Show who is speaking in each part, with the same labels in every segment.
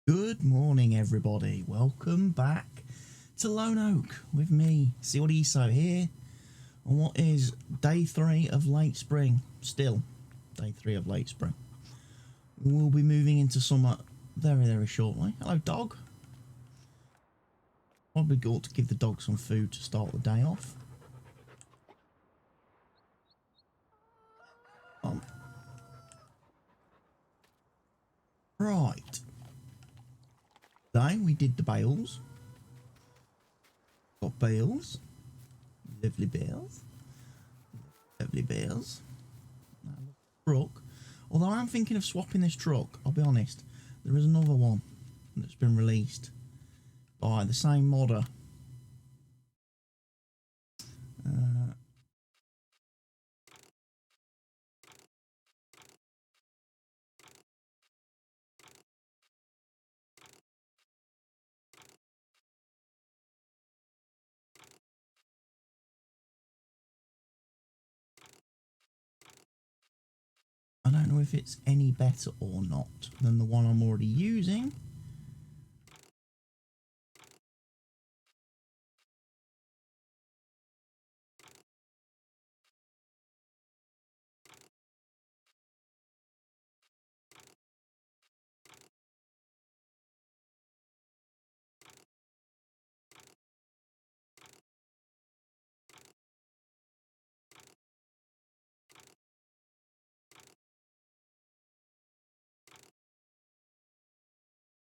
Speaker 1: Good morning, everybody. Welcome back to Lone Oak with me, CWATTYESO here on what is day 3 of late spring. Still, day 3 of late spring. We'll be moving into summer very shortly. Hello, dog. Probably got to give the dog some food to start the day off. Right. Today we did the bales. Got bales. Lovely bales. Lovely bales. Truck. Although I'm thinking of swapping this truck, I'll be honest. There is another one that's been released by the same modder. I don't know if it's any better or not than the one I'm already using.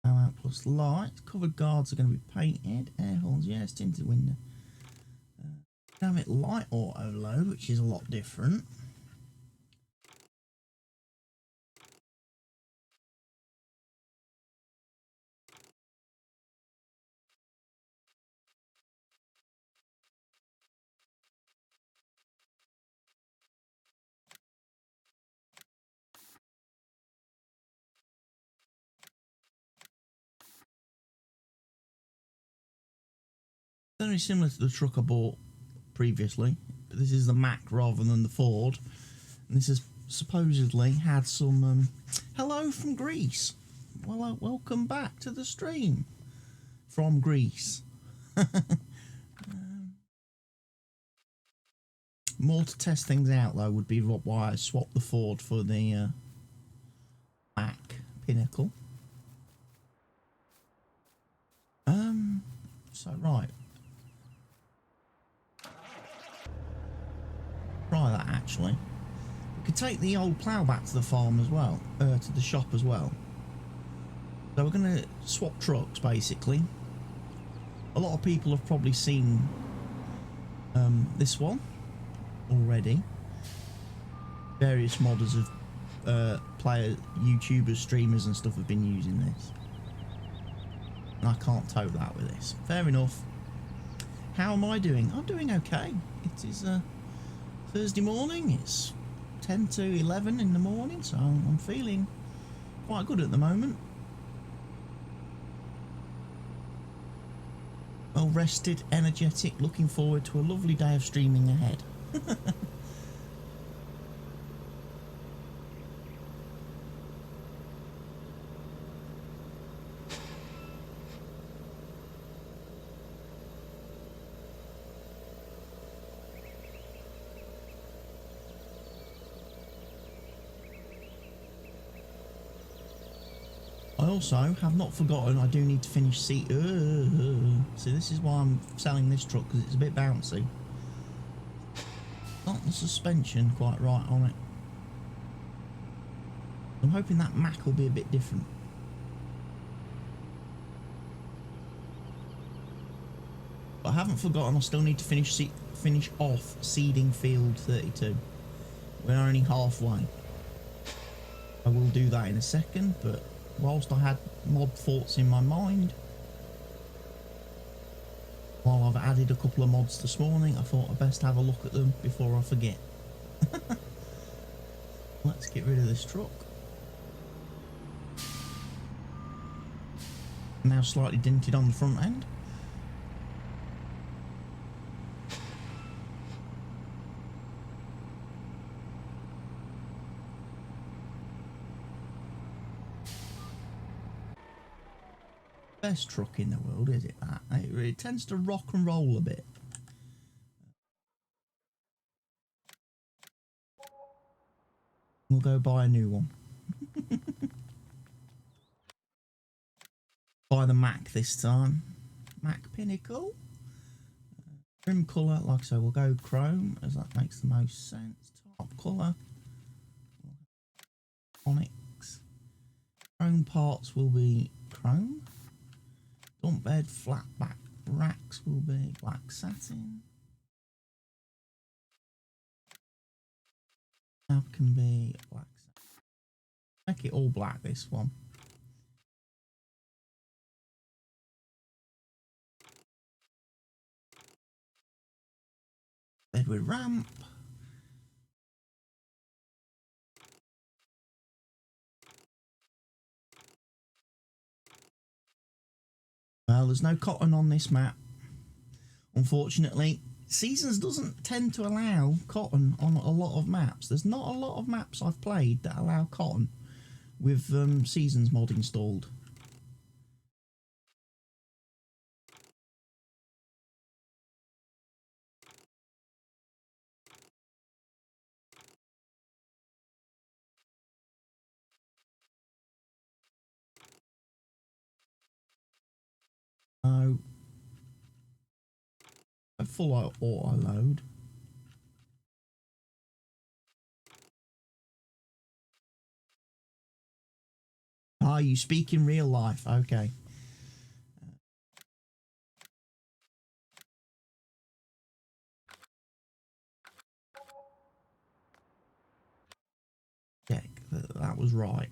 Speaker 1: Out plus light. Covered guards are going to be painted. Air horns, yes, tinted window. Have it light auto load, which is a lot different. Very similar to the truck I bought previously, but this is the Mack rather than the Ford. And this has supposedly had some hello from Greece. Well, welcome back to the stream from Greece. More to test things out though would be why I swapped the Ford for the Mack Pinnacle. So right. Try that actually. We could take the old plough back to the farm as well, to the shop as well. So we're going to swap trucks basically. A lot of people have probably seen this one already. Various modders of players, YouTubers, streamers and stuff have been using this. And I can't tow that with this. Fair enough. How am I doing? I'm doing okay. It is Thursday morning. It's 10 to 11 in the morning, so I'm feeling quite good at the moment. Well rested, energetic, looking forward to a lovely day of streaming ahead. I also have not forgotten I do need to finish see this is why I'm selling this truck, because it's a bit bouncy. Not the suspension quite right on it. I'm hoping that Mack will be a bit different. But I haven't forgotten I still need to finish off seeding field 32. We're only halfway. I will do that in a second, but whilst I had mod thoughts in my mind, while I've added a couple of mods this morning, I thought I'd best have a look at them before I forget. Let's get rid of this truck. Now slightly dented on the front end. best truck in the world, is it? That it tends to rock and roll a bit. We'll go buy a new one. Buy the Mac this time. Mac Pinnacle. Trim colour, like I say, we'll go chrome as that makes the most sense. Top colour. Onyx. Chrome parts will be chrome. Dump bed, flat back racks will be black satin. Tab can be black satin. Make it all black, this one. Bed with ramp. Well, there's no cotton on this map, unfortunately. Seasons doesn't tend to allow cotton on a lot of maps. There's not a lot of maps I've played that allow cotton with Seasons mod installed. So, a full auto load. Ah, you speak in real life. Okay. Check that was right.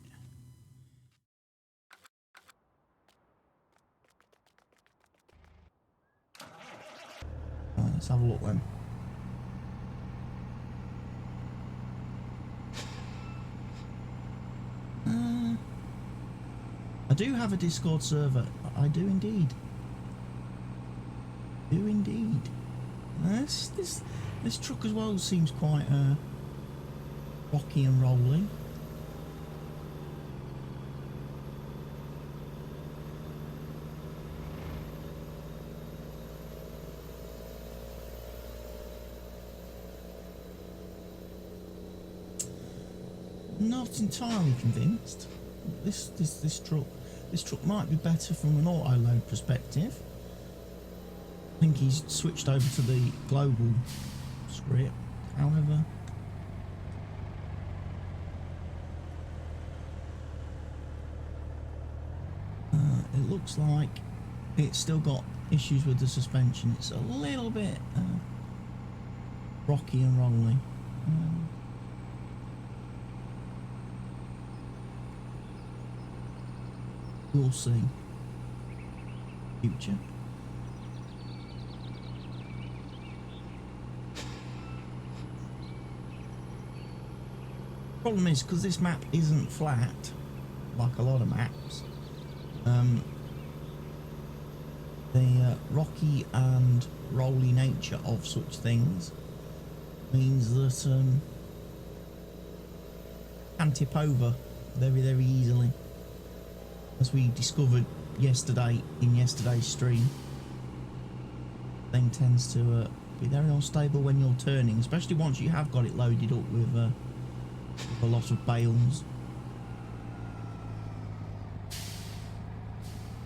Speaker 1: Right, let's have a look then. I do have a Discord server. I do indeed. Do indeed. This truck as well seems quite rocky and rolling. Not entirely convinced. This truck might be better from an auto load perspective. I think he's switched over to the global script. However, it looks like it's still got issues with the suspension. It's a little bit rocky and rolling. We'll see. Future. Problem is, because this map isn't flat like a lot of maps, the rocky and rolly nature of such things means that can tip over very easily, as we discovered yesterday in yesterday's stream. Thing tends to be very unstable when you're turning, especially once you have got it loaded up with a lot of bales.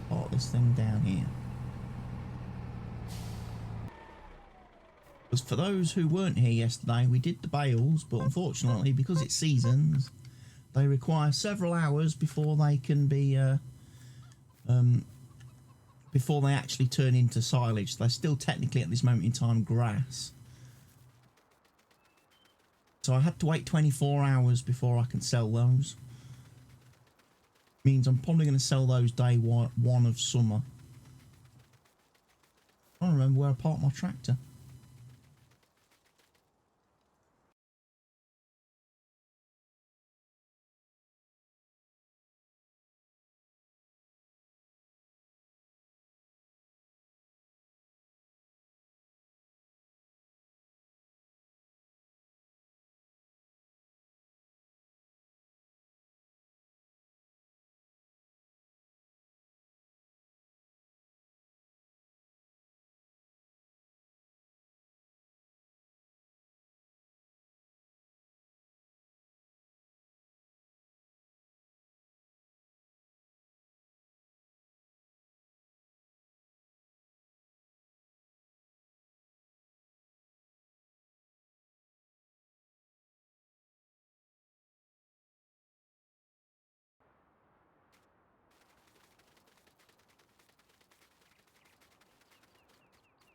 Speaker 1: Part this thing down here. Because for those who weren't here yesterday, we did the bales, but unfortunately, because it's seasons, they require several hours before they can be before they actually turn into silage. They're still technically at this moment in time grass. So I had to wait 24 hours before I can sell those. Means I'm probably going to sell those day one of summer. I don't remember where I parked my tractor.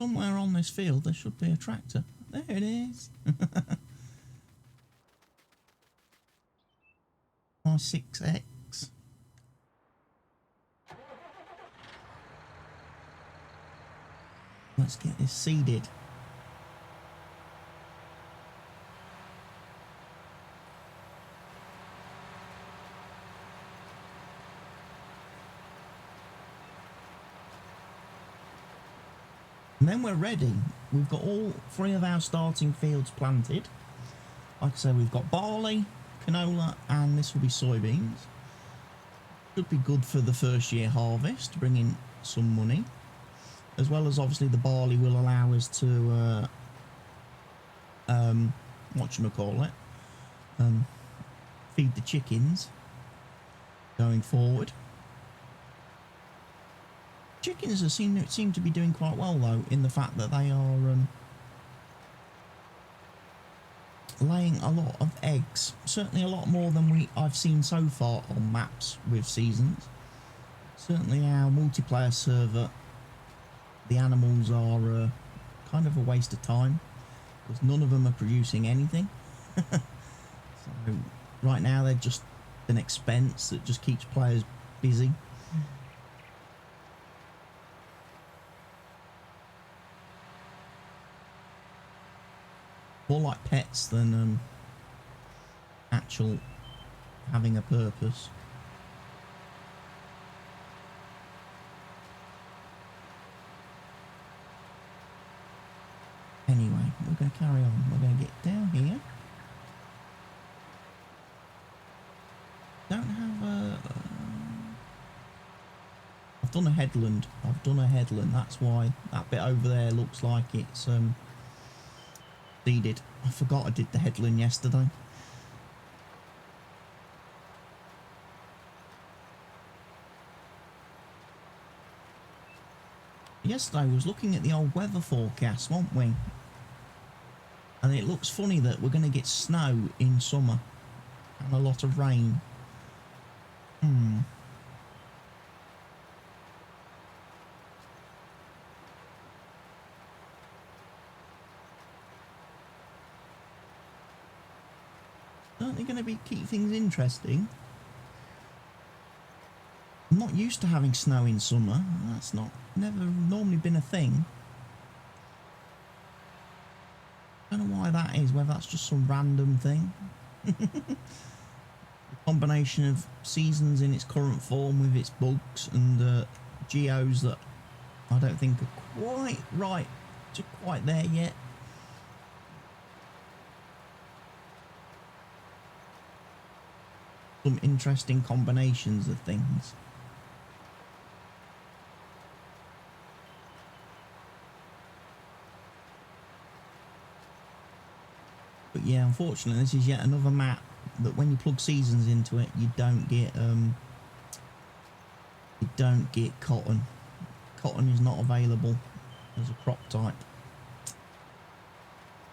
Speaker 1: Somewhere on this field there should be a tractor. There it is. My 6X. Let's get this seeded. And then we're ready. We've got all 3 of our starting fields planted. Like I said, we've got barley, canola, and this will be soybeans. Should be good for the first year harvest, bring in some money. As well as obviously the barley will allow us to, whatchamacallit, feed the chickens going forward. Chickens seem to be doing quite well though, in the fact that they are laying a lot of eggs. Certainly a lot more than I've seen so far on maps with seasons. Certainly our multiplayer server, the animals are kind of a waste of time because none of them are producing anything. So right now they're just an expense that just keeps players busy. More like pets than actual having a purpose. Anyway, we're going to carry on. We're going to get down here. Don't have a... I've done a headland. That's why that bit over there looks like it's seeded. I forgot I did the headland yesterday. Yesterday I was looking at the old weather forecast, weren't we? And it looks funny that we're going to get snow in summer and a lot of rain. Certainly going to keep things interesting. I'm not used to having snow in summer. That's never normally been a thing. Don't know why that is, whether that's just some random thing. The combination of seasons in its current form with its bugs and geos that I don't think are quite there yet. Some interesting combinations of things. But yeah, unfortunately, this is yet another map that when you plug seasons into it, you don't get cotton. Cotton is not available as a crop type.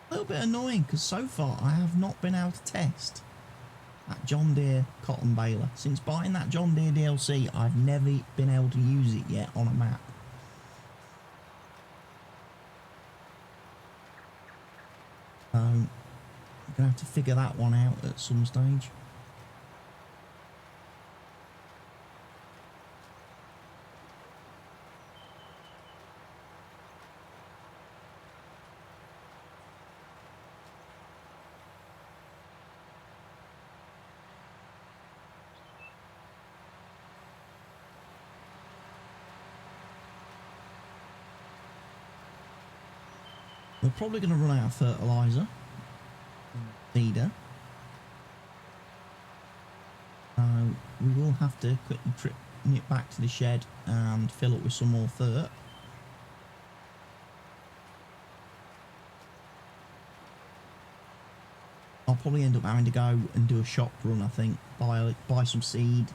Speaker 1: A little bit annoying because so far I have not been able to test that John Deere cotton baler. Since buying that John Deere DLC, I've never been able to use it yet on a map. I'm going to have to figure that one out at some stage. We're probably going to run out of fertiliser. Feeder. We will have to quickly nip back to the shed and fill up with some more fert. I'll probably end up having to go and do a shop run, I think. Buy some seed,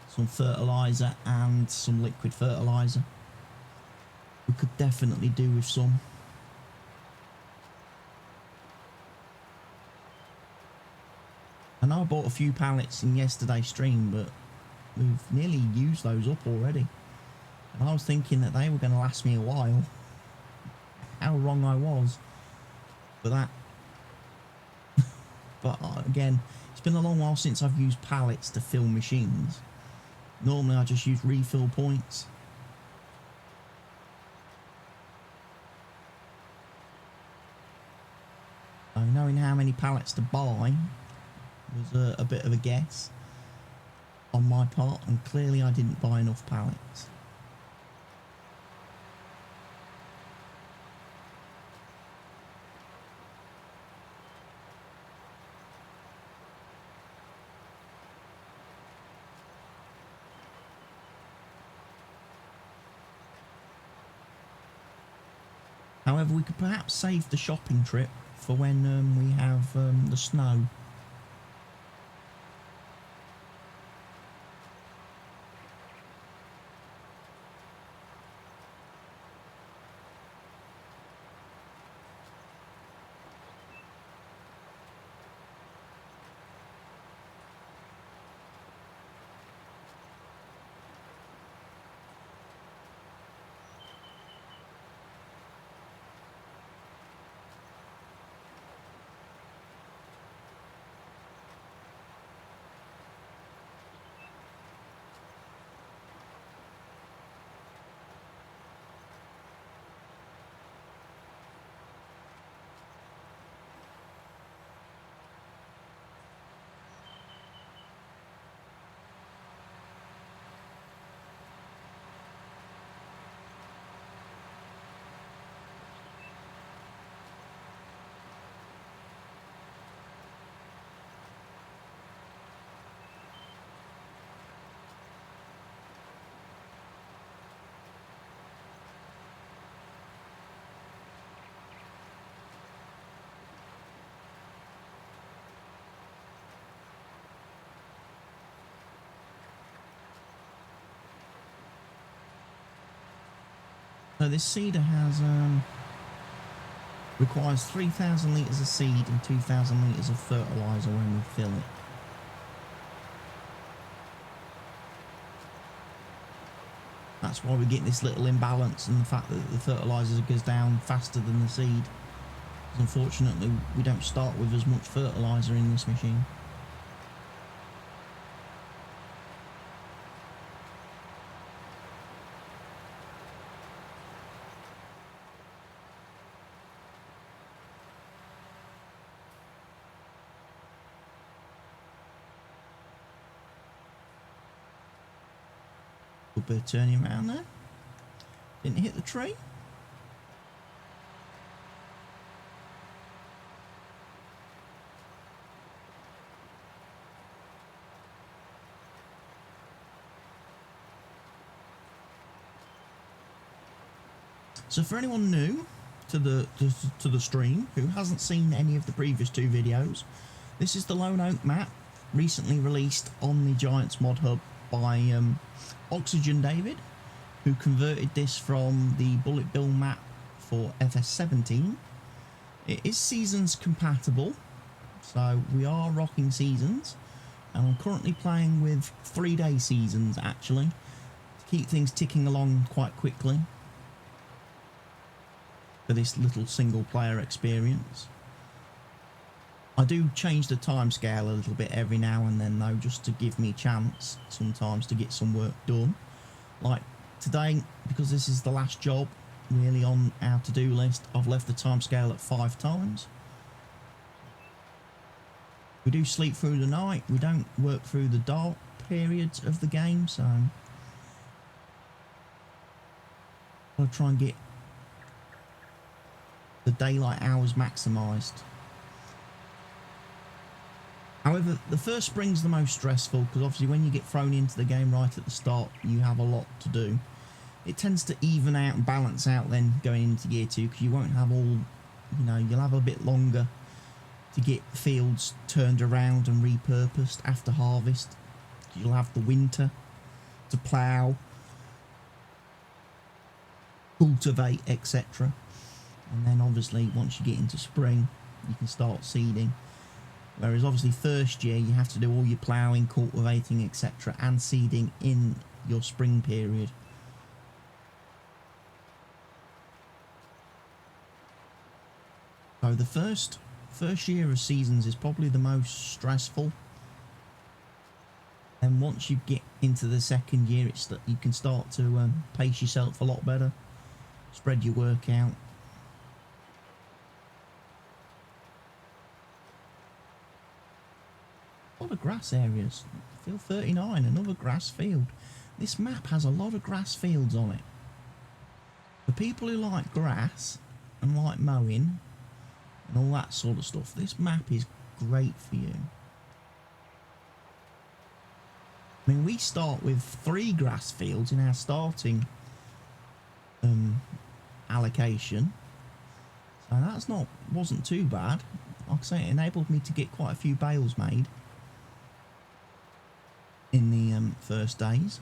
Speaker 1: some fertiliser and some liquid fertiliser. We could definitely do with some. I know I bought a few pallets in yesterday's stream, but we've nearly used those up already. And I was thinking that they were going to last me a while. how wrong I was for that. But again, it's been a long while since I've used pallets to fill machines. Normally I just use refill points. So knowing how many pallets to buy was a bit of a guess on my part, and clearly I didn't buy enough pallets. However, we could perhaps save the shopping trip for when we have the snow. So this seeder has requires 3,000 litres of seed and 2,000 litres of fertiliser when we fill it. That's why we get this little imbalance, and the fact that the fertiliser goes down faster than the seed. Because unfortunately, we don't start with as much fertiliser in this machine. Good bit of turning around there. Didn't hit the tree. So for anyone new to the stream who hasn't seen any of the previous two videos, this is the Lone Oak map, recently released on the Giants mod hub by Oxygen David, who converted this from the bullet bill map for FS17. It is seasons compatible, so we are rocking seasons, and I'm currently playing with 3-day seasons actually to keep things ticking along quite quickly for this little single player experience. I do change the timescale a little bit every now and then though, just to give me a chance sometimes to get some work done. Like today, because this is the last job really on our to-do list, I've left the timescale at 5 times. We do sleep through the night, we don't work through the dark periods of the game, so I'll try and get the daylight hours maximised. However, the first spring's the most stressful, because obviously when you get thrown into the game right at the start, you have a lot to do. It tends to even out and balance out then going into year 2, because you won't have all, you know, you'll have a bit longer to get fields turned around and repurposed after harvest. You'll have the winter to plough, cultivate, etc. And then obviously once you get into spring, you can start seeding. Whereas obviously first year you have to do all your ploughing, cultivating, etc. and seeding in your spring period. So the first year of seasons is probably the most stressful, and once you get into the second year, it's that you can start to pace yourself a lot better, spread your work out. A lot of grass areas. Field 39, another grass field. This map has a lot of grass fields on it. For people who like grass and like mowing and all that sort of stuff, this map is great for you. I mean, we start with 3 grass fields in our starting allocation, so that's wasn't too bad. Like I say, it enabled me to get quite a few bales made in the first days.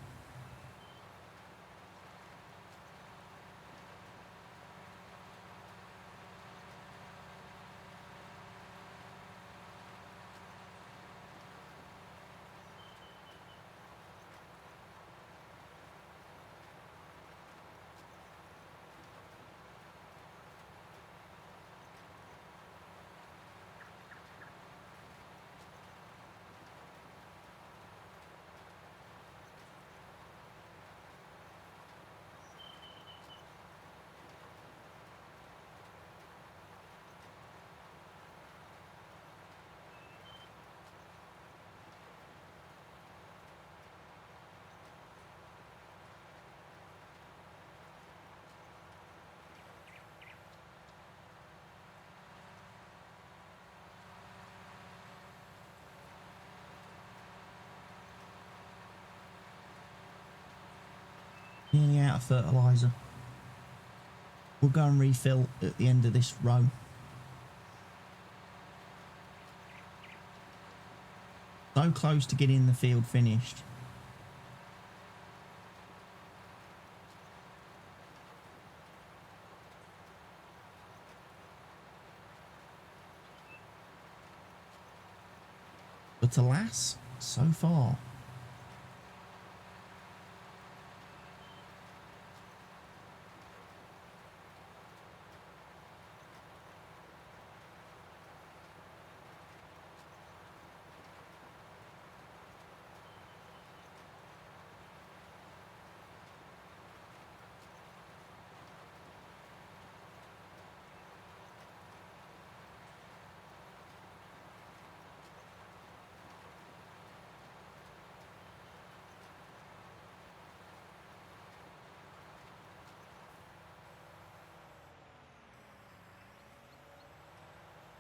Speaker 1: Nearly out of fertiliser. We'll go and refill at the end of this row. So close to getting the field finished. But alas, so far.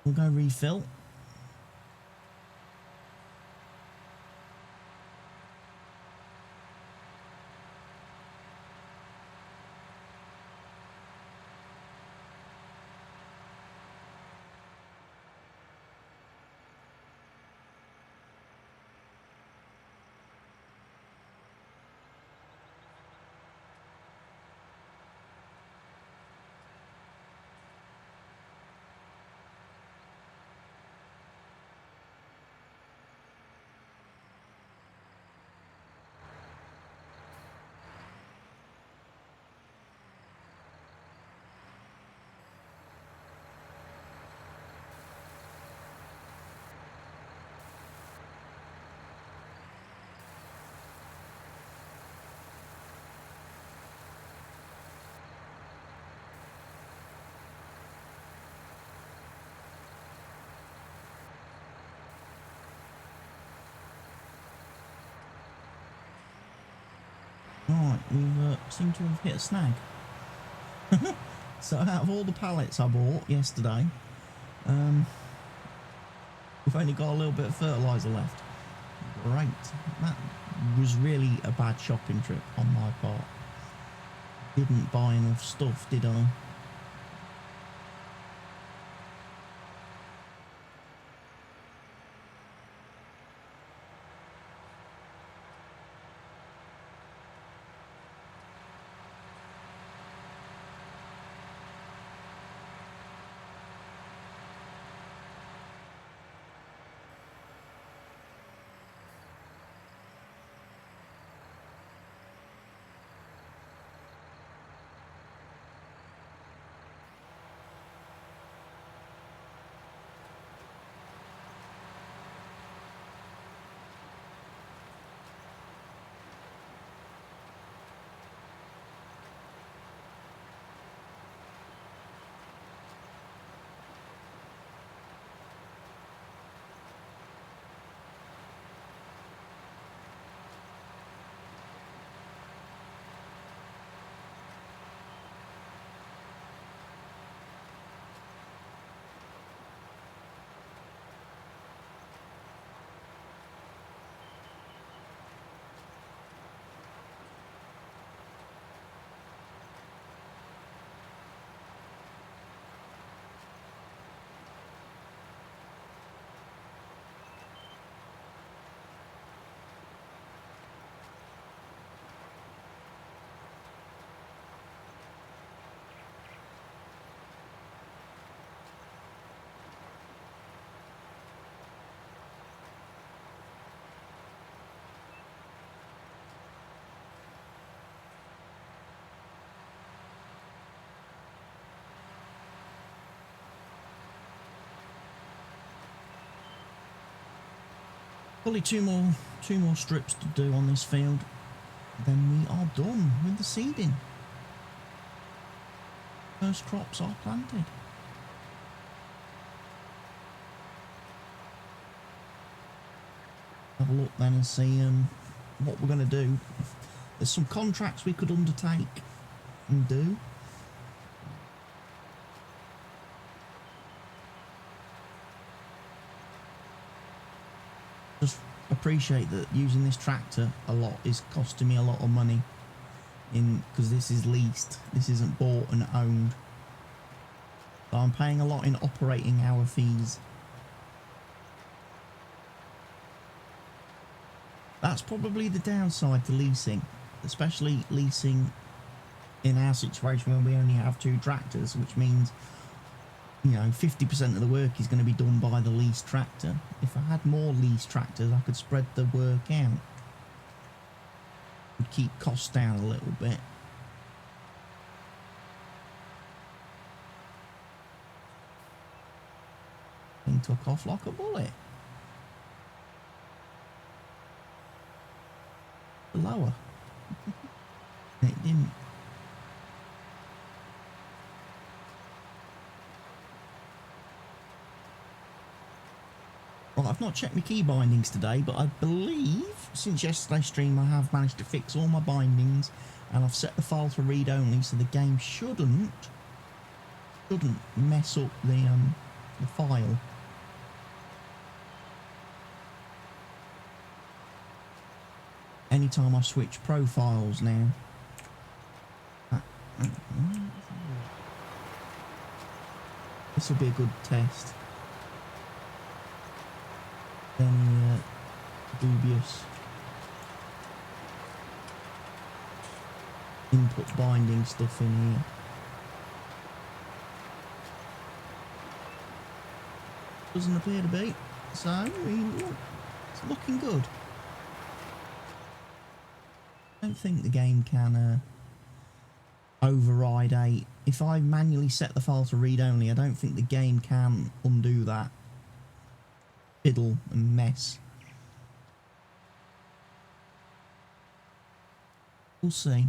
Speaker 1: We'll go refill. Right, we've seemed to have hit a snag. So out of all the pallets I bought yesterday, we've only got a little bit of fertiliser left. Great. That was really a bad shopping trip on my part. Didn't buy enough stuff, did I? Probably two more strips to do on this field. Then we are done with the seeding. First crops are planted. Have a look then and see what we're going to do. There's some contracts we could undertake and do. Just appreciate that using this tractor a lot is costing me a lot of money because this is leased, this isn't bought and owned, so I'm paying a lot in operating hour fees. That's probably the downside to leasing, especially leasing in our situation when we only have 2 tractors, which means, you know, 50% of the work is going to be done by the leased tractor. If I had more leased tractors, I could spread the work out. Would keep costs down a little bit. Thing took off like a bullet. Lower. It didn't. Well, I've not checked my key bindings today, but I believe since yesterday's stream I have managed to fix all my bindings, and I've set the file to read only, so the game shouldn't mess up the file. Anytime I switch profiles now. This will be a good test. Any dubious input binding stuff in here. Doesn't appear to be, so it's looking good. I don't think the game can override if I manually set the file to read only, I don't think the game can undo that fiddle and mess. We'll see.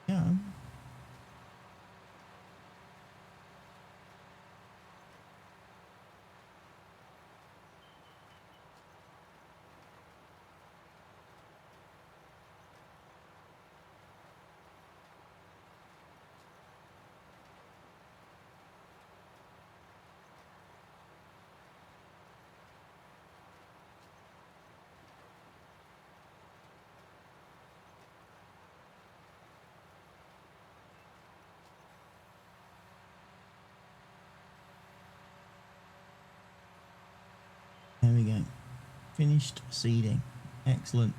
Speaker 1: Yeah. There we go. Finished seeding. Excellent.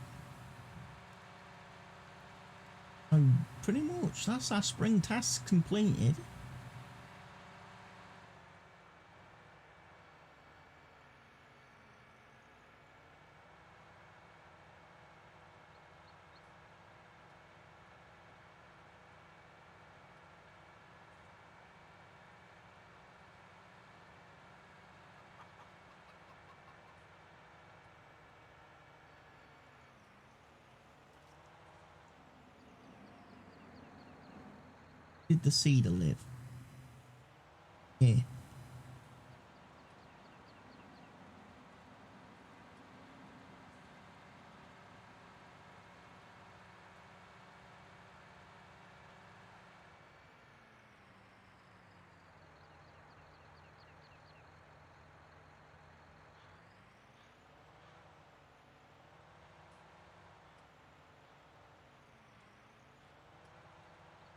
Speaker 1: Oh, pretty much. That's our spring task completed. Did the cedar live? Here.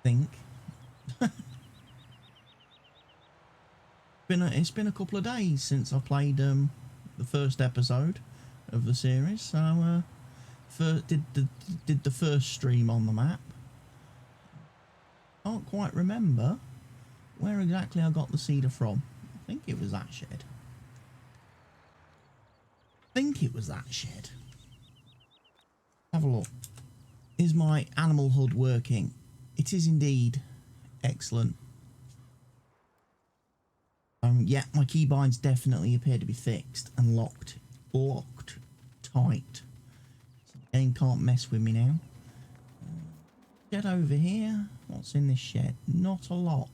Speaker 1: Think. It's been a couple of days since I played the first episode of the series, so did the first stream on the map. Can't quite remember where exactly I got the cedar from. I think it was that shed. Have a look. Is my animal HUD working? It is indeed. Excellent. Yeah, my keybinds definitely appear to be fixed and locked tight. So the game can't mess with me now. Shed over here. What's in this shed? Not a lot.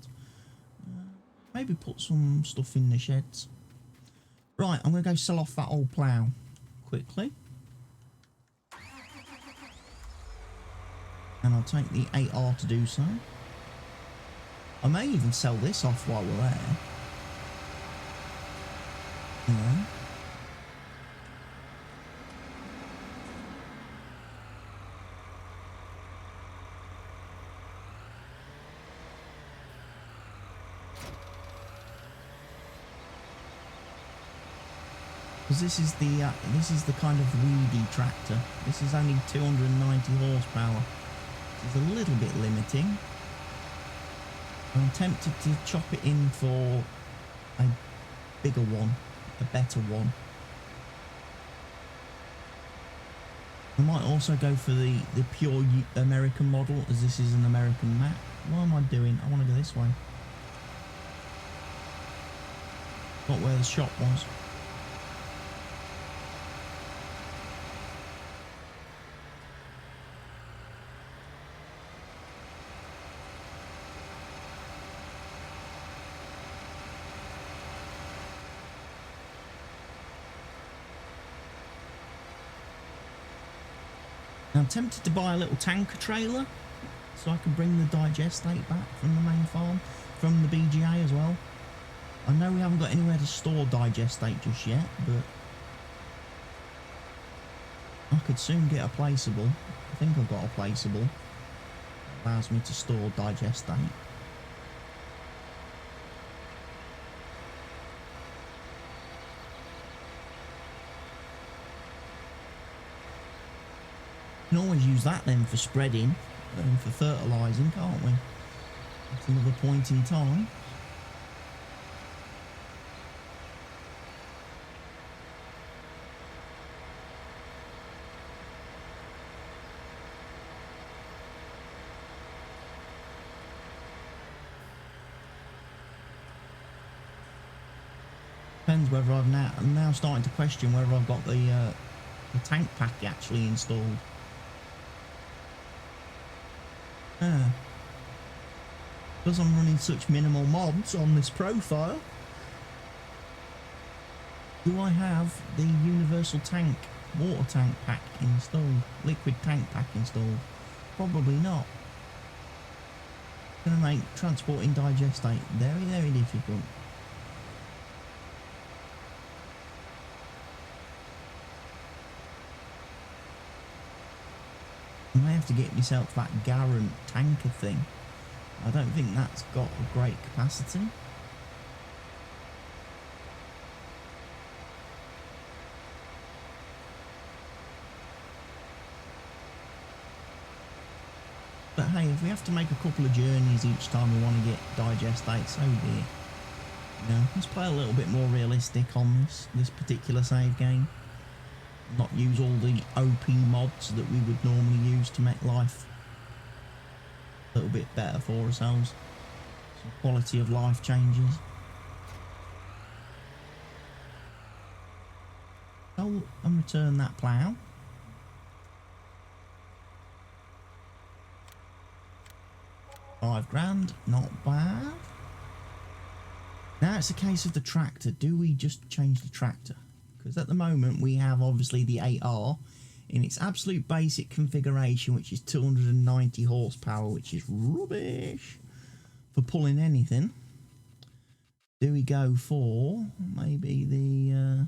Speaker 1: Maybe put some stuff in the sheds. Right, I'm going to go sell off that old plough quickly. And I'll take the 8R to do so. I may even sell this off while we're there. Yeah. Because this is the kind of weedy tractor. This is only 290 horsepower. This is a little bit limiting. I'm tempted to chop it in for a bigger one, a better one. I might also go for the pure American model, as this is an American map. What am I doing? I want to go this way. Not where the shop was. Now, I'm tempted to buy a little tanker trailer so I can bring the digestate back from the main farm, from the BGA as well. I know we haven't got anywhere to store digestate just yet, but I could soon get a placeable. I think I've got a placeable that allows me to store digestate. We can always use that then for spreading and for fertilising, can't we? At another point in time. Depends whether I'm now starting to question whether I've got the tank pack actually installed. Because I'm running such minimal mods on this profile, do I have the universal tank, water tank pack installed, liquid tank pack installed? Probably not. It's going to make transporting digestate very, very difficult. I may have to get myself that Garant tanker thing. I don't think that's got a great capacity. But hey, if we have to make a couple of journeys each time we want to get digestate, so be it. You know, let's play a little bit more realistic on this particular save game. Not use all the OP mods that we would normally use to make life a little bit better for ourselves. Some quality of life changes. So, and return that plough. £5 grand, not bad. Now it's a case of the tractor. Do we just change the tractor? Because at the moment we have obviously the 8R in its absolute basic configuration, which is 290 horsepower, which is rubbish for pulling anything. Do we go for maybe the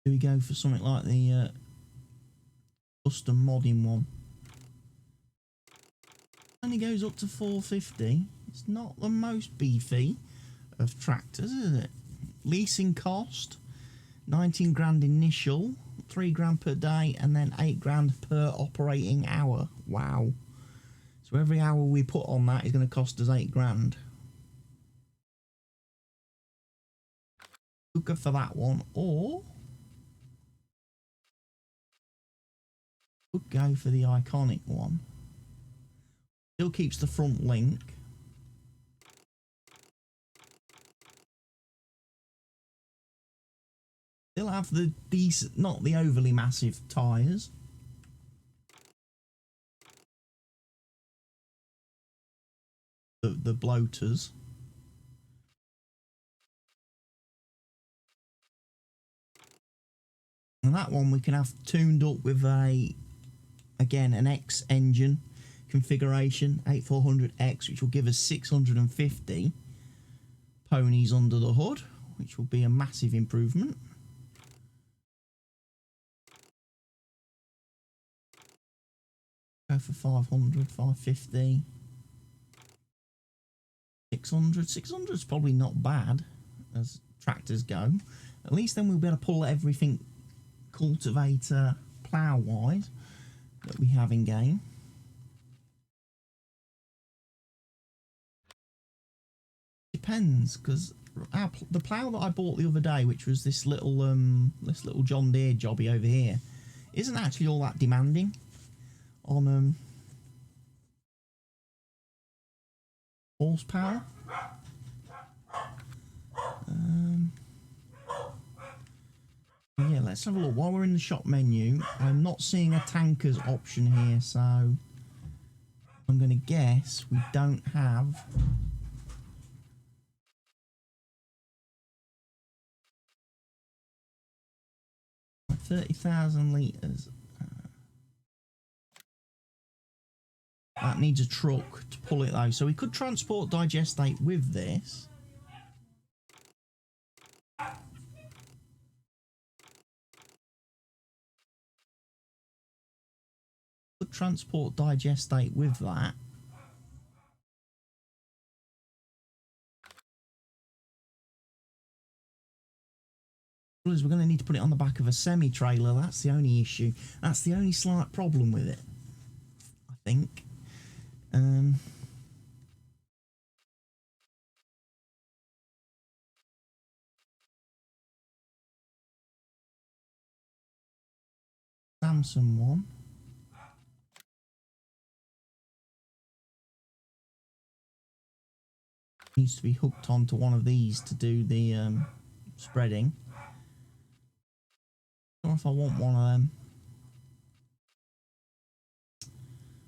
Speaker 1: Do we go for something like the custom modding one? Only goes up to 450. It's not the most beefy of tractors, is it? Leasing cost 19 grand initial, 3 grand per day, and then 8 grand per operating hour. Wow. So every hour we put on that is going to cost us 8 grand. We'll go for that one, or we'll go for the iconic one. Still keeps the front link. Still have the decent, not the overly massive tyres. The bloaters. And that one we can have tuned up with again an X engine configuration, 8400X, which will give us 650 ponies under the hood, which will be a massive improvement. Go for 500, 550, 600. 600 is probably not bad as tractors go. At least then we'll be able to pull everything cultivator plough wise that we have in game. Depends, because the plough that I bought the other day, which was this little John Deere jobby over here, isn't actually all that demanding on horsepower. Yeah, let's have a look. While we're in the shop menu, I'm not seeing a tankers option here, so I'm going to guess we don't have 30,000 litres. That needs a truck to pull it though, so we could transport digestate with this. Could transport digestate with that. We're going to need to put it on the back of a semi-trailer. That's the only issue. That's the only slight problem with it, I think. Samsung one. Needs to be hooked onto one of these to do the spreading. I don't know if I want one of them.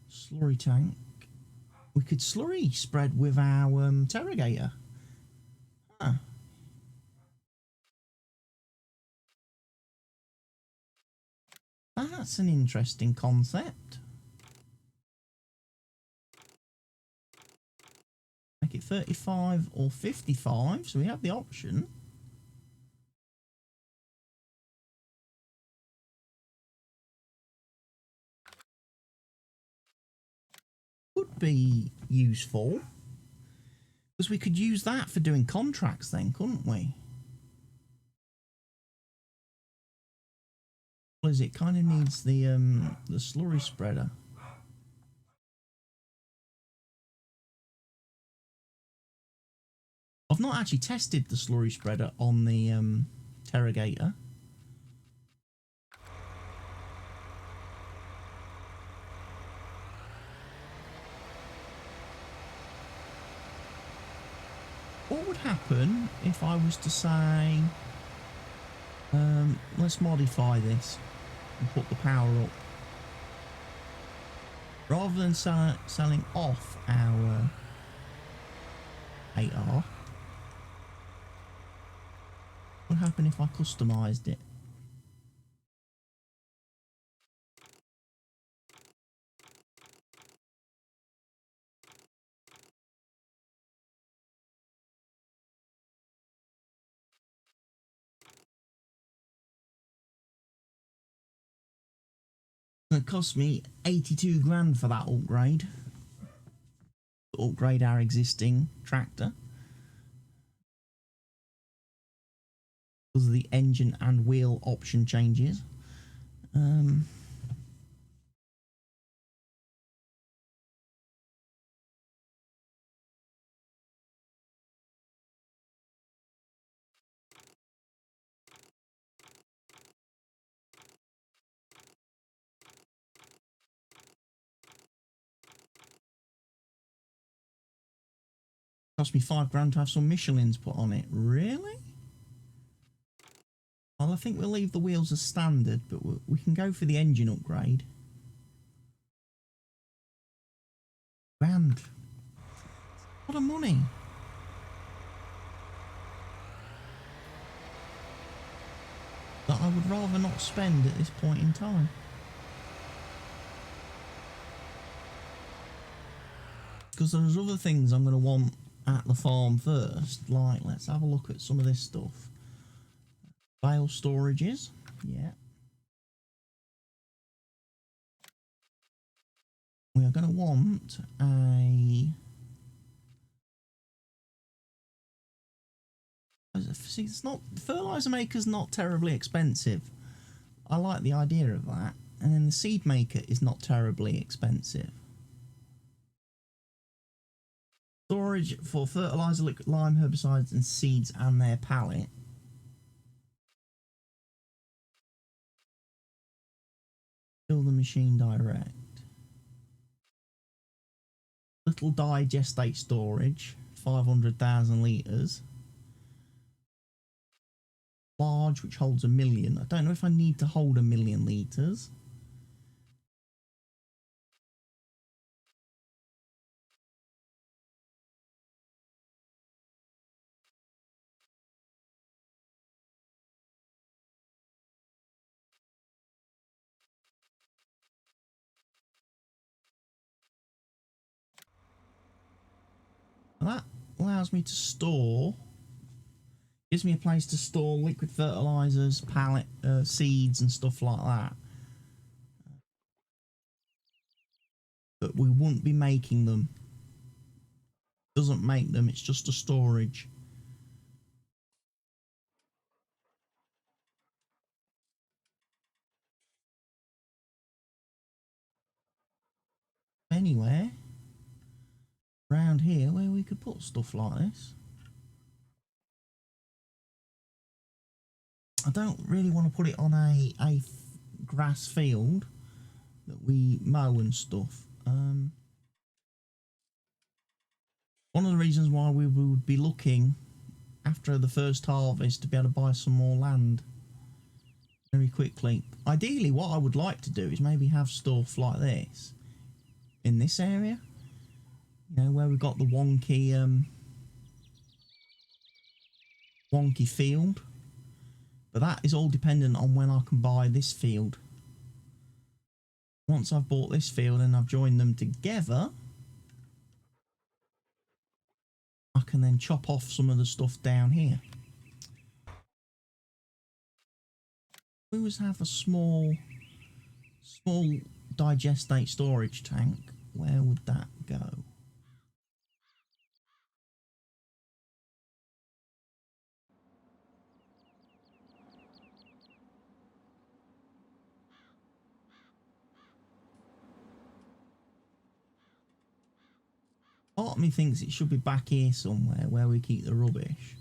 Speaker 1: Slurry tank. We could slurry spread with our interrogator. Huh. That's an interesting concept. Make it 35 or 55, so we have the option. Would be useful, because we could use that for doing contracts then, couldn't we? What is it? Kind of needs the slurry spreader. I've not actually tested the slurry spreader on the interrogator. What would happen if I was to say, let's modify this and put the power up. Rather than selling off our 8R, what would happen if I customised it? It cost me 82 grand for that upgrade. To upgrade our existing tractor. Because of the engine and wheel option changes. Cost me 5 grand to have some Michelins put on it. Really? Well, I think we'll leave the wheels as standard, but we can go for the engine upgrade. Grand. What a money. That I would rather not spend at this point in time. Because there's other things I'm going to want at the farm first. Like, let's have a look at some of this stuff. Bale storages. Yeah. We are going to want a... See, it's not... Fertiliser maker's not terribly expensive. I like the idea of that. And then the seed maker is not terribly expensive. Storage for fertiliser, liquid lime, herbicides and seeds and their pallet. Fill the machine direct. Little digestate storage, 500,000 litres. Large, which holds 1 million. I don't know if I need to hold 1 million litres. That allows me to store, gives me a place to store liquid fertilisers, pallet, seeds and stuff like that. But we wouldn't be making them. Doesn't make them, it's just a storage. Anywhere around here where we could put stuff like this. I don't really want to put it on a grass field that we mow and stuff. One of the reasons why we would be looking after the first harvest to be able to buy some more land very quickly. Ideally, what I would like to do is maybe have stuff like this in this area, you know, where we've got the wonky field, but that is all dependent on when I can buy this field. Once I've bought this field and I've joined them together, I can then chop off some of the stuff down here. We always have a small digestate storage tank. Where would that go? Part of me thinks it should be back here somewhere where we keep the rubbish.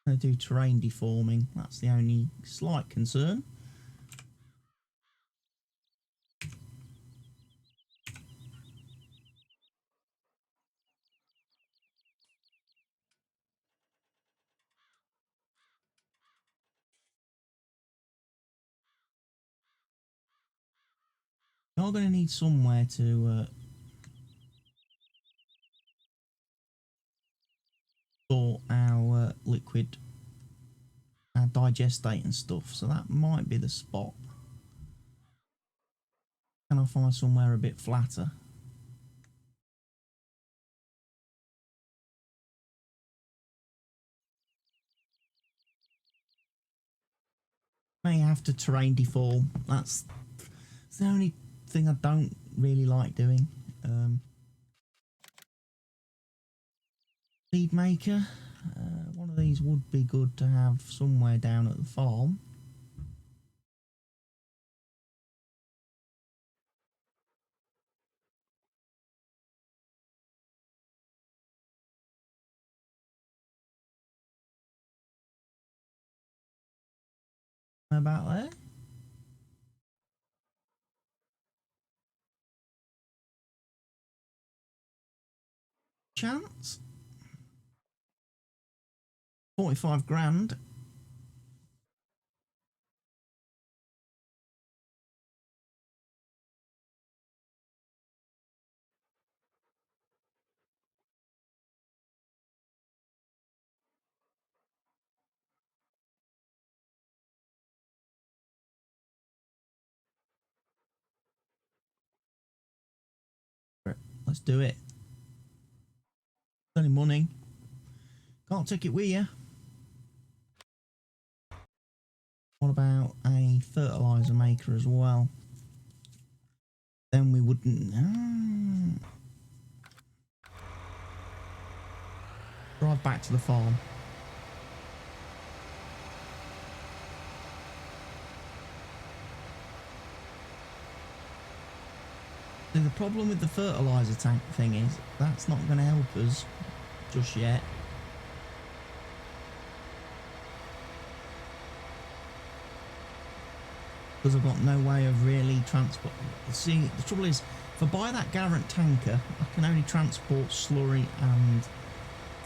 Speaker 1: I do terrain deforming, that's the only slight concern. You're going to need somewhere to store our liquid, our digestate and stuff, so that might be the spot. Can I find somewhere a bit flatter? May have to terrain deform. That's the only thing I don't really like doing. Seed maker. One of these would be good to have somewhere down at the farm. About there. Chance. 45 grand. Let's do it. Only money. Can't take it with you. What about a fertilizer maker as well? Then we wouldn't. Drive back to the farm. See, the problem with the fertilizer tank thing is that's not going to help us just yet. Because I've got no way of really transport. See, the trouble is, if I buy that Garant tanker, I can only transport slurry and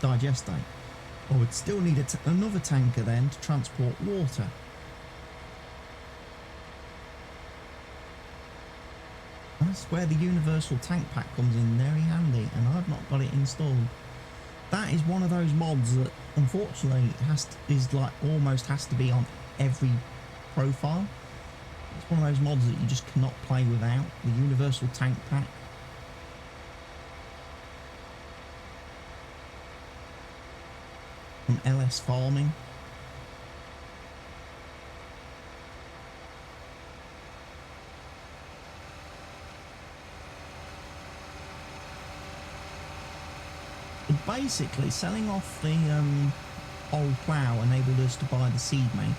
Speaker 1: digestate. I would still need another tanker then to transport water. That's where the universal tank pack comes in very handy, and I've not got it installed. That is one of those mods that unfortunately is like almost has to be on every profile. It's one of those mods that you just cannot play without, the universal tank pack. From LS Farming. But basically, selling off the old plough enabled us to buy the seed maker.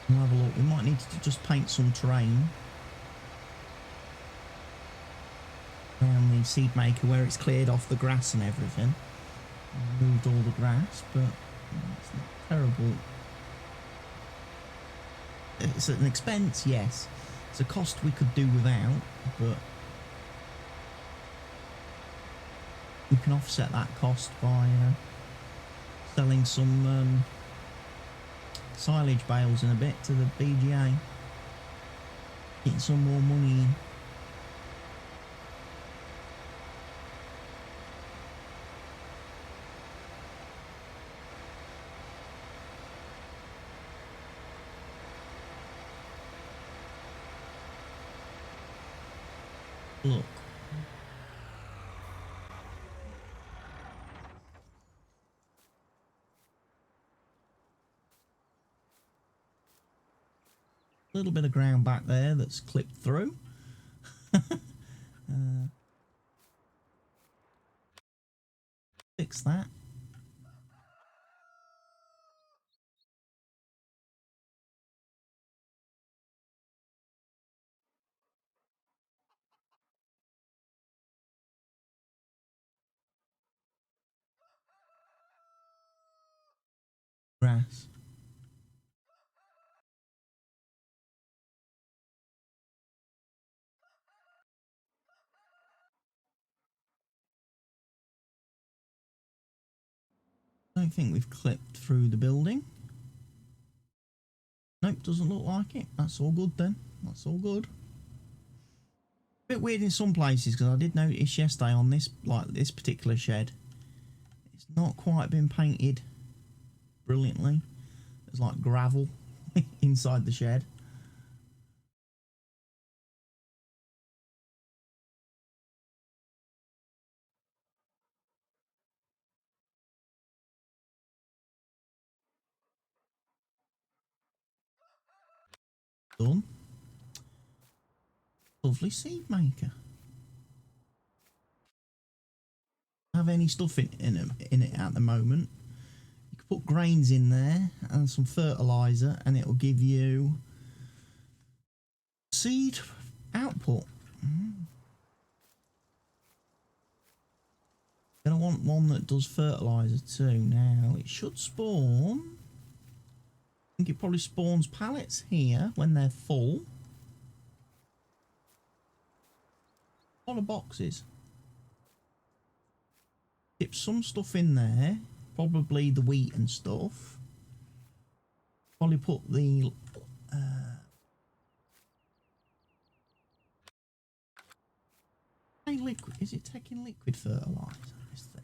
Speaker 1: We'll have a look. We might need to just paint some terrain around the seed maker where it's cleared off the grass and everything. Removed all the grass, but it's not terrible. It's an expense, yes. It's a cost we could do without, but we can offset that cost by selling some silage bales in a bit to the BGA. Getting some more money in. Look. A little bit of ground back there that's clipped through. Fix that. Grass. I don't think we've clipped through the building. Nope, doesn't look like it. That's all good then. That's all good. Bit weird in some places because I did notice yesterday on this, like this particular shed, it's not quite been painted brilliantly. It's like gravel inside the shed. Done. Lovely seed maker. Have any stuff in it at the moment. You can put grains in there and some fertilizer, and it will give you seed output. Gonna want one that does fertilizer too. Now it should spawn. I think it probably spawns pallets here when they're full. A lot of boxes. Keep some stuff in there, probably the wheat and stuff. Probably put the liquid. Is it taking liquid fertilizer? This thing.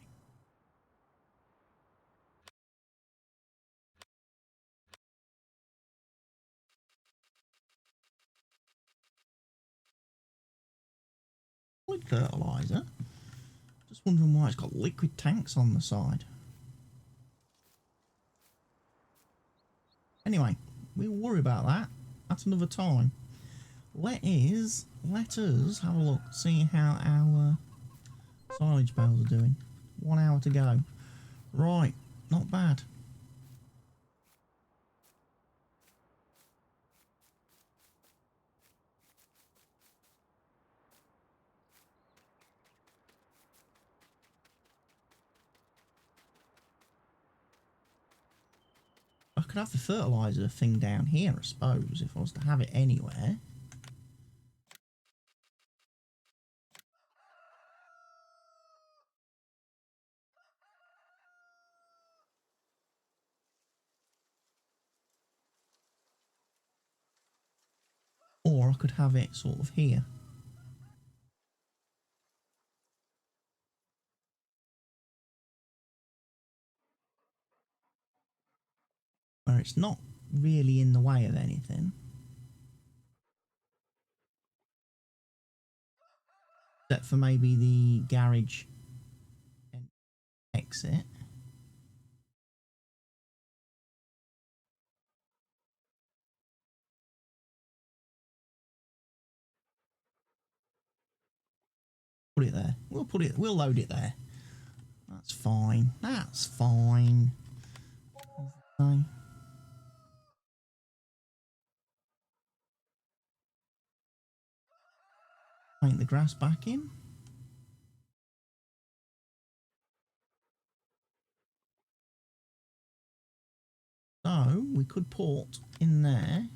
Speaker 1: Liquid fertilizer. Just wondering why it's got liquid tanks on the side. Anyway, we'll worry about that at another time. Let us have a look, see how our silage bales are doing. 1 hour to go. Right, not bad. I could have the fertiliser thing down here, I suppose, if I was to have it anywhere. Or I could have it sort of here. Where it's not really in the way of anything. Except for maybe the garage exit. Put it there. We'll load it there. That's fine. That's fine. Okay. Paint the grass back in. So we could put in there.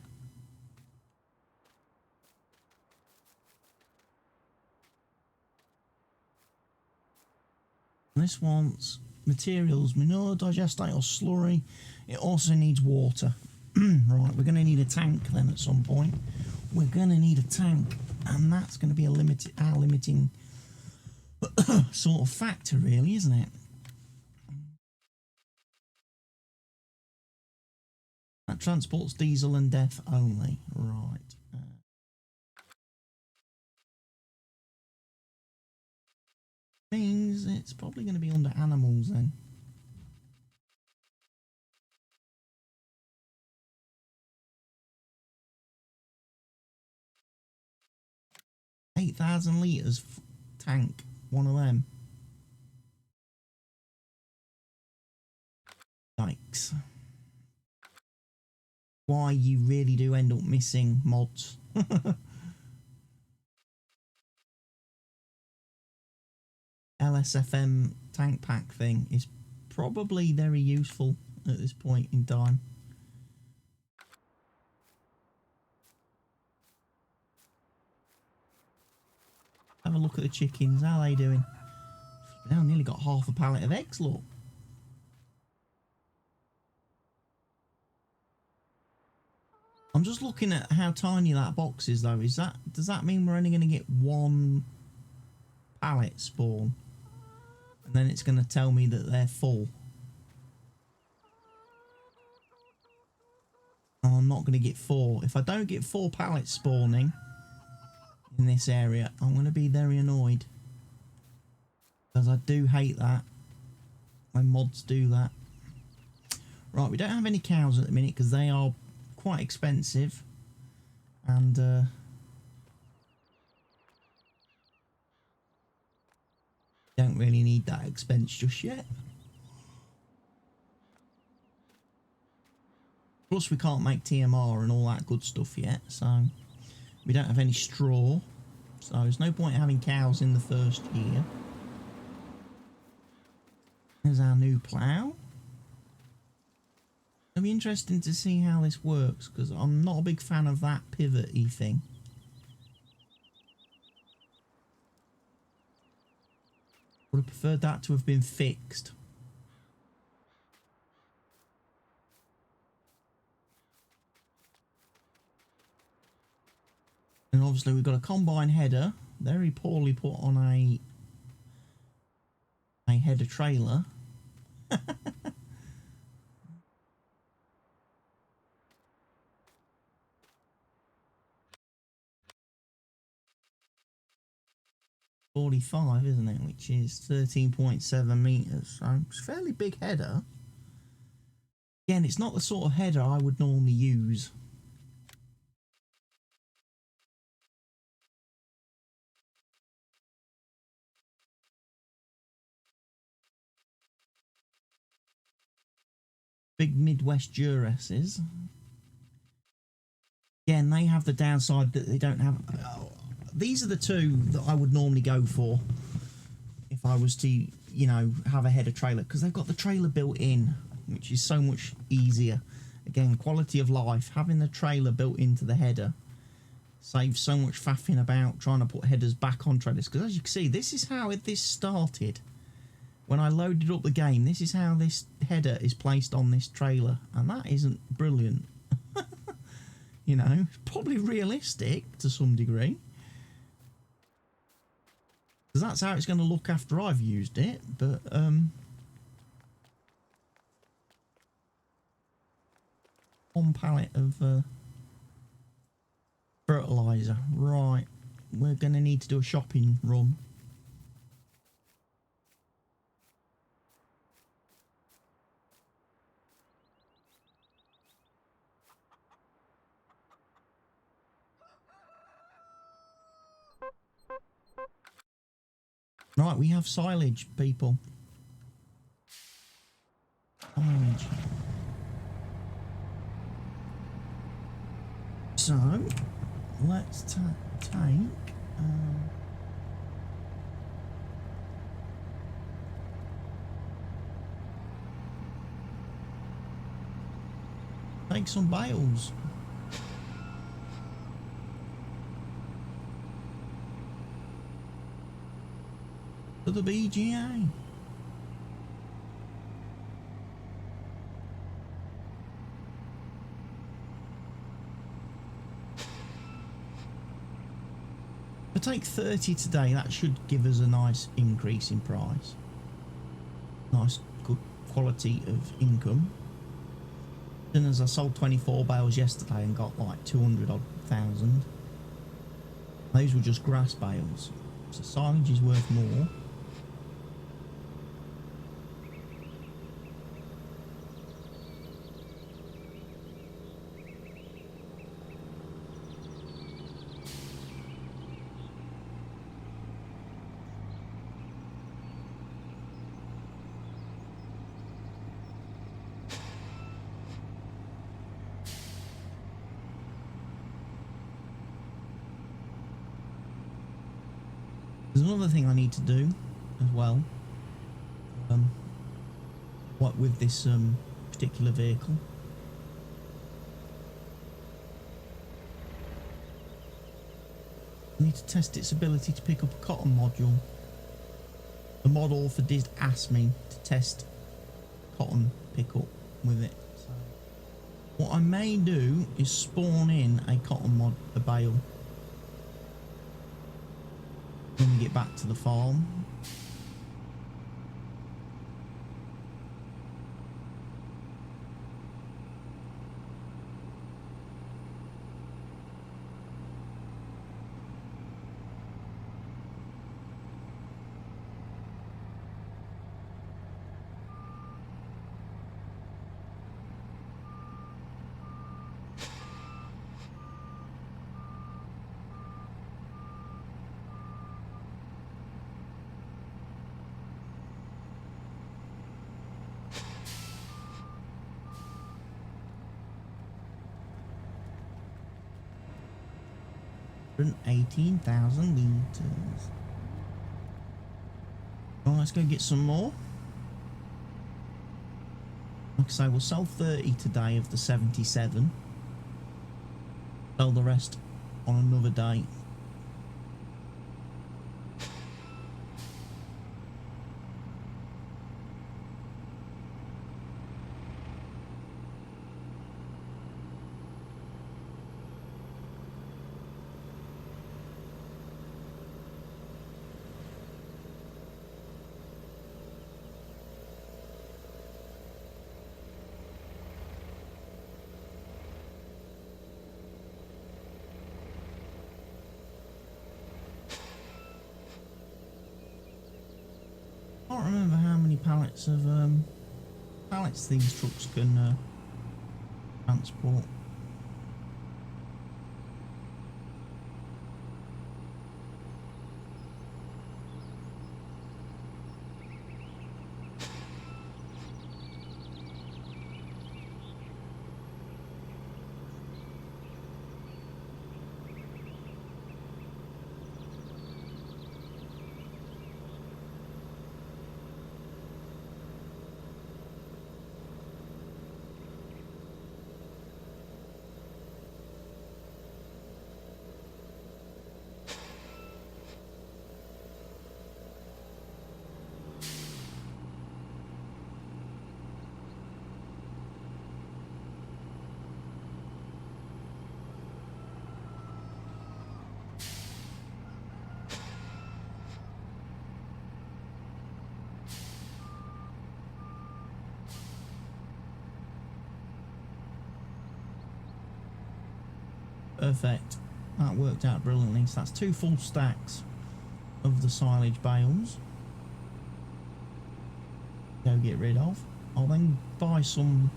Speaker 1: This wants materials, manure, digestate or slurry. It also needs water. Right, we're going to need a tank then at some point. We're going to need a tank, and that's going to be our limiting sort of factor, really, isn't it? That transports diesel and death only. Right. Means it's probably going to be under animals then. $8,000 litres tank, one of them. Yikes. Why you really do end up missing mods. LSFM tank pack thing is probably very useful at this point in time. Have a look at the chickens. How are they doing? Now nearly got half a pallet of eggs, look. I'm just looking at how tiny that box is though. Does that mean we're only going to get one pallet spawn? And then it's going to tell me that they're full. I'm not going to get 4. If I don't get 4 pallets spawning in this area, I'm going to be very annoyed. Because I do hate that. My mods do that. Right, we don't have any cows at the minute because they are quite expensive. And don't really need that expense just yet. Plus we can't make TMR and all that good stuff yet, so we don't have any straw. So there's no point having cows in the first year. There's our new plough. It'll be interesting to see how this works because I'm not a big fan of that pivot-y thing. Would have preferred that to have been fixed. And obviously we've got a combine header, very poorly put on a header trailer. .45, isn't it? Which is 13.7 meters. So it's a fairly big header. Again, it's not the sort of header I would normally use. Big Midwest Duresses. Again, they have the downside that they don't have... these are the two that I would normally go for if I was to, you know, have a header trailer, because they've got the trailer built in, which is so much easier. Again, quality of life, having the trailer built into the header saves so much faffing about trying to put headers back on trailers, because as you can see, this is how this started. When I loaded up the game, this is how this header is placed on this trailer, and that isn't brilliant. You know, it's probably realistic to some degree, because that's how it's going to look after I've used it. But one pallet of fertilizer. Right, we're going to need to do a shopping run. Right, we have silage, people. Silage. So, let's take some bales. To the BGA. If I take 30 today, that should give us a nice increase in price. Nice, good quality of income. Then as I sold 24 bales yesterday and got like 200 odd thousand. Those were just grass bales. So silage is worth more. There's another thing I need to do as well. What with this particular vehicle. I need to test its ability to pick up a cotton module. The mod author did ask me to test cotton pickup with it. So what I may do is spawn in a cotton a bale when we get back to the farm. 118,000 litres. Well, let's go get some more. Like I say, we'll sell 30 today of the 77. Sell the rest on another day. I can't remember how many pallets of pallets these trucks can transport. Perfect. That worked out brilliantly. So that's 2 full stacks of the silage bales. Go get rid of. I'll then buy some.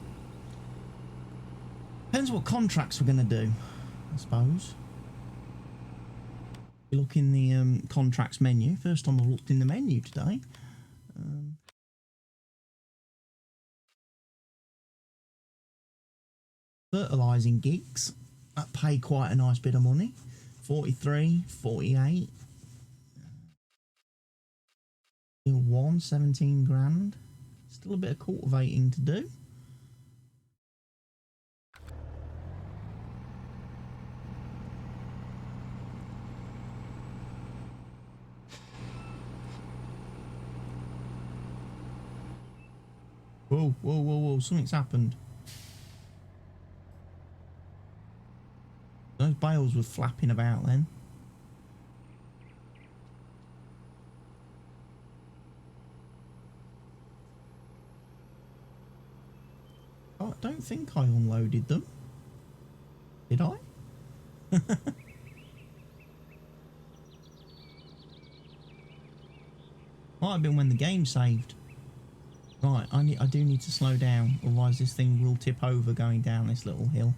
Speaker 1: Depends what contracts we're going to do, I suppose. You look in the contracts menu. First time I've looked in the menu today. Fertilising gigs that pay quite a nice bit of money. 43, 48. Still 17 grand. Still a bit of cultivating to do. Whoa, whoa, whoa, whoa, something's happened. Those bales were flapping about then. Oh, I don't think I unloaded them. Did I? Might have been when the game saved. Right, I do need to slow down, otherwise this thing will tip over going down this little hill.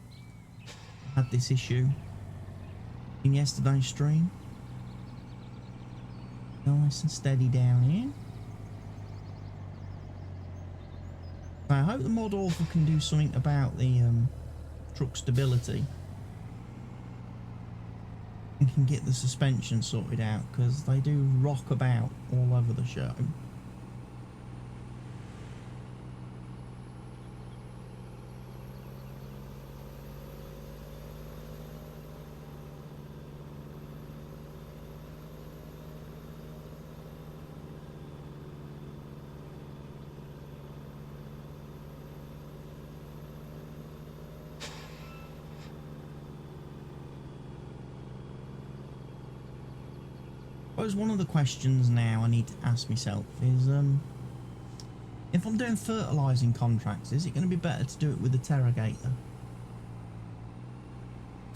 Speaker 1: I had this issue in yesterday's stream. Nice and steady down here. I hope the mod author can do something about the truck stability and can get the suspension sorted out, because they do rock about all over the show. I suppose one of the questions now I need to ask myself is, if I'm doing fertilising contracts, is it going to be better to do it with a Terragator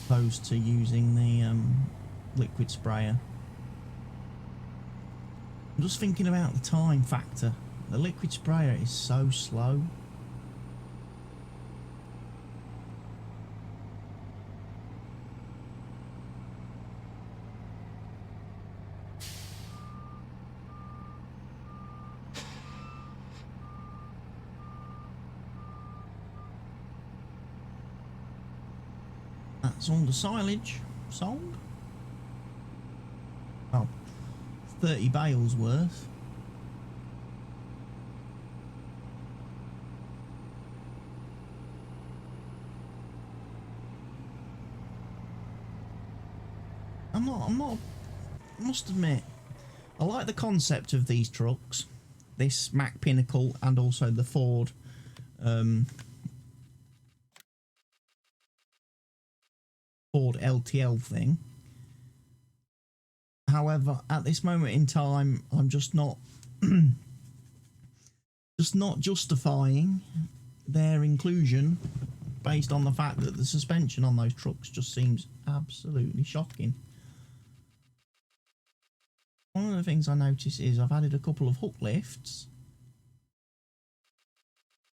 Speaker 1: opposed to using the liquid sprayer? I'm just thinking about the time factor. The liquid sprayer is so slow. That's all the silage sold. 30 bales worth. I must admit, I like the concept of these trucks, this Mack Pinnacle and also the Ford LTL thing. However, at this moment in time, I'm just not justifying their inclusion based on the fact that the suspension on those trucks just seems absolutely shocking. One of the things I notice is I've added a couple of hook lifts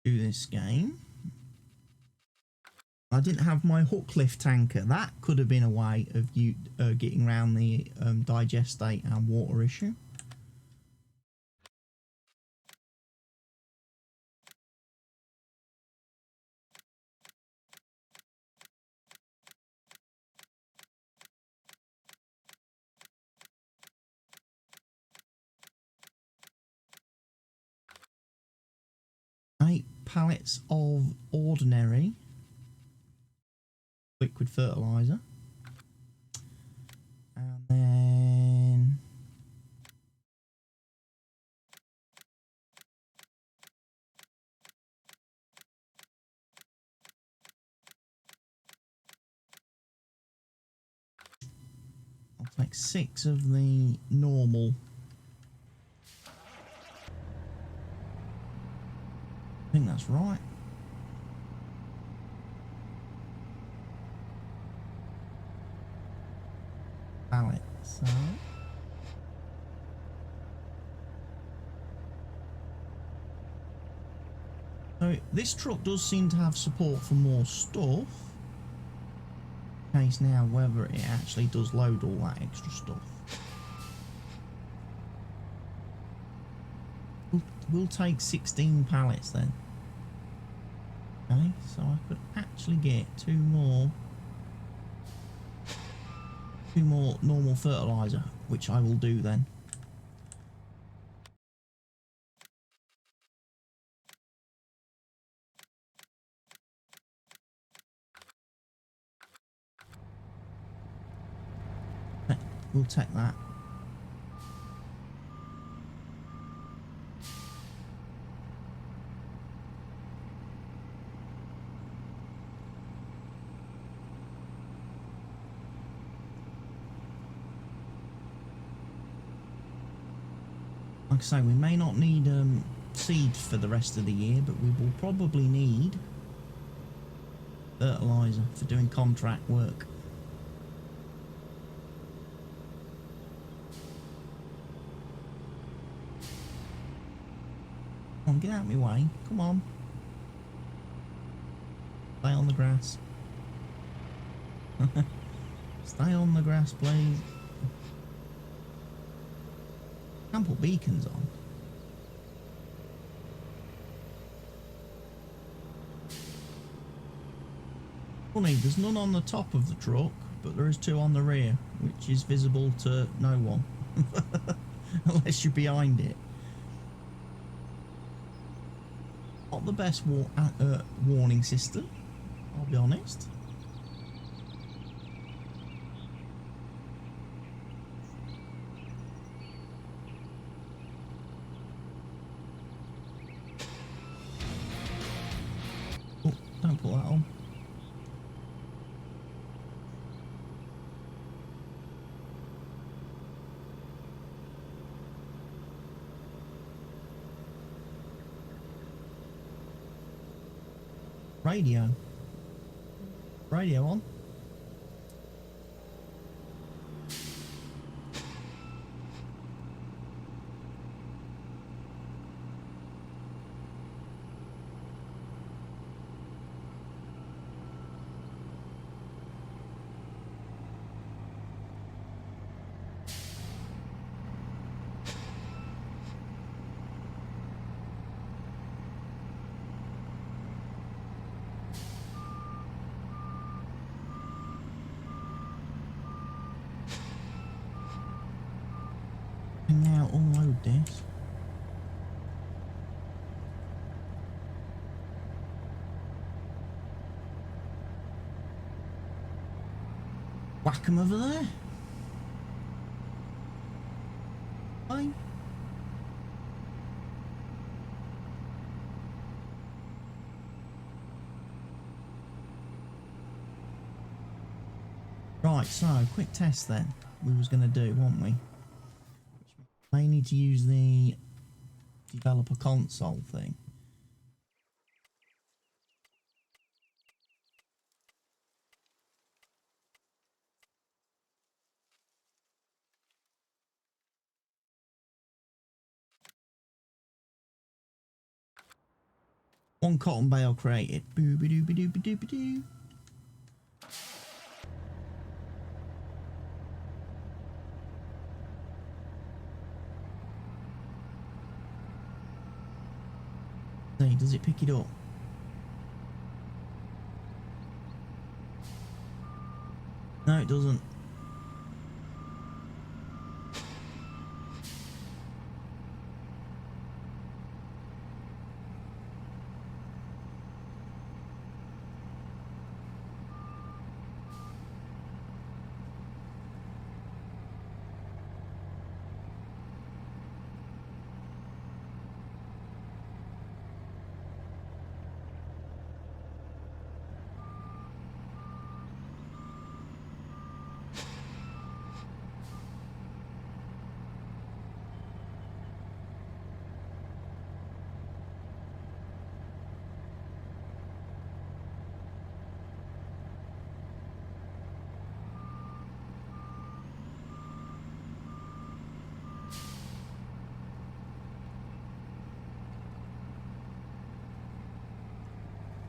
Speaker 1: to this game. I didn't have my hook lift tanker. That could have been a way of you getting around the digestate and water issue. Pallets of ordinary liquid fertilizer, and then I'll take 6 of the normal. I think that's right. Pallet. So this truck does seem to have support for more stuff. Case now whether it actually does load all that extra stuff. We'll take 16 pallets then. Okay, so I could actually get two more normal fertilizer, which I will do then. Okay, we'll take that. Like I say, we may not need seed for the rest of the year, but we will probably need fertilizer for doing contract work. Come on, get out of my way. Come on. Stay on the grass. Stay on the grass, please. Can't put beacons on. Funny, there's none on the top of the truck, but there is 2 on the rear, which is visible to no one. Unless you're behind it. Not the best warning system, I'll be honest. Oh, don't put that on. Radio on. out unload this. Whack 'em over there. Fine. Right, so quick test then. We was going to do, weren't we? May need to use the developer console thing. One cotton bale created. Booby dooby dooby dooby doo. See, does it pick it up? No, it doesn't.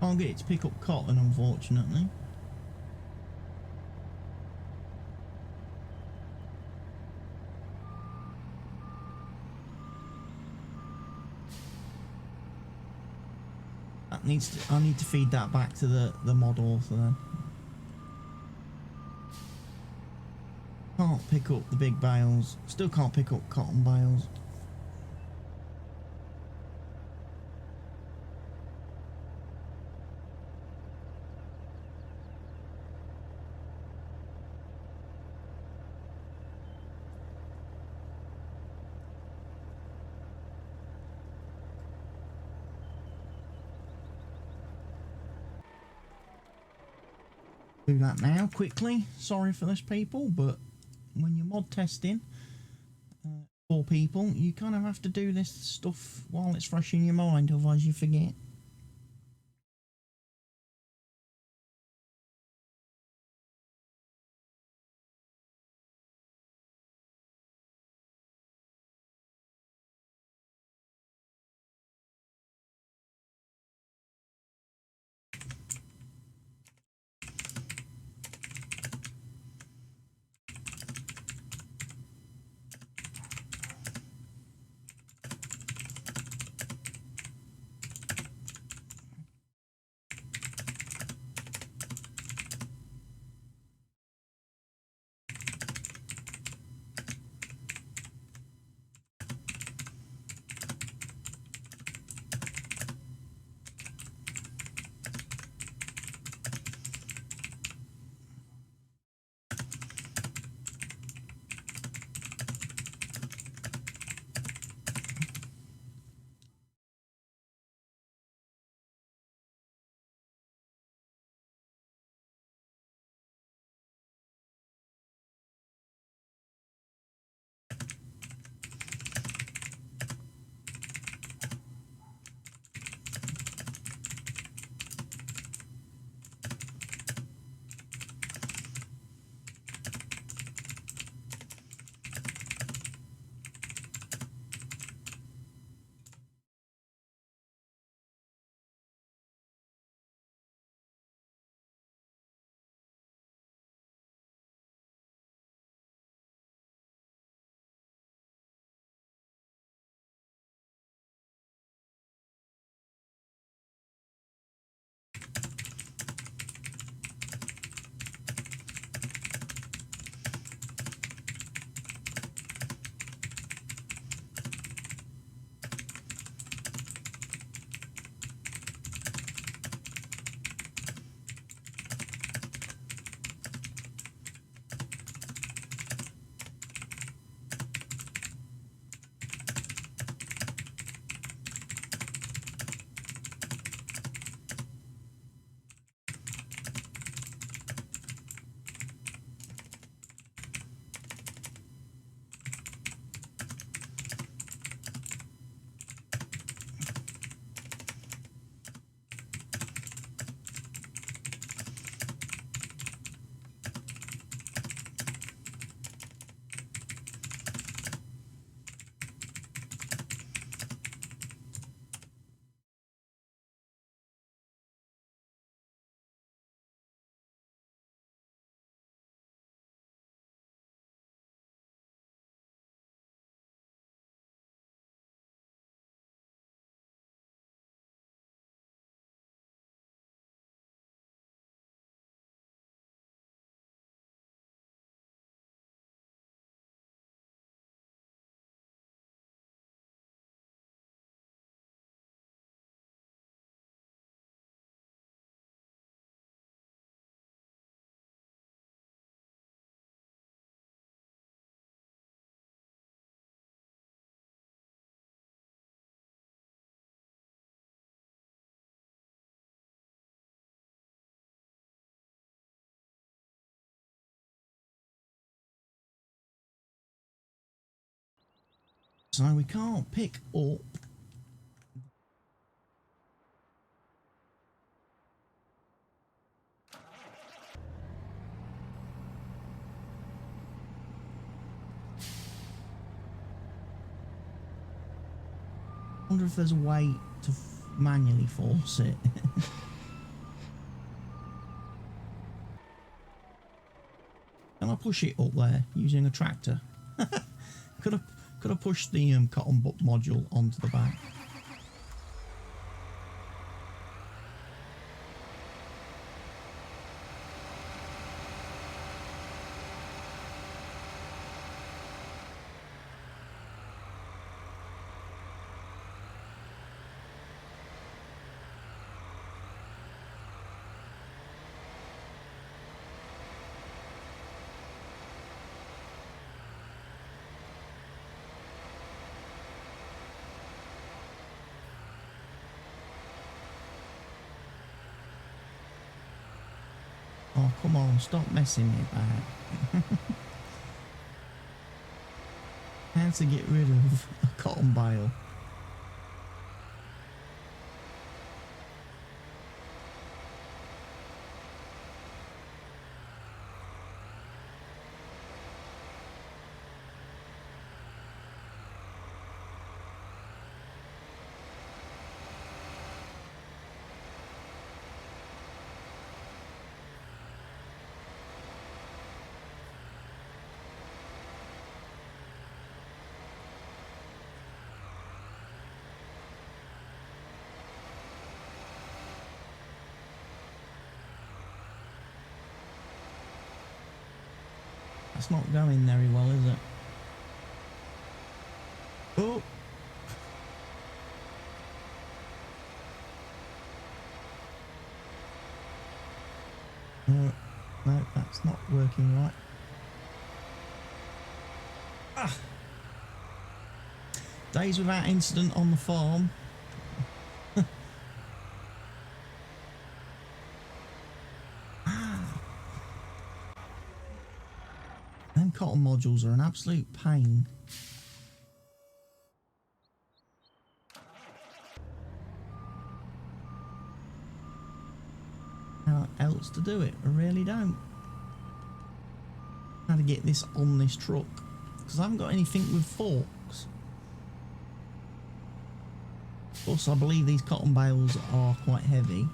Speaker 1: Can't get it to pick up cotton, unfortunately. That needs to, I need to feed that back to the mod author then. Can't pick up the big bales. Still can't pick up cotton bales. Do that now quickly. Sorry for this, people, but when you're mod testing for people, you kind of have to do this stuff while it's fresh in your mind, otherwise you forget. So we can't pick up. I wonder if there's a way to manually force it. Can I push it up there using a tractor? Could I push the cotton butt module onto the back? Oh, come on, stop messing me about. How to get rid of a cotton bale. That's not going very well, is it? Oh! No, that's not working right. Ah! Days without incident on the farm. Them cotton modules are an absolute pain. How else to do it? I really don't. How to get this on this truck? Because I haven't got anything with forks. Of course, I believe these cotton bales are quite heavy.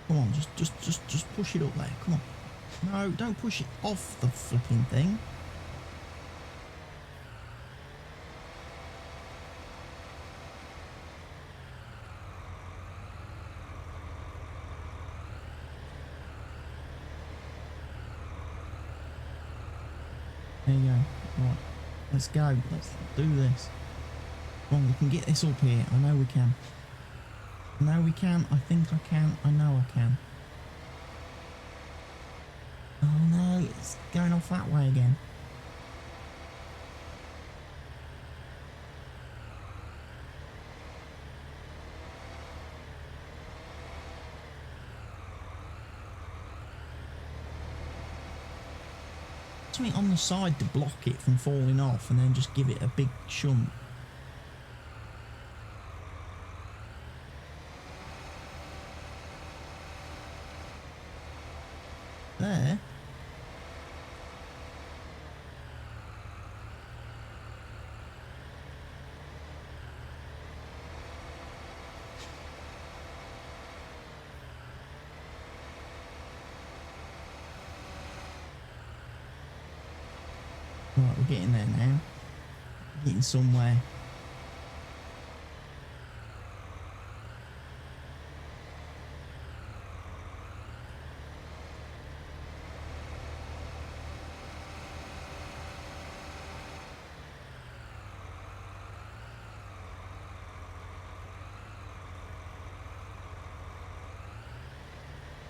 Speaker 1: Come on, just push it up there. Come on. No, don't push it off the flipping thing. There you go. Right, let's go. Let's do this. Come on, we can get this up here. I know we can. I know we can. I think I can. I know I can. Oh no, it's going off that way again. Something on the side to block it from falling off and then just give it a big shunt. There. Right, we're getting there now. Getting somewhere.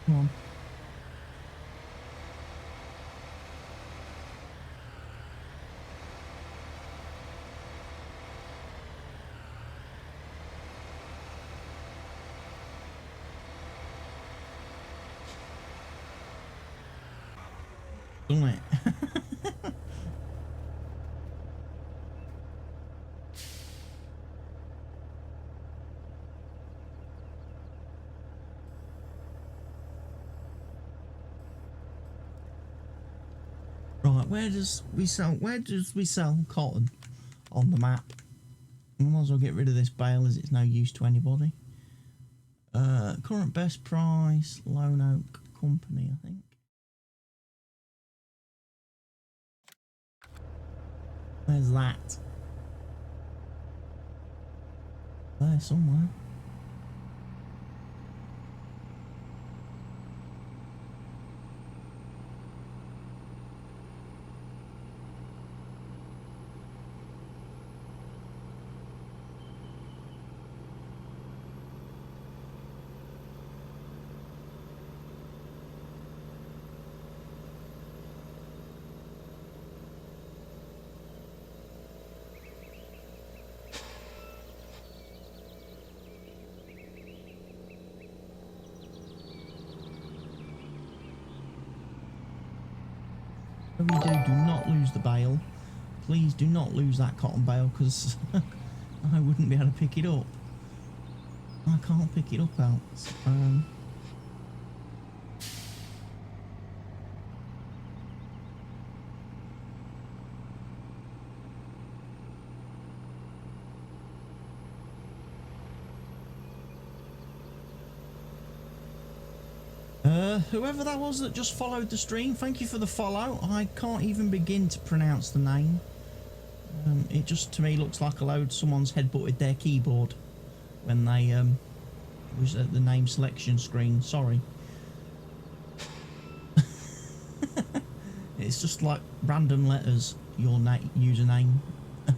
Speaker 1: Come on. doesn't it? Right, where does we sell cotton on the map? We might as well get rid of this bale as it's no use to anybody. Current best price, Lone Oak Company, I think. Where's that? There somewhere. Whatever you do not lose the bale. Please do not lose that cotton bale, because I wouldn't be able to pick it up. I can't pick it up else. Whoever that was that just followed the stream, thank you for the follow. I can't even begin to pronounce the name. It just to me looks like a load someone's headbutted their keyboard when they was at the name selection screen. Sorry. It's just like random letters, your username.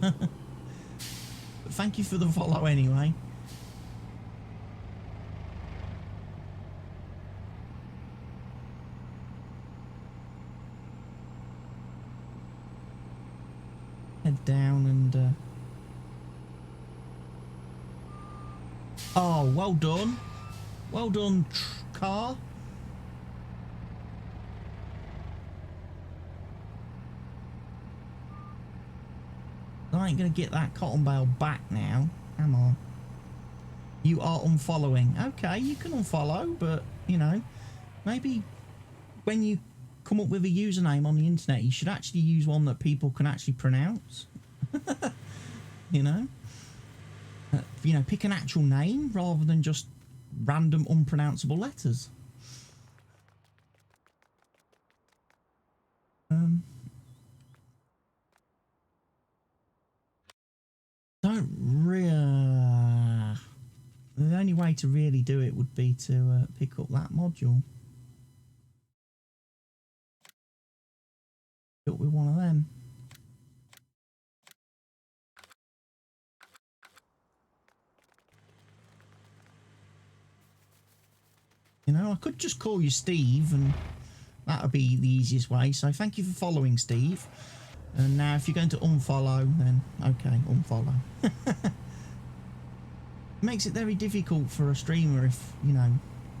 Speaker 1: But thank you for the follow anyway. Head down and oh, well done car. I ain't gonna get that cotton bale back now, am I? You are unfollowing. Okay, you can unfollow, but you know, maybe when you come up with a username on the internet, you should actually use one that people can actually pronounce. You know, pick an actual name rather than just random unpronounceable letters. Don't really. The only way to really do it would be to pick up that module. Up with one of them. You know, I could just call you Steve and that would be the easiest way. So thank you for following, Steve. And now if you're going to unfollow, then okay, unfollow. It makes it very difficult for a streamer if, you know,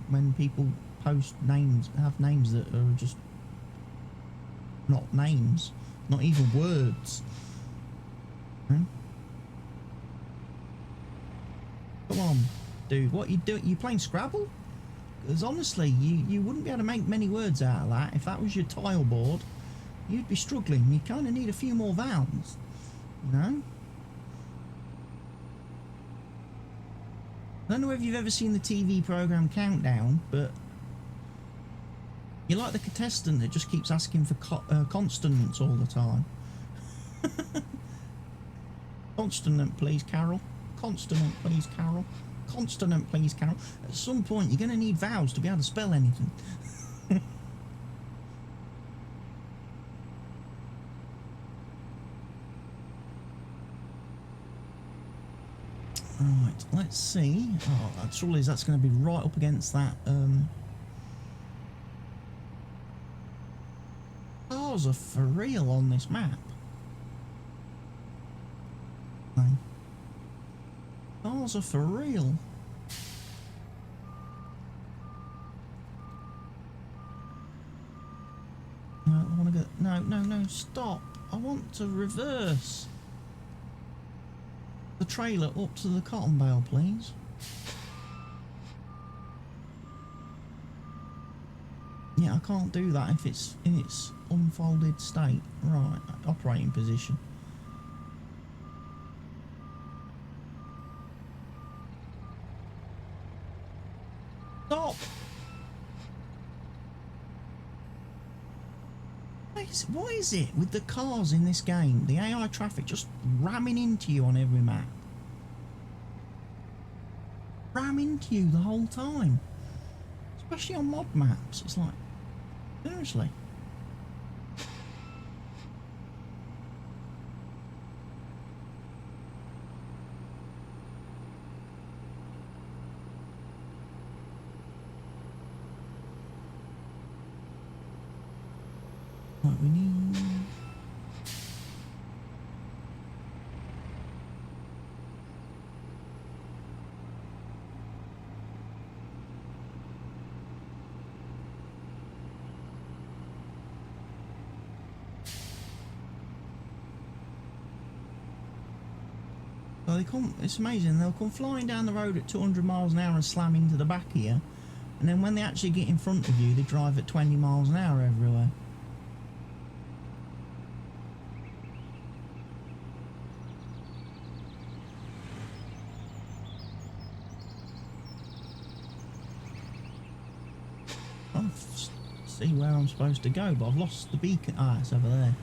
Speaker 1: when people post names, have names that are just not names, not even words. Come on, dude, what you doing? You playing Scrabble? Because honestly, you wouldn't be able to make many words out of that. If that was your tile board, you'd be struggling. You kind of need a few more vowels, you know? I don't know if you've ever seen the TV programme Countdown, but you're like the contestant that just keeps asking for consonants all the time. Consonant, please, Carol. Consonant, please, Carol. Consonant, please, Carol. At some point, you're going to need vowels to be able to spell anything. Right, let's see. Oh, surely that's going to be right up against that. Cars are for real on this map. No. Cars are for real. I want to get No, no, no, stop. I want to reverse the trailer up to the cotton bale, please. Yeah, I can't do that if it's in its unfolded state. Right, operating position. Stop! What is it with the cars in this game? The AI traffic just ramming into you on every map. Ram into you the whole time. Especially on mod maps. It's like, seriously. What we need. So they come, it's amazing, they'll come flying down the road at 200 miles an hour and slam into the back of you, and then when they actually get in front of you, they drive at 20 miles an hour everywhere. I see where I'm supposed to go, but I've lost the beacon. Ah, it's over there.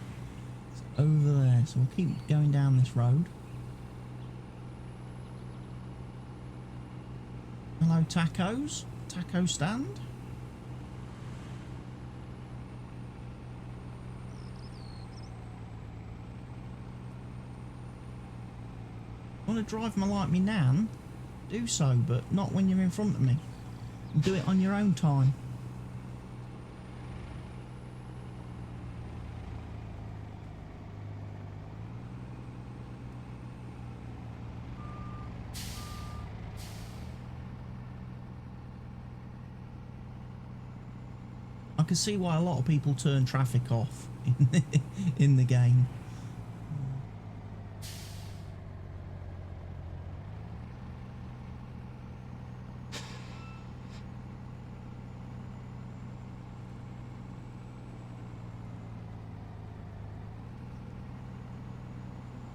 Speaker 1: It's over there, so we'll keep going down this road. Hello, tacos. Taco stand. Want to drive me like me nan? Do so, but not when you're in front of me. Do it on your own time. I can see why a lot of people turn traffic off in the game.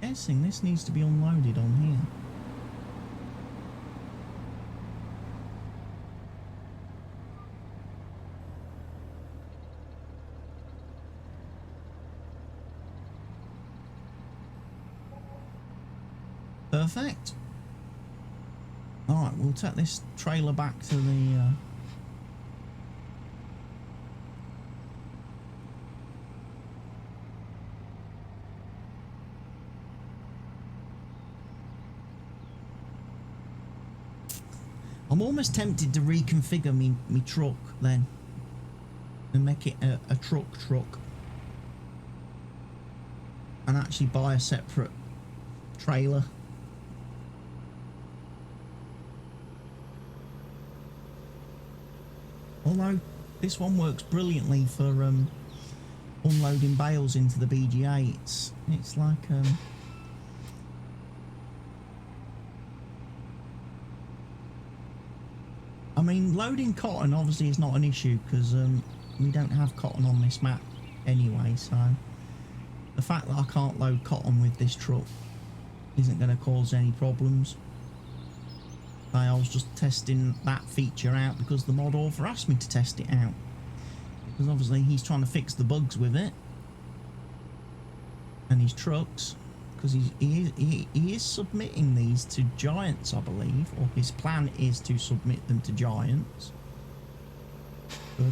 Speaker 1: Guessing this needs to be unloaded on here. Perfect. Alright, we'll take this trailer back to the... I'm almost tempted to reconfigure me truck then. And make it a truck. And actually buy a separate trailer. Although this one works brilliantly for unloading bales into the BGA. It's like I mean, loading cotton obviously is not an issue because we don't have cotton on this map anyway, so the fact that I can't load cotton with this truck isn't going to cause any problems. I was just testing that feature out because the mod author asked me to test it out, because obviously he's trying to fix the bugs with it and his trucks, because he is submitting these to Giants, I believe, or his plan is to submit them to Giants. But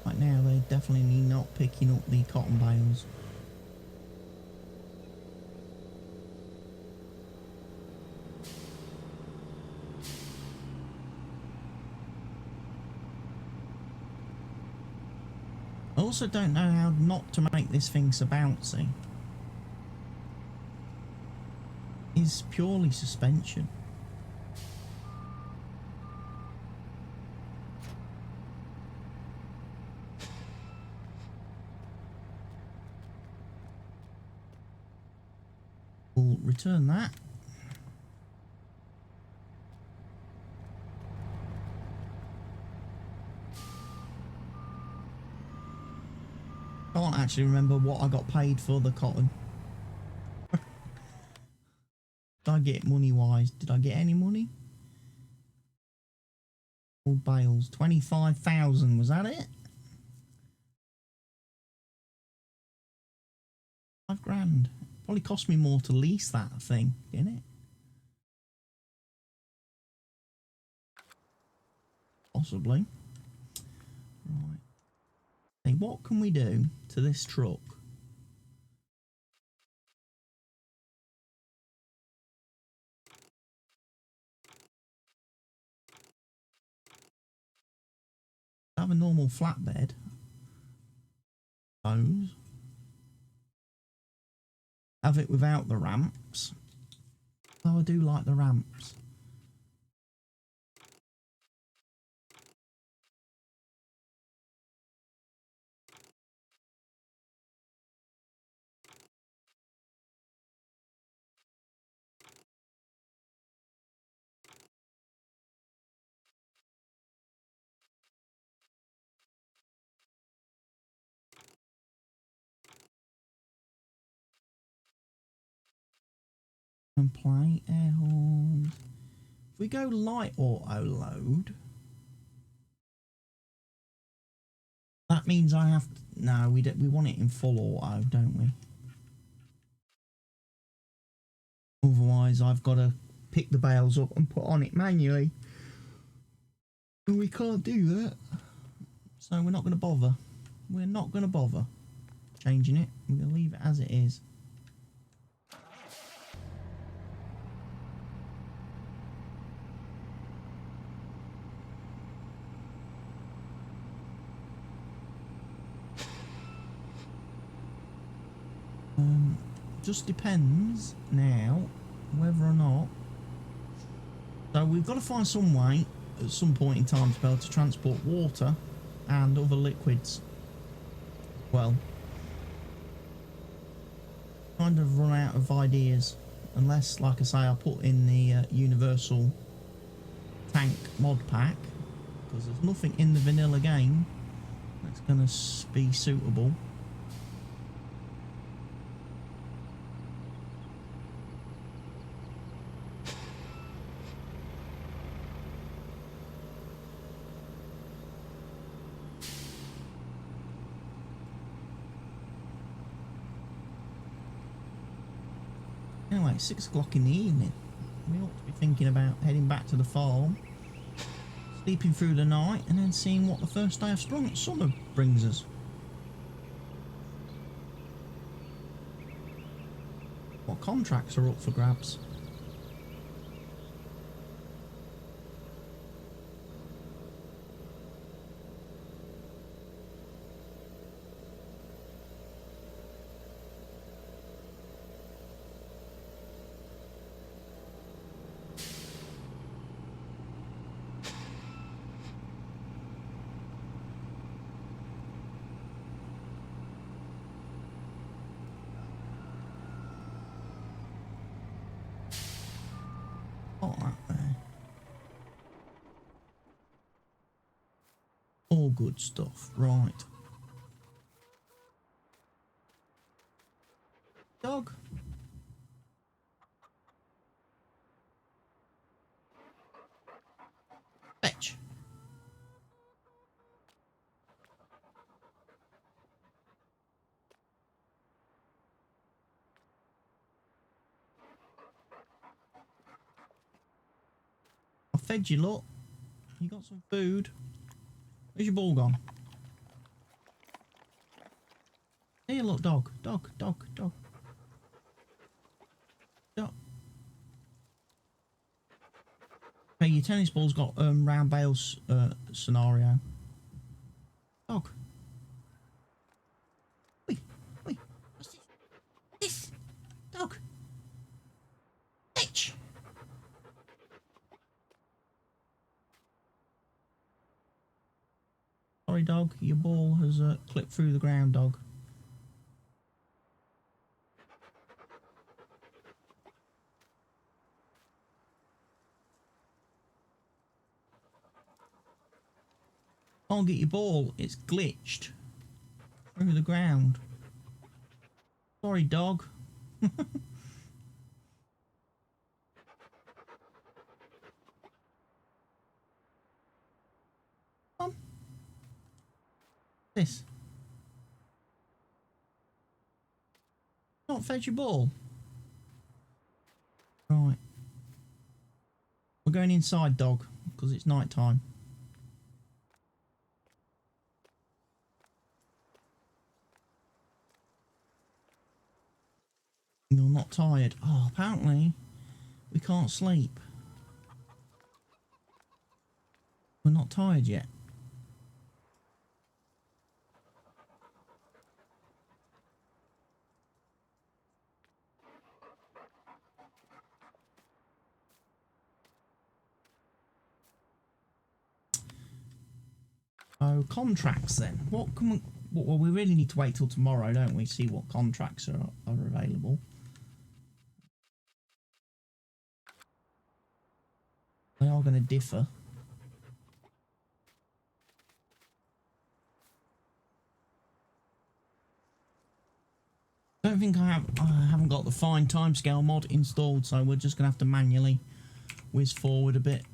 Speaker 1: right now they're definitely not picking up the cotton bales. I also don't know how not to make this thing so bouncy. It's purely suspension. will return that. Can't actually remember what I got paid for the cotton. Did I get money wise? Did I get any money? Old bales, 25,000, was that it? 5 grand. Probably cost me more to lease that thing, didn't it? Possibly. Right. Hey, what can we do to this truck? Have a normal flatbed. Suppose. Have it without the ramps. Oh, I do like the ramps. And play air horns. If we go light auto load, that means I have to, no, we don't, we want it in full auto, don't we? Otherwise I've got to pick the bales up and put on it manually, and we can't do that, so we're not going to bother. We're not going to bother changing it. We're going to leave it as it is. Just depends now whether or not, so we've got to find some way at some point in time to be able to transport water and other liquids. Well, kind of run out of ideas unless, like I say, I put in the universal tank mod pack, because there's nothing in the vanilla game that's going to be suitable. Anyway, 6 o'clock in the evening. We ought to be thinking about heading back to the farm, sleeping through the night, and then seeing what the first day of summer brings us. What contracts are up for grabs? All good stuff, right. Dog. Fetch. I fed you, look. You got some food. Where's your ball gone? Here, look, dog. Dog. Dog. Dog. Dog. Hey, your tennis ball's got round bales scenario. Dog. Wait. Wait. What's this? This. Dog. Bitch. Sorry, dog. Your ball has clipped through the ground, dog. Can't get your ball. It's glitched through the ground. Sorry, dog. Come on. This. Not fetch your ball. Right. We're going inside, dog, because it's night time. You're not tired. Oh, apparently we can't sleep. We're not tired yet. Oh, contracts then. What can we... Well, we really need to wait till tomorrow, don't we? See what contracts are available. They are going to differ. Don't think I haven't got the fine timescale mod installed, so we're just going to have to manually whiz forward a bit.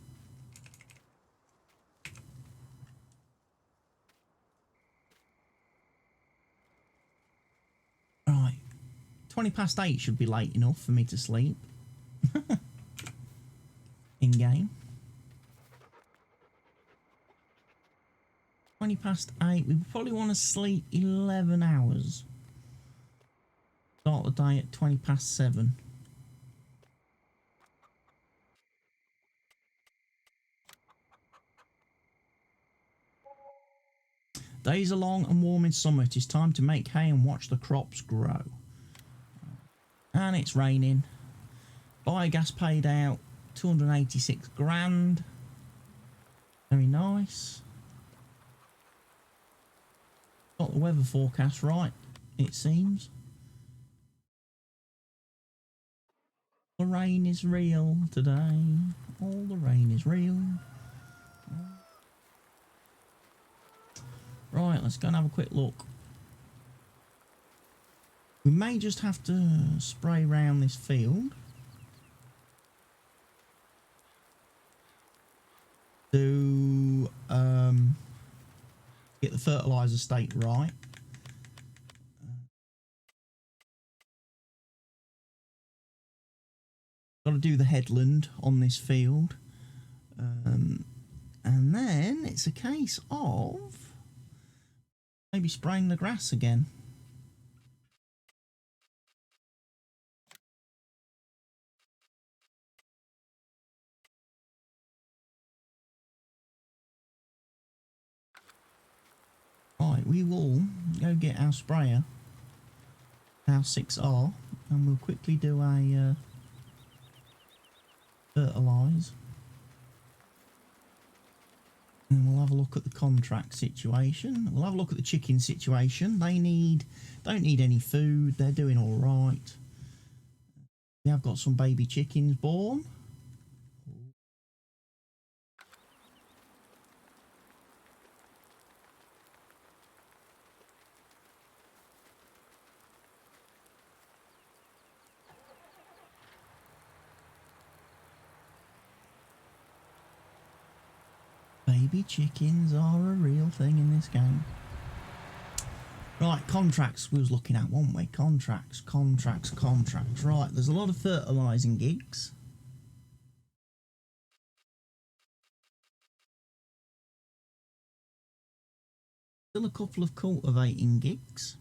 Speaker 1: Right. 8:20 should be late enough for me to sleep. In game. 8:20. We probably want to sleep 11 hours. Start the day at 7:20. Days are long and warm in summer. It is time to make hay and watch the crops grow. And it's raining. Biogas paid out 286 grand. Very nice. Got the weather forecast right, it seems. The rain is real today. All the rain is real. Right, let's go and have a quick look. We may just have to spray around this field to get the fertiliser state right. Got to do the headland on this field, and then it's a case of maybe spraying the grass again. Right, we will go get our sprayer, our 6R, and we'll quickly do a fertilise. And we'll have a look at the contract situation. We'll have a look at the chicken situation. They don't need any food. They're doing all right. We have got some baby chickens born. Baby chickens are a real thing in this game. Right, contracts we was looking at, weren't we? Contracts. Right, there's a lot of fertilising gigs. Still a couple of cultivating gigs.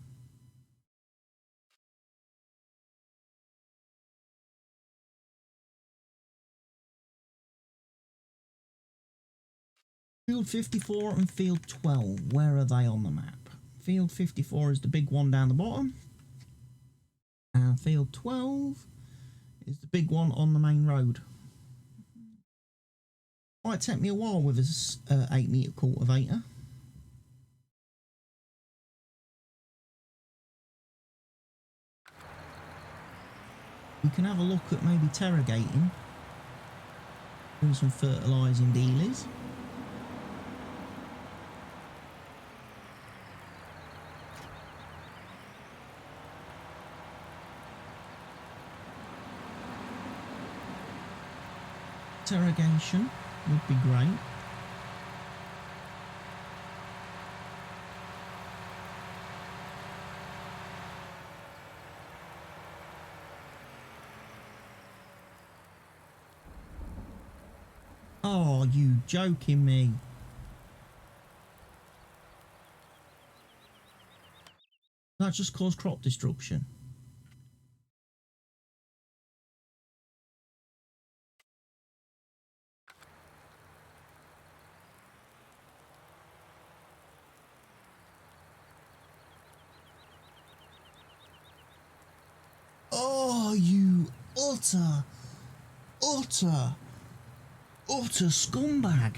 Speaker 1: Field 54 and Field 12, where are they on the map? Field 54 is the big one down the bottom. And Field 12 is the big one on the main road. Might take me a while with this 8 metre cultivator. We can have a look at maybe terrogating. Doing some fertilising dealies. Interrogation would be great. Oh, you joking me? That just caused crop destruction. Oh, you utter scumbag.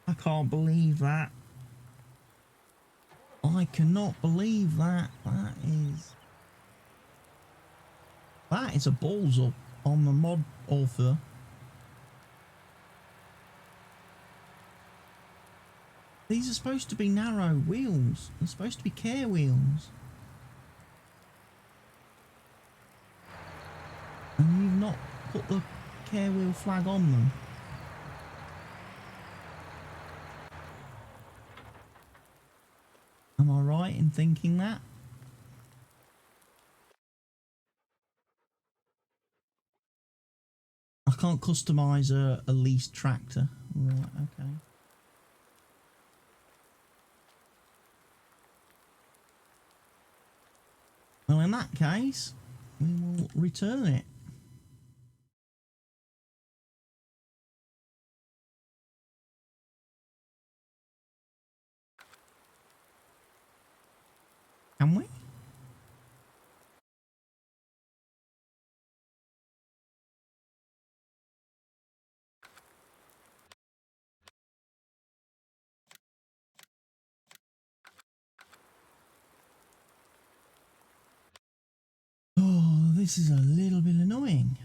Speaker 1: I can't believe that. I cannot believe that. That is a balls up on the mod author. These are supposed to be narrow wheels. They're supposed to be care wheels. And you've not put the care wheel flag on them. Am I right in thinking that? I can't customise a leased tractor. Right, okay. Well, in that case, we will return it. Can we? Oh, this is a little bit annoying.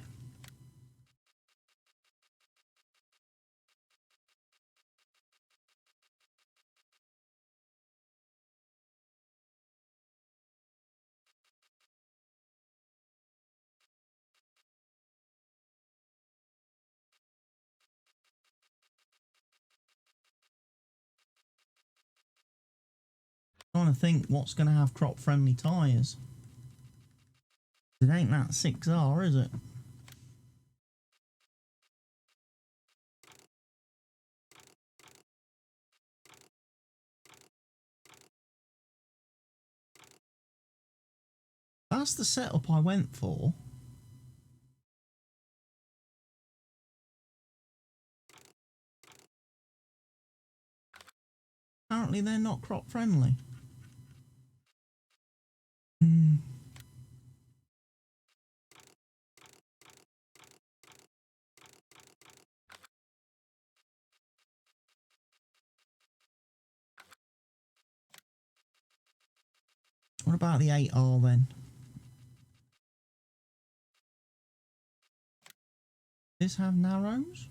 Speaker 1: Trying to think what's going to have crop friendly tyres. It ain't that 6R, is it? That's the setup I went for. Apparently they're not crop friendly. What about the 8R then? Does this have narrows?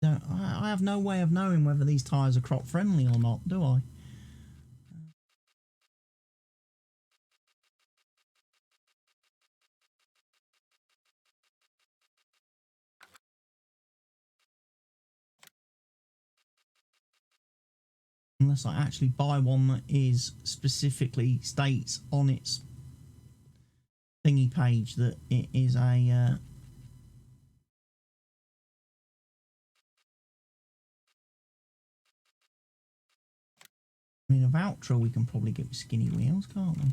Speaker 1: I have no way of knowing whether these tyres are crop friendly or not, do I? Unless I actually buy one that is specifically states on its thingy page that it is a I mean, a Valtra we can probably get with skinny wheels, can't we?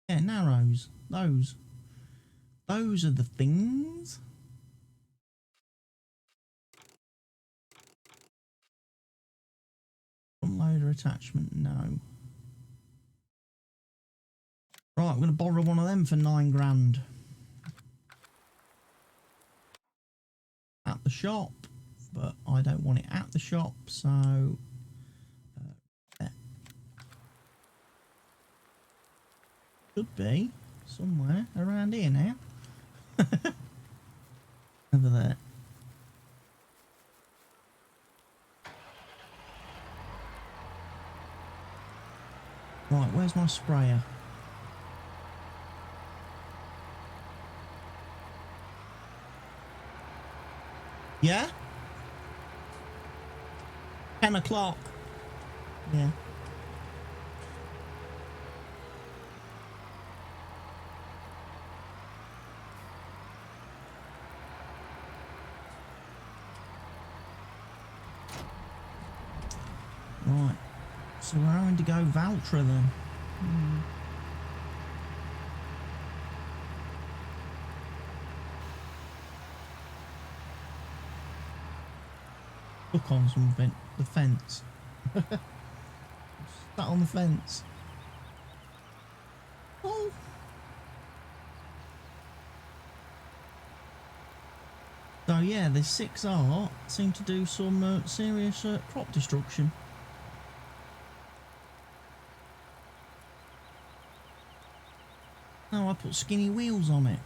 Speaker 1: Yeah, narrows. Those are the things. Trader attachment, no. Right, I'm going to borrow one of them for 9 grand. At the shop, but I don't want it at the shop, so... there. Should be somewhere around here now. Over there. Right, where's my sprayer? Yeah? 10 o'clock. Yeah. Right. So we're going to go Valtra then. Look on something. The fence. Sat on the fence. Oh. So yeah, the 6R seem to do some serious crop destruction. Oh, I put skinny wheels on it.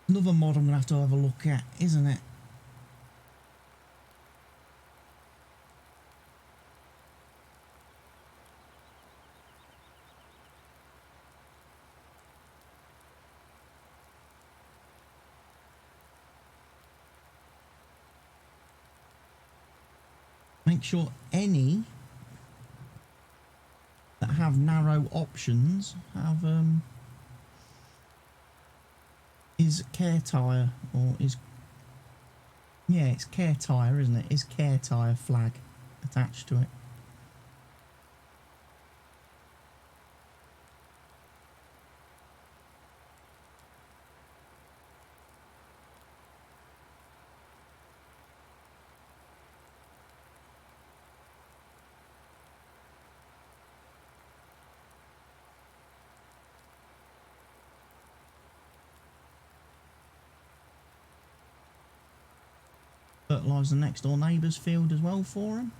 Speaker 1: Another mod I'm going to have a look at, isn't it? Make sure any that have narrow options have is care tire, or is, yeah, it's care tire, isn't it? Is care tire flag attached to it? Fertilise the next door neighbour's field as well for him.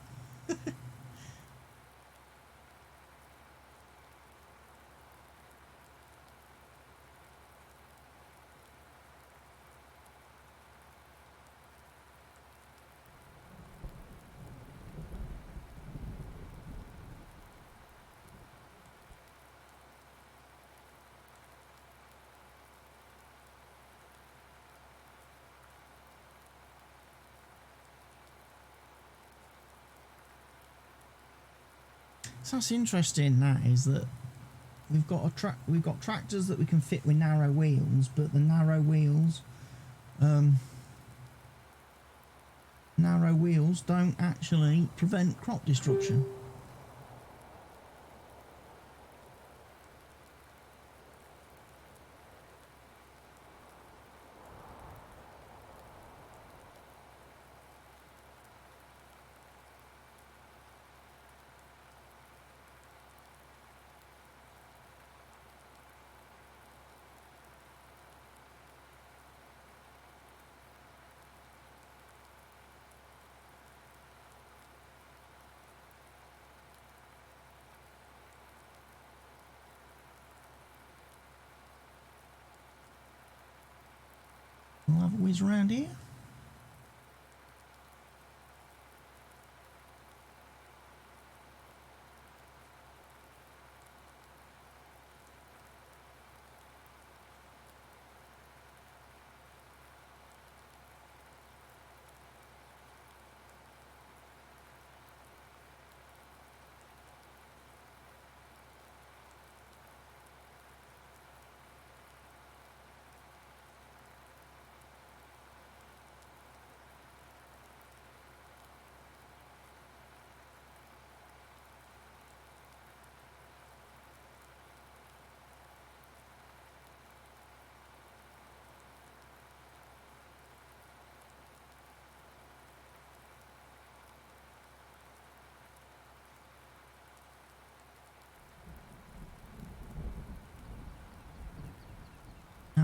Speaker 1: So that's interesting. That is that we've got tractors that we can fit with narrow wheels, but the narrow wheels don't actually prevent crop destruction. We'll have a whiz around here.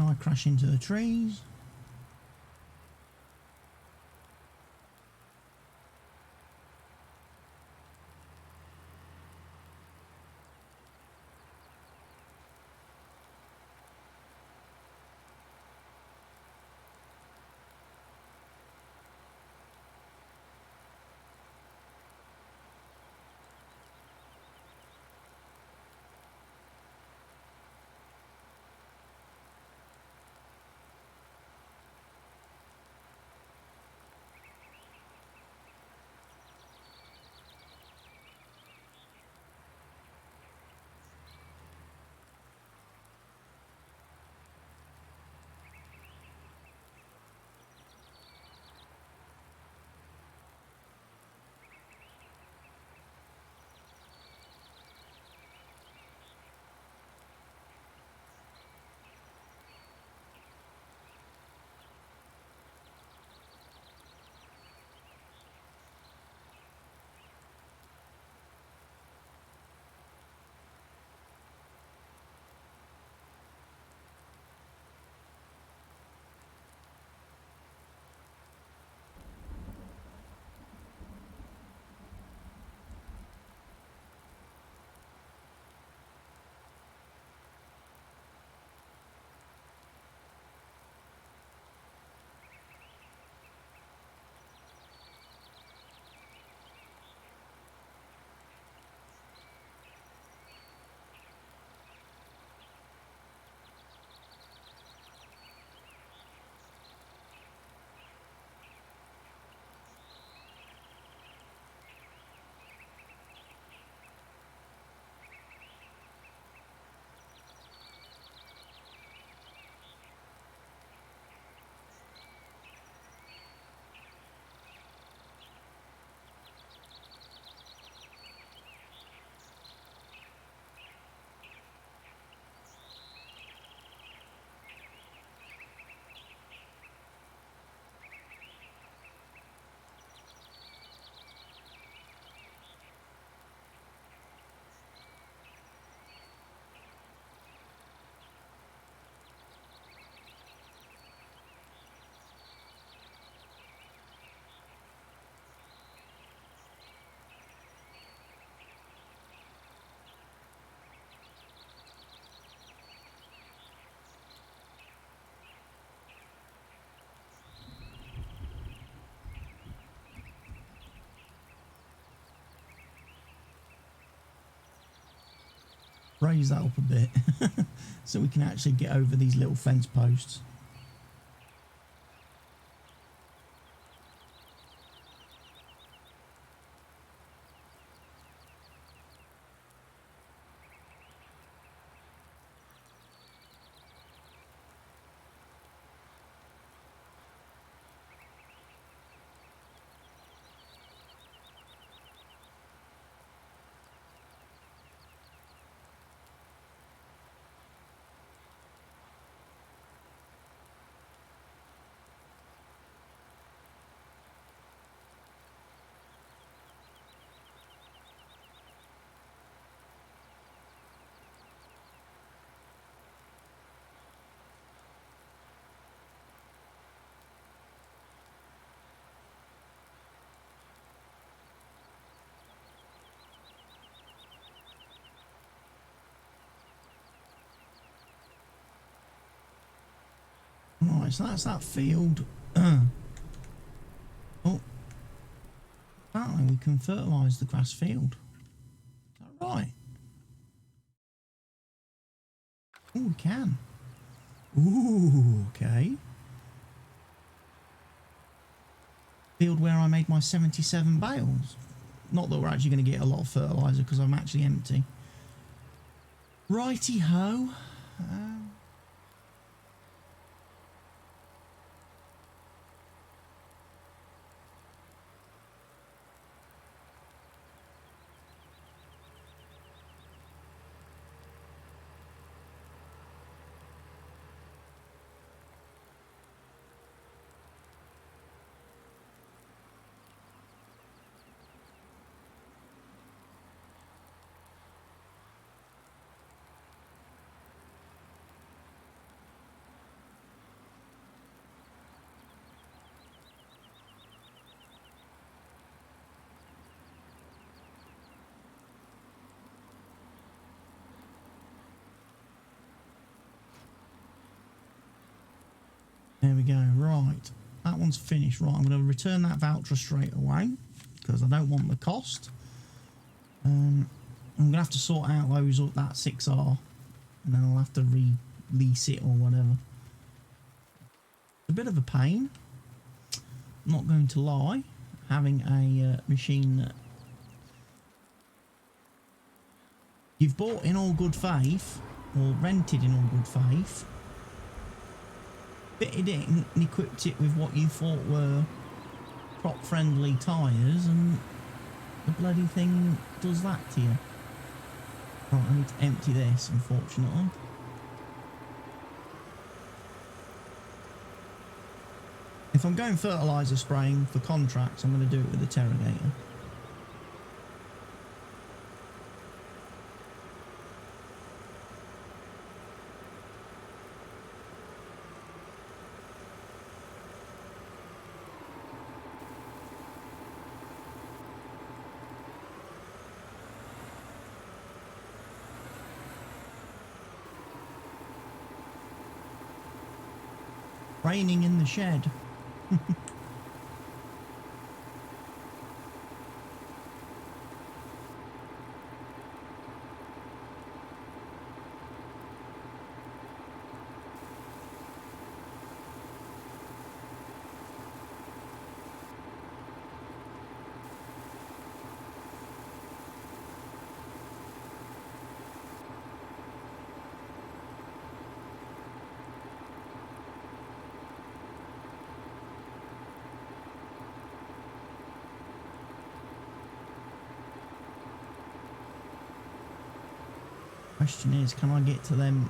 Speaker 1: now I crash into the trees. Raise that up a bit so we can actually get over these little fence posts. Right, so that's that field. Oh, apparently we can fertilise the grass field. Is that right? Oh, we can. Ooh, okay. Field where I made my 77 bales. Not that we're actually going to get a lot of fertiliser because I'm actually empty. Righty-ho. There we go. Right, that one's finished. Right, I'm going to return that voucher straight away because I don't want the cost. I'm going to have to sort out those up, that 6R, and then I'll have to release it or whatever. It's a bit of a pain, I'm not going to lie, having a machine that you've bought in all good faith, or rented in all good faith, fitted it and equipped it with what you thought were crop friendly tyres, and the bloody thing does that to you. Right, I need to empty this, unfortunately. If I'm going fertiliser spraying for contracts, I'm going to do it with the Terrogator. Raining in the shed. Question is, can I get to them?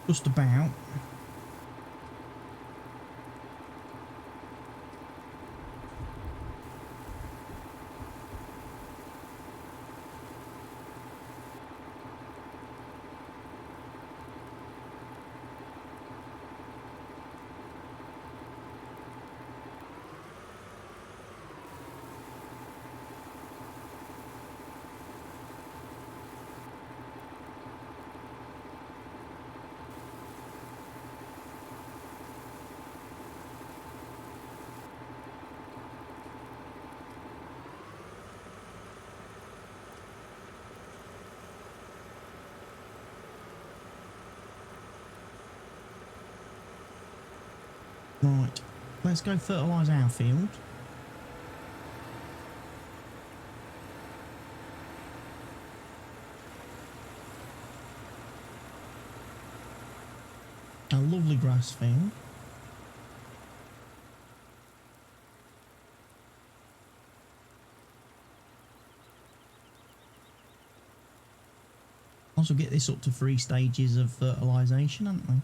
Speaker 1: Just about. Right, let's go fertilise our field. A lovely grass field. Also get this up to 3 stages of fertilisation, haven't we?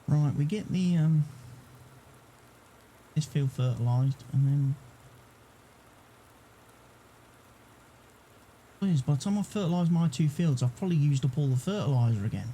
Speaker 1: Right, we get the this field fertilised, and then please, by the time I fertilise my 2 fields, I've probably used up all the fertiliser again.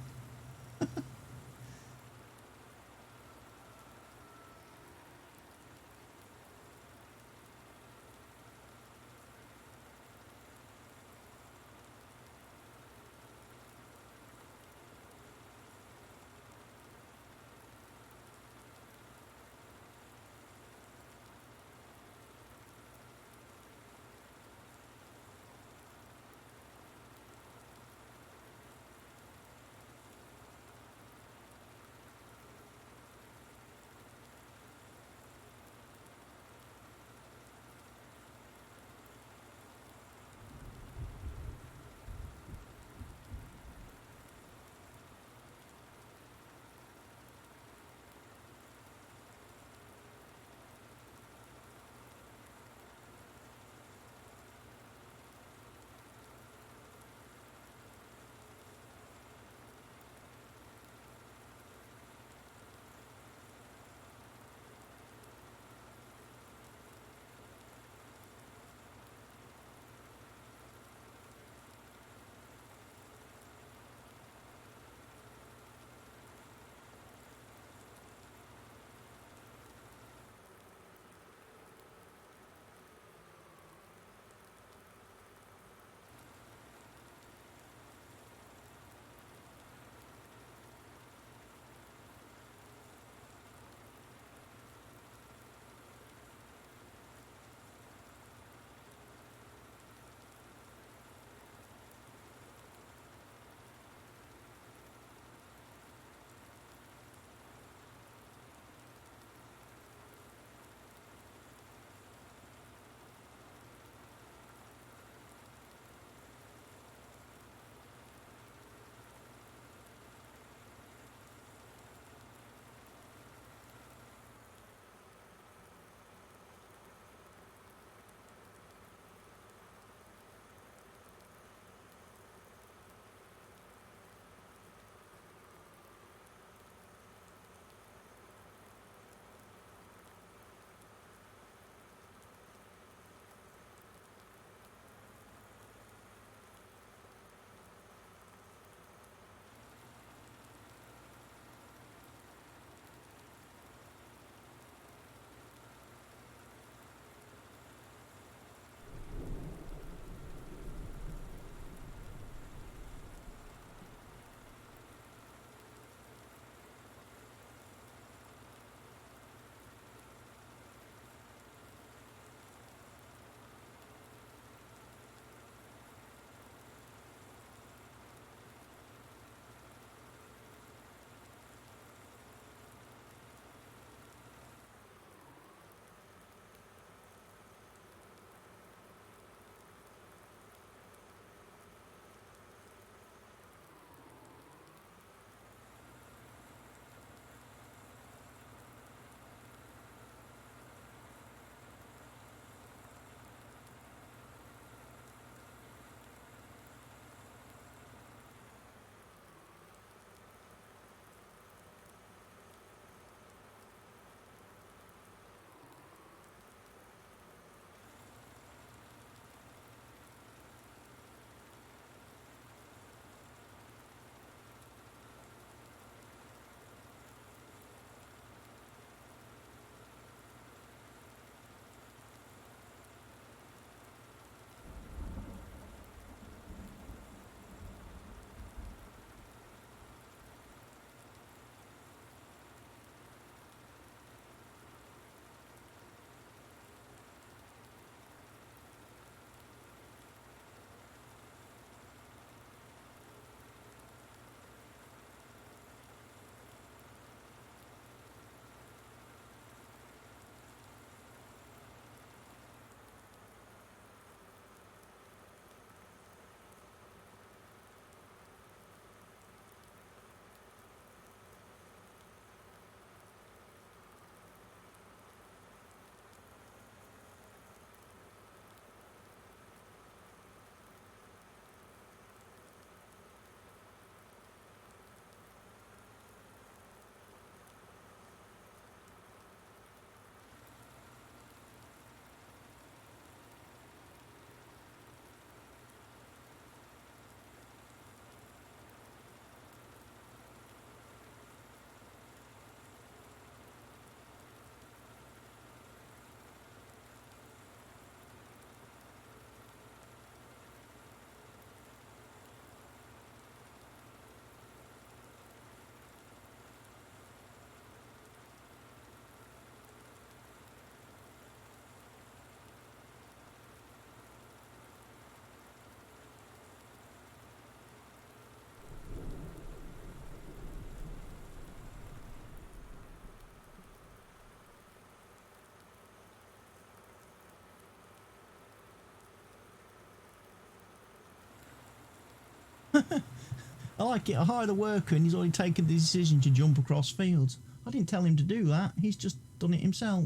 Speaker 1: I like it. I hire the worker and he's already taken the decision to jump across fields. I didn't tell him to do that. He's just done it himself.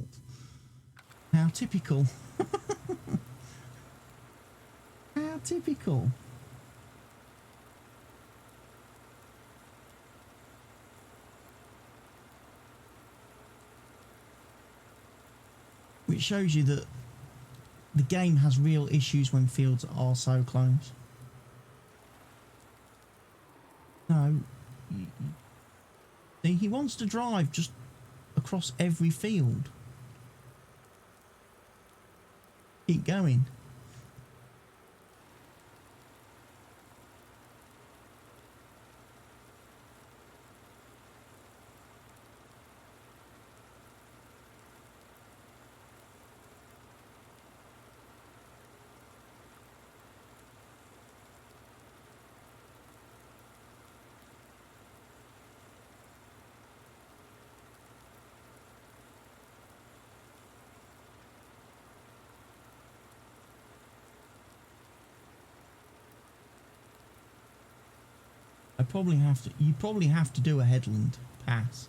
Speaker 1: How typical. How typical. Which shows you that the game has real issues when fields are so close. No. See, he wants to drive just across every field. Keep going. You probably have to do a headland pass.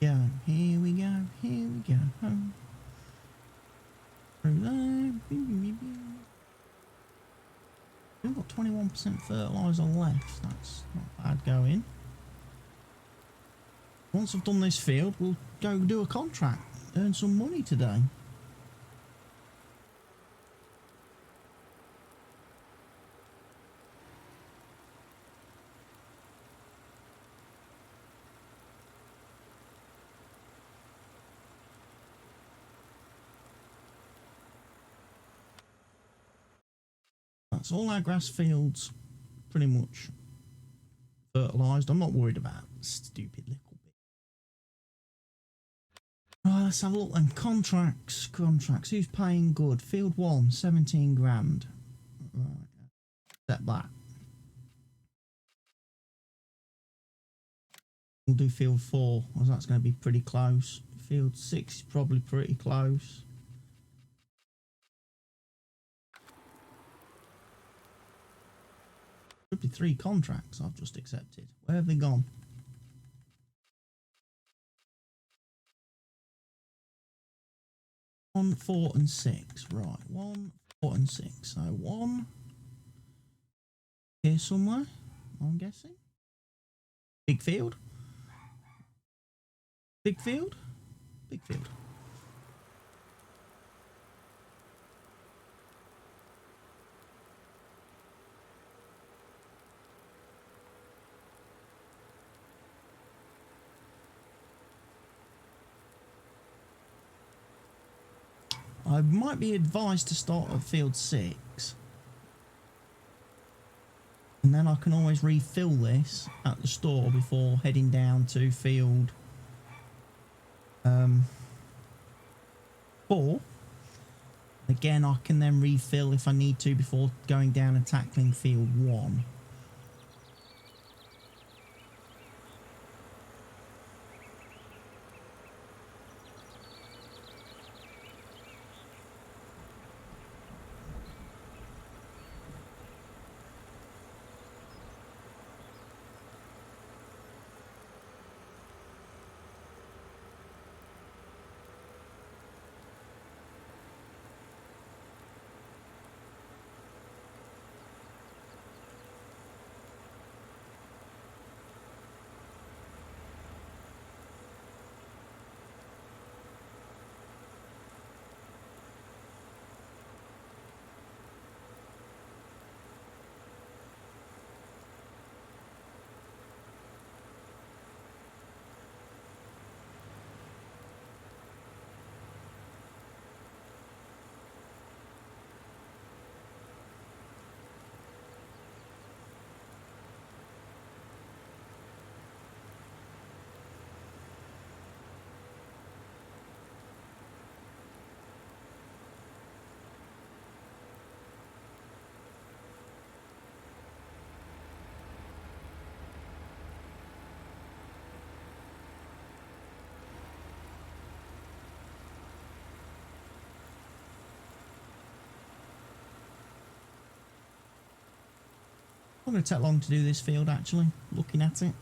Speaker 1: Yeah, here we go, here we go. Through there. We've got 21% fertiliser left. That's not bad going. Once I've done this field, we'll go do a contract. Earn some money today. That's all our grass fields pretty much fertilised. I'm not worried about stupid little bit. Right, let's have a look then. Contracts. Who's paying good? Field 1, 17 grand. Right, set that. We'll do field 4, as that's going to be pretty close. Field 6 is probably pretty close. Should be 3 contracts I've just accepted. Where have they gone? 1, 4 and 6. Right, 1, 4 and 6. So 1 here somewhere, I'm guessing. Big field. Big field. Big field. I might be advised to start at field 6. And then I can always refill this at the store before heading down to field 4. Again, I can then refill if I need to before going down and tackling field 1. Not going to take long to do this field actually, looking at it.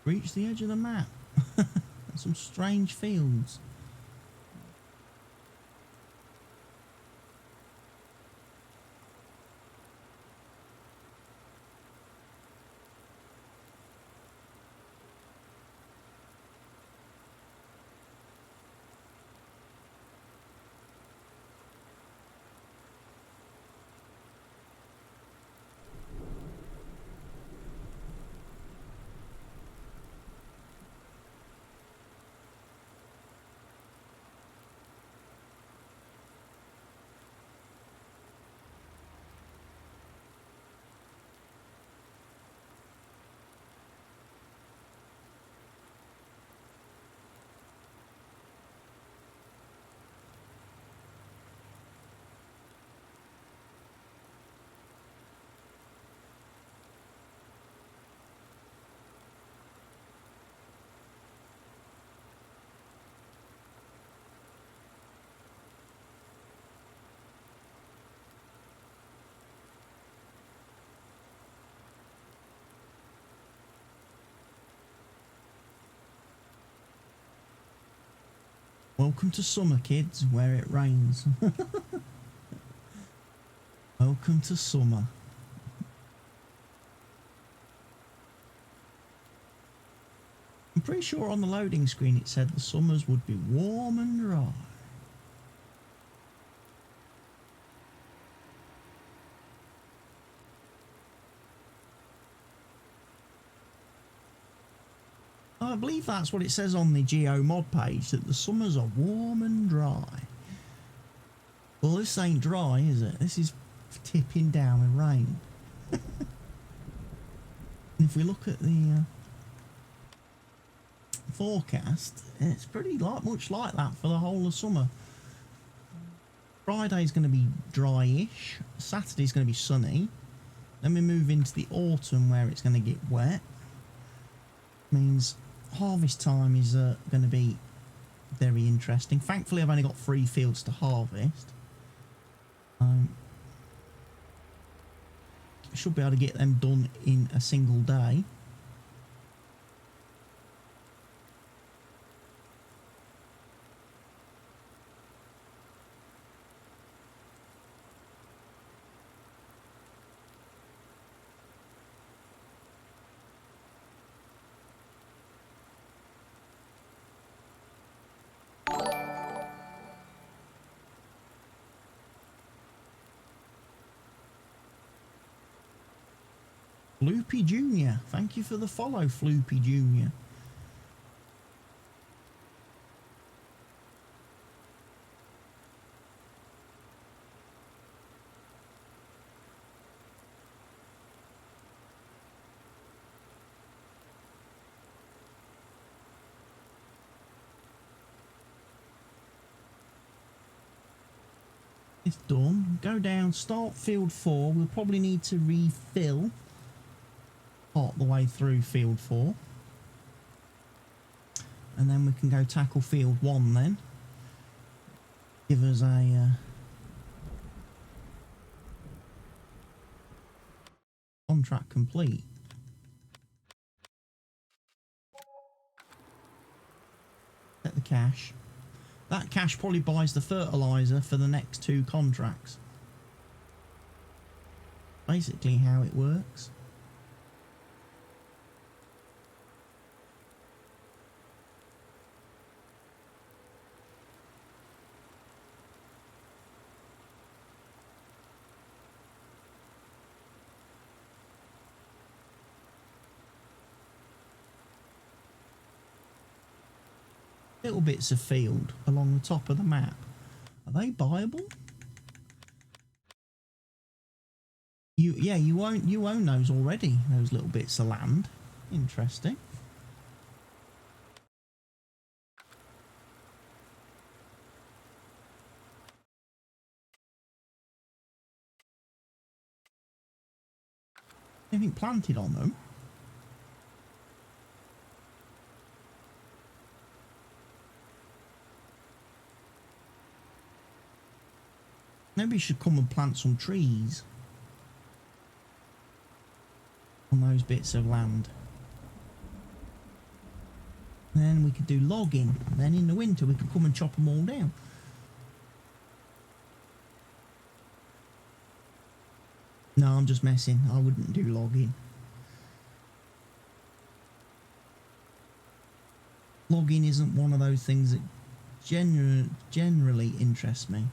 Speaker 1: Reach the edge of the map. Some strange fields. Welcome to summer, kids, where it rains. Welcome to summer. I'm pretty sure on the loading screen it said the summers would be warm and dry. I believe that's what it says on the Geo mod page, that the summers are warm and dry. Well, this ain't dry, is it? This is tipping down with rain. If we look at the forecast, it's pretty much like that for the whole of summer. Friday's going to be dry-ish. Saturday's going to be sunny. Then we move into the autumn where it's going to get wet. Means harvest time is going to be very interesting. Thankfully, I've only got 3 fields to harvest. Should be able to get them done in a single day. Floopy Jr. Thank you for the follow, Floopy Jr. It's done. Go down, start field 4. We'll probably need to refill part the way through field 4. And then we can go tackle field 1 then. Give us a contract complete. Set the cash. That cash probably buys the fertiliser for the next 2 contracts. Basically how it works. Little bits of field along the top of the map. Are they buyable? You own those already, those little bits of land. Interesting. Anything planted on them? Maybe you should come and plant some trees on those bits of land. Then we could do logging. Then in the winter we could come and chop them all down. No, I'm just messing. I wouldn't do logging. Logging isn't one of those things that generally interests me.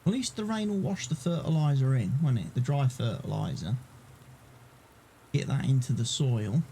Speaker 1: At least the rain will wash the fertiliser in, won't it? The dry fertiliser. Get that into the soil.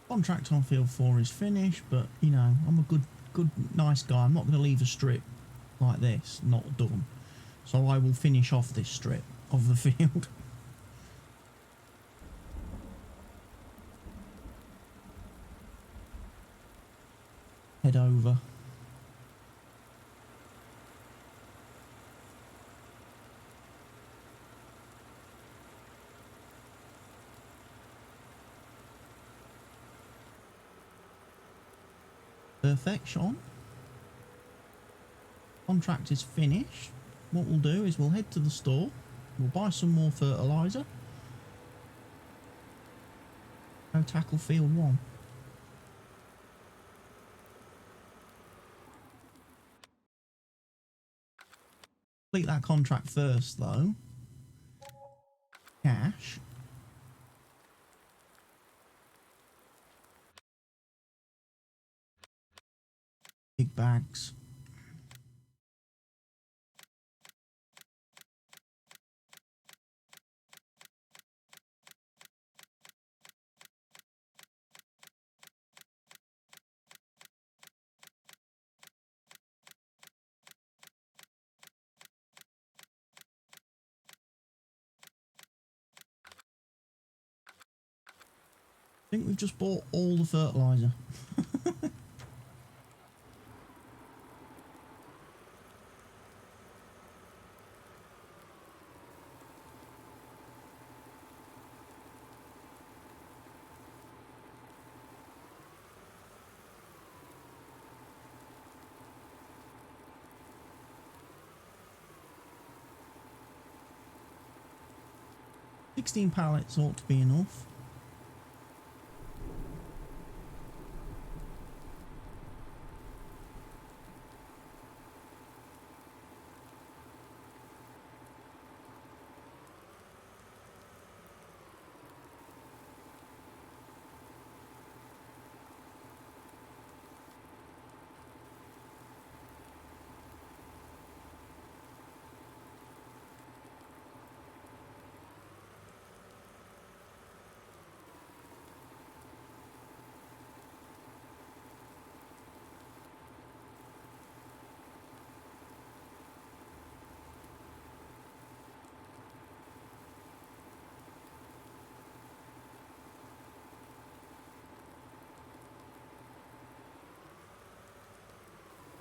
Speaker 1: Contract on field 4 is finished, but you know, I'm a good, nice guy. I'm not going to leave a strip like this not done. So I will finish off this strip of the field. Head over. Perfection. Contract is finished. What we'll do is we'll head to the store. We'll buy some more fertiliser. Go tackle field 1. Complete that contract first though. Cash. Big bags. I think we've just bought all the fertiliser. 16 pallets ought to be enough.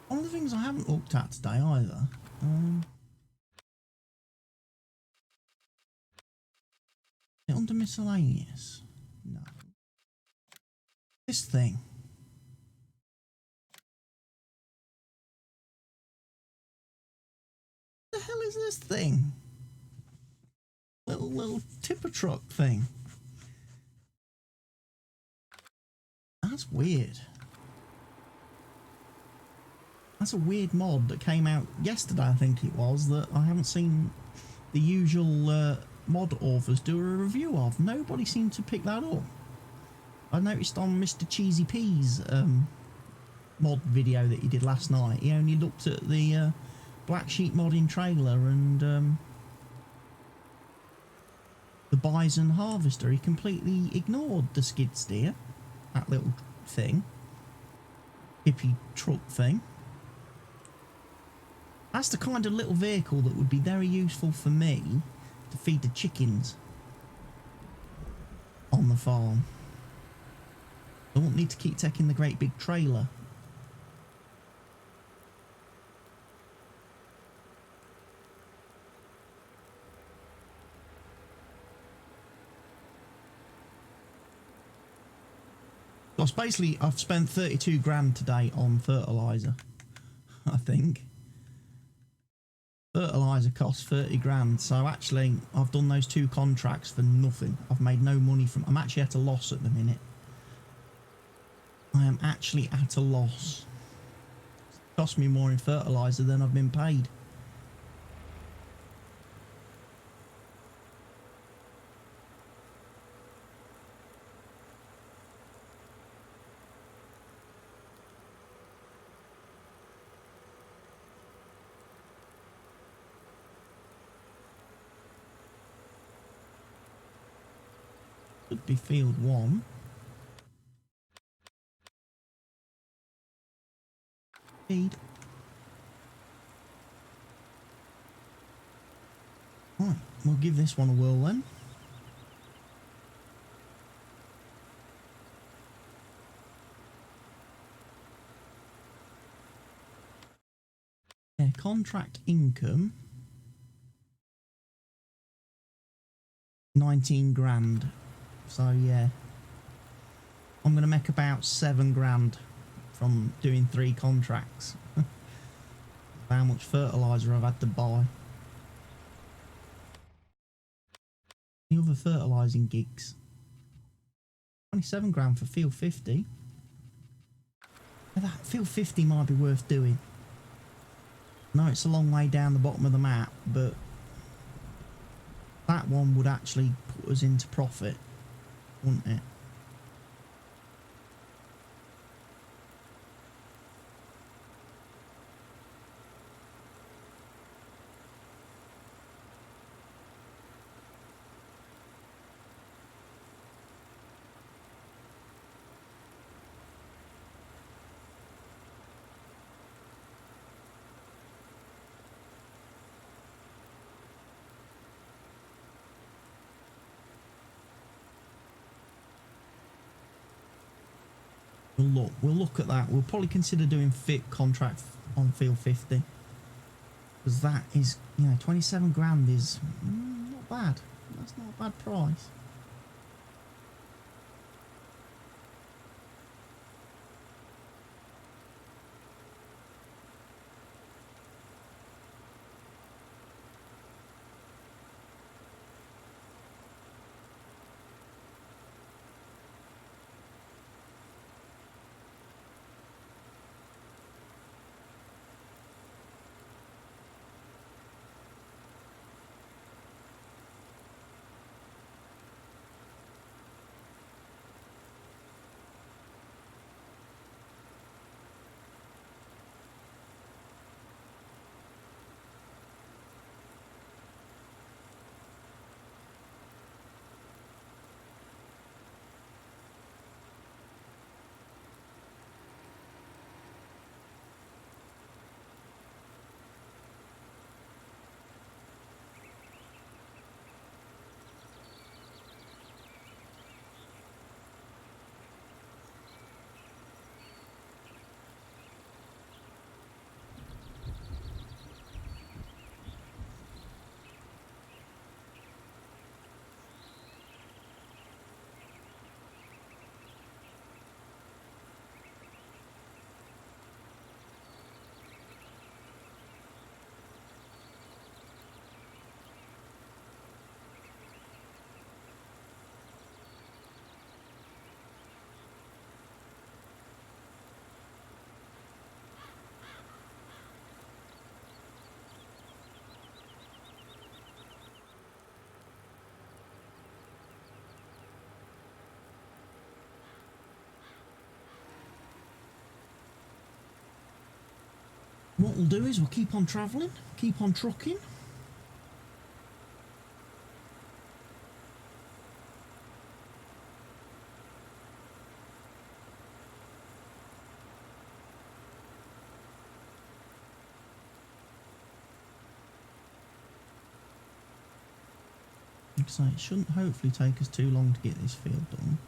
Speaker 1: One of the things I haven't looked at today either, under miscellaneous, no. This thing. What the hell is this thing? Little tipper truck thing. That's weird. That's a weird mod that came out yesterday, I think it was, that I haven't seen the usual mod authors do a review of. Nobody seemed to pick that up. I noticed on Mr. Cheesy P's mod video that he did last night, he only looked at the Black Sheep modding trailer and the Bison Harvester. He completely ignored the skid steer, that little thing, hippie truck thing. That's the kind of little vehicle that would be very useful for me to feed the chickens on the farm. I won't need to keep taking the great big trailer. So basically, I've spent 32 grand today on fertiliser, I think. Fertiliser costs 30 grand, so actually I've done those 2 contracts for nothing. I've made no money from. I'm actually at a loss at the minute. I am actually at a loss. It cost me more in fertiliser than I've been paid. Could be field 1. Feed. Right, we'll give this one a whirl then. Yeah, contract income 19 grand. So yeah, I'm going to make about 7 grand from doing 3 contracts. How much fertiliser I've had to buy. The other fertilising gigs. 27 grand for field 50. Now that field 50 might be worth doing. No, it's a long way down the bottom of the map, but that one would actually put us into profit, wouldn't it? We'll look at that. We'll probably consider doing fit contract on field 50, because that is, you know, 27 grand is not bad. That's not a bad price. what we'll do is we'll keep on travelling, keep on trucking. So it shouldn't hopefully take us too long to get this field done.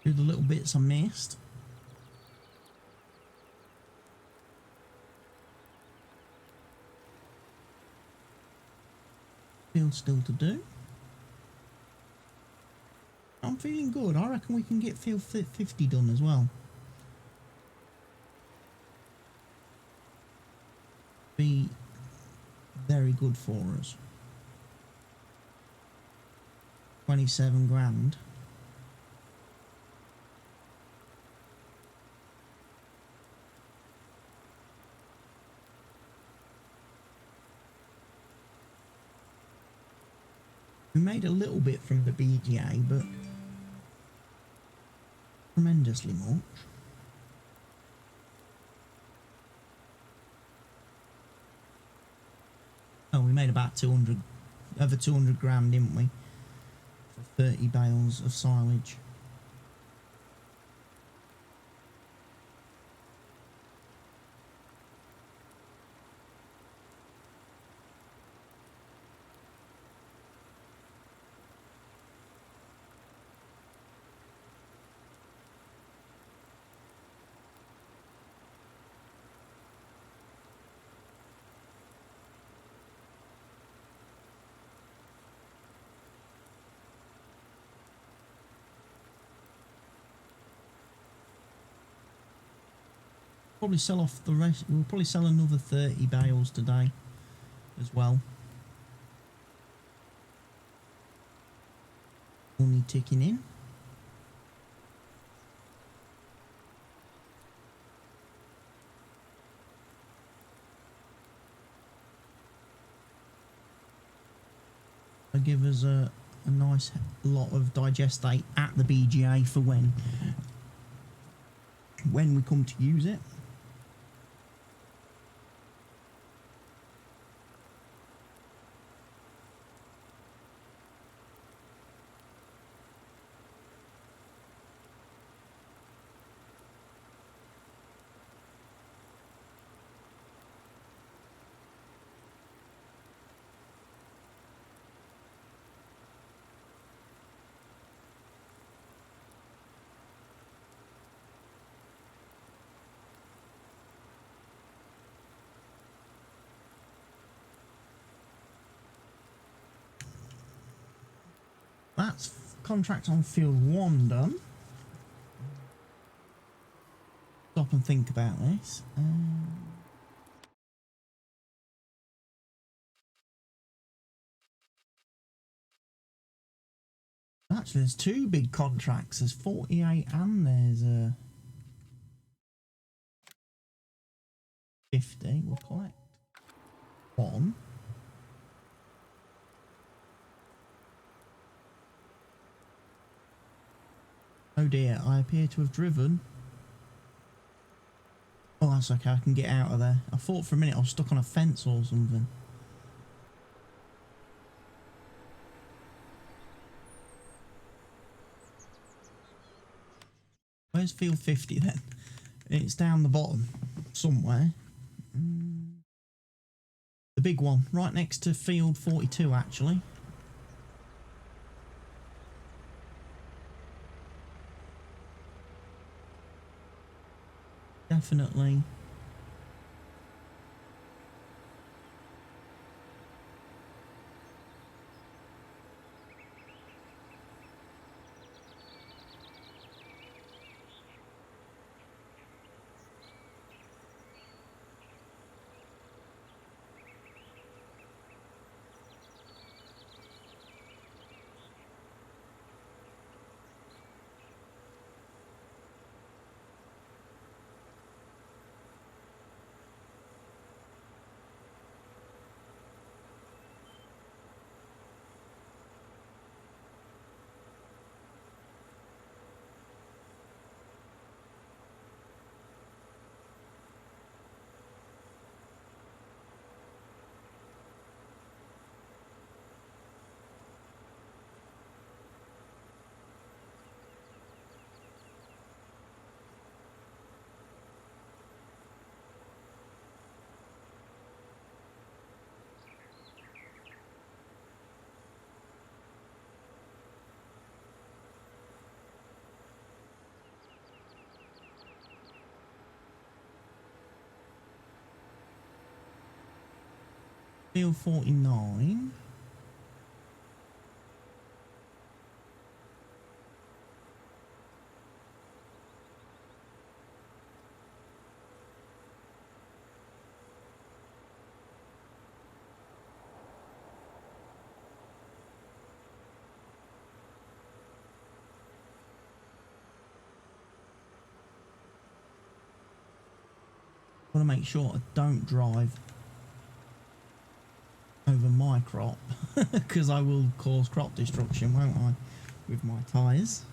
Speaker 1: Do the little bits I missed. Field still to do. I'm feeling good. I reckon we can get field 50 done as well. Be very good for us. 27 grand. We made a little bit from the BGA, but tremendously much. Oh, we made about 200, over 200 grand, didn't we? For 30 bales of silage. Probably sell off the rest. We'll probably sell another 30 bales today as well. Only ticking in. It'll give us a nice lot of digestate at the BGA for when we come to use it. That's contract on field 1 done. Stop and think about this. Actually, there's 2 big contracts. There's 48 and there's 50. We'll collect 1. Oh dear, I appear to have driven. Oh, that's okay, I can get out of there. I thought for a minute I was stuck on a fence or something. Where's field 50 then? It's down the bottom somewhere. The big one, right next to field 42 actually. Definitely. Field 49. I want to make sure I don't drive over my crop because I will cause crop destruction, won't I, with my tyres.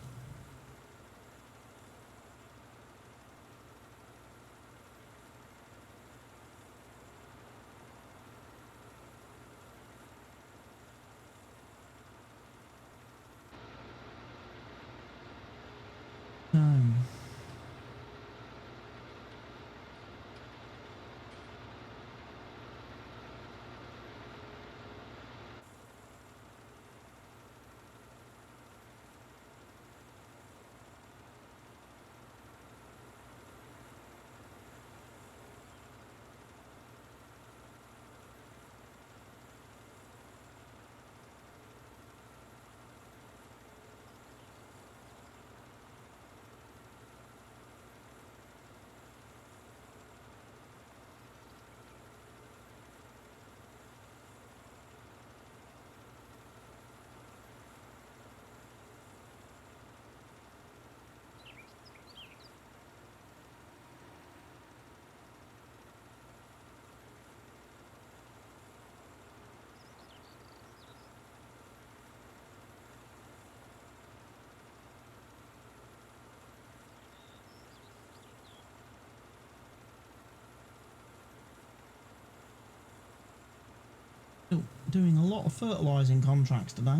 Speaker 1: Doing a lot of fertilising contracts today.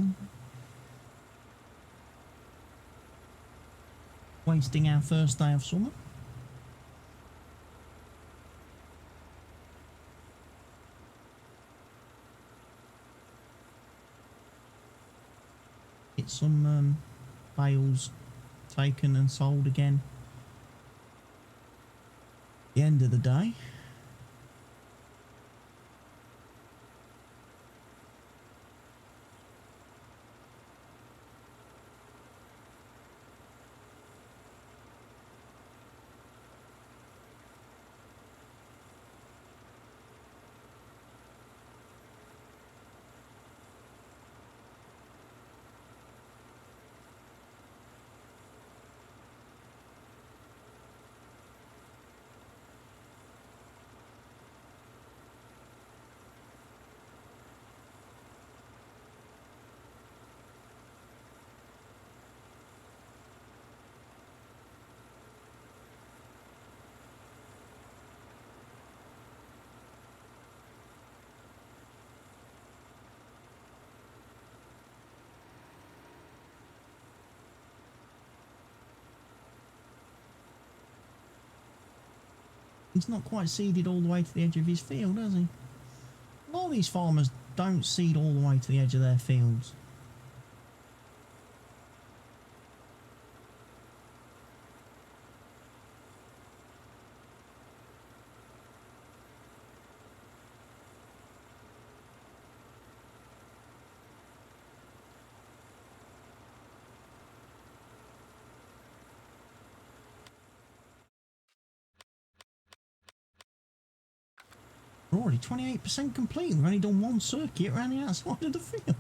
Speaker 1: Wasting our first day of summer. Get some bales taken and sold again. At the end of the day. He's not quite seeded all the way to the edge of his field, has he? A lot of these farmers don't seed all the way to the edge of their fields. We're already 28% complete. We've only done one circuit around the outside of the field.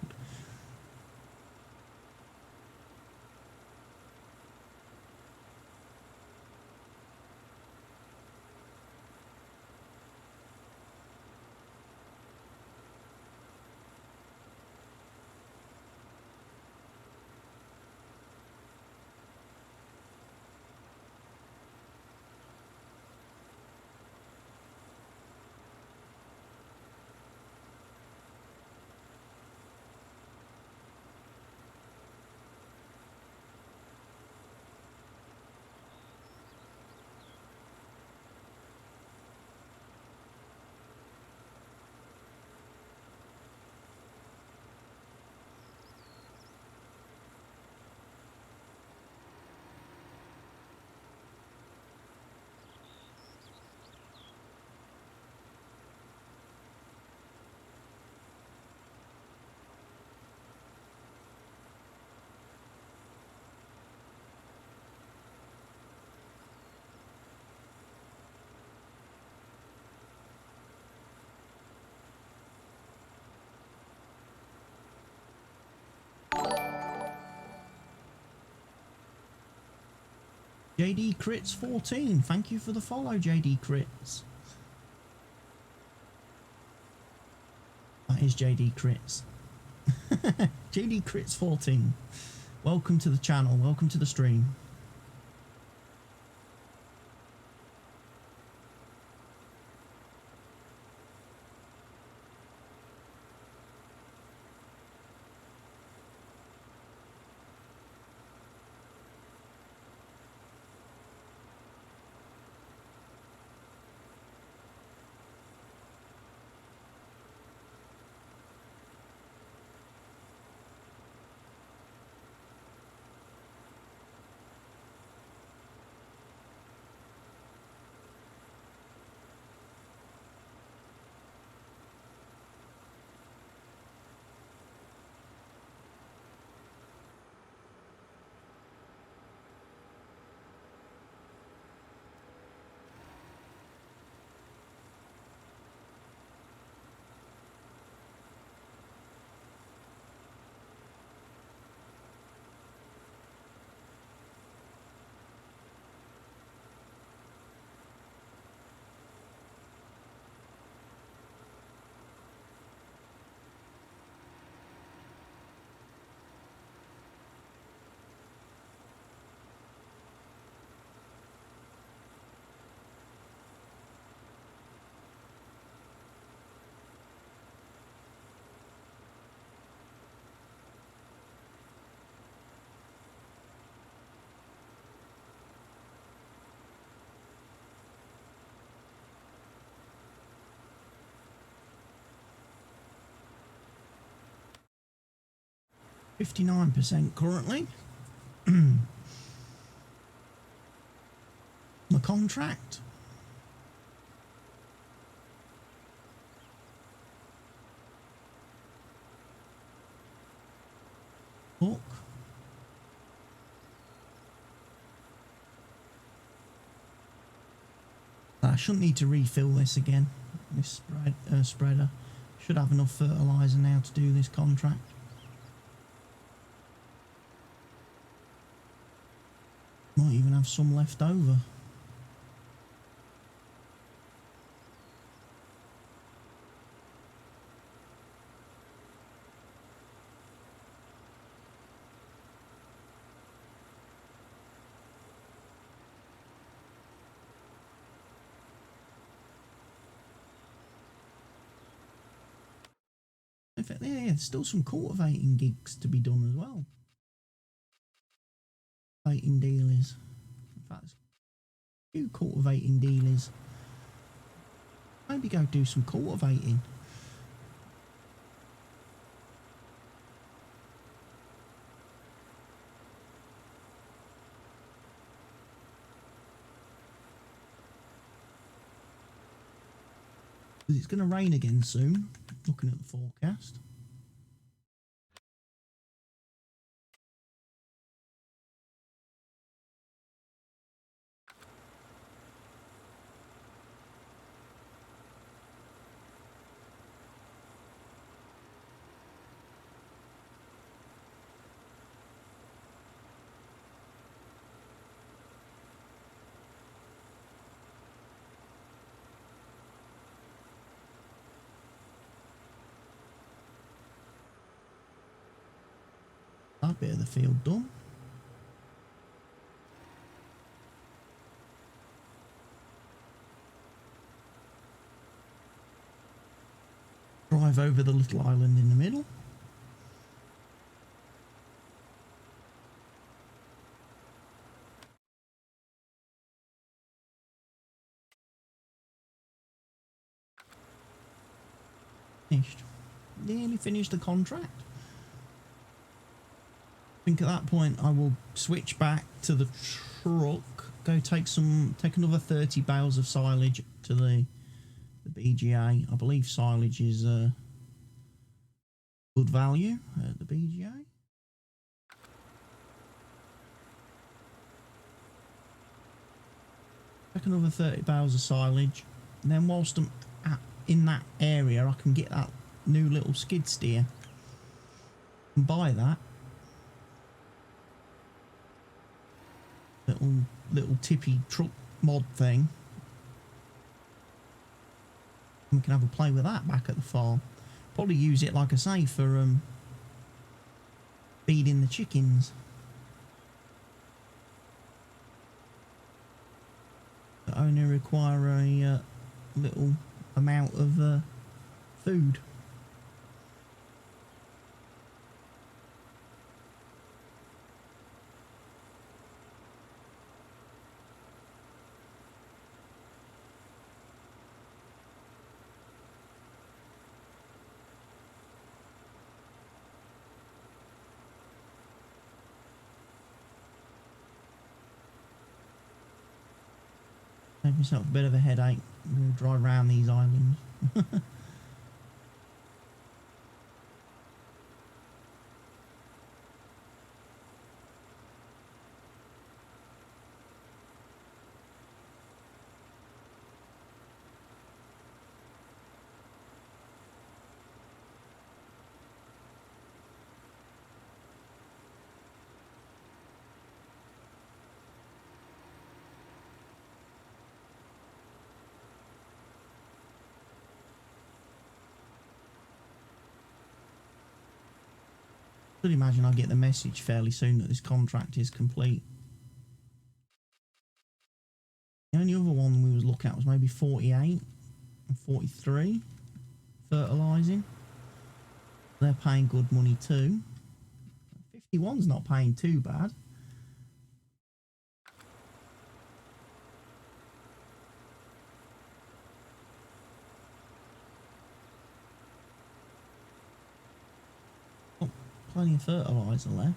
Speaker 1: JD Crits 14. Thank you for the follow, JD Crits. That is JD Crits. JD Crits 14. Welcome to the channel. Welcome to the stream. 59% currently. The contract. Look. I shouldn't need to refill this again. This spreader should have enough fertiliser now to do this contract. Might even have some left over. In fact, yeah, there's still some cultivating gigs to be done as well. Cultivating dealers. In fact, there's a few cultivating dealers. Maybe go do some cultivating. It's going to rain again soon, looking at the forecast. That bit of the field done. Drive over the little island in the middle. Finished. Nearly finished the contract. I think at that point I will switch back to the truck, go take another 30 bales of silage to the BGA. I believe silage is good value at the BGA. Take another 30 bales of silage, and then whilst I'm in that area I can get that new little skid steer and buy that. Little tippy truck mod thing. We can have a play with that back at the farm. Probably use it, like I say, for feeding the chickens. That only require a little amount of food. Save myself a bit of a headache. I'm going to drive around these islands. I should imagine I'll get the message fairly soon that this contract is complete. The only other one we was looking at was maybe 48 and 43 fertilising. They're paying good money too. 51's not paying too bad. plenty of fertiliser left.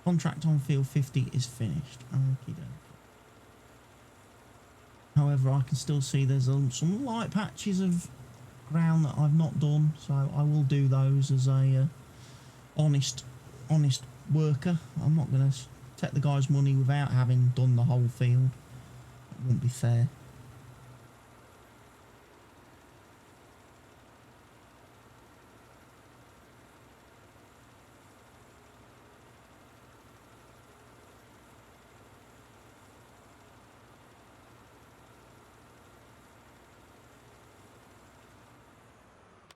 Speaker 1: Contract on field 50 is finished. Okie dokie. However, I can still see there's some light patches of ground that I've not done, so I will do those as a honest worker. I'm not going to take the guy's money without having done the whole field. It wouldn't be fair.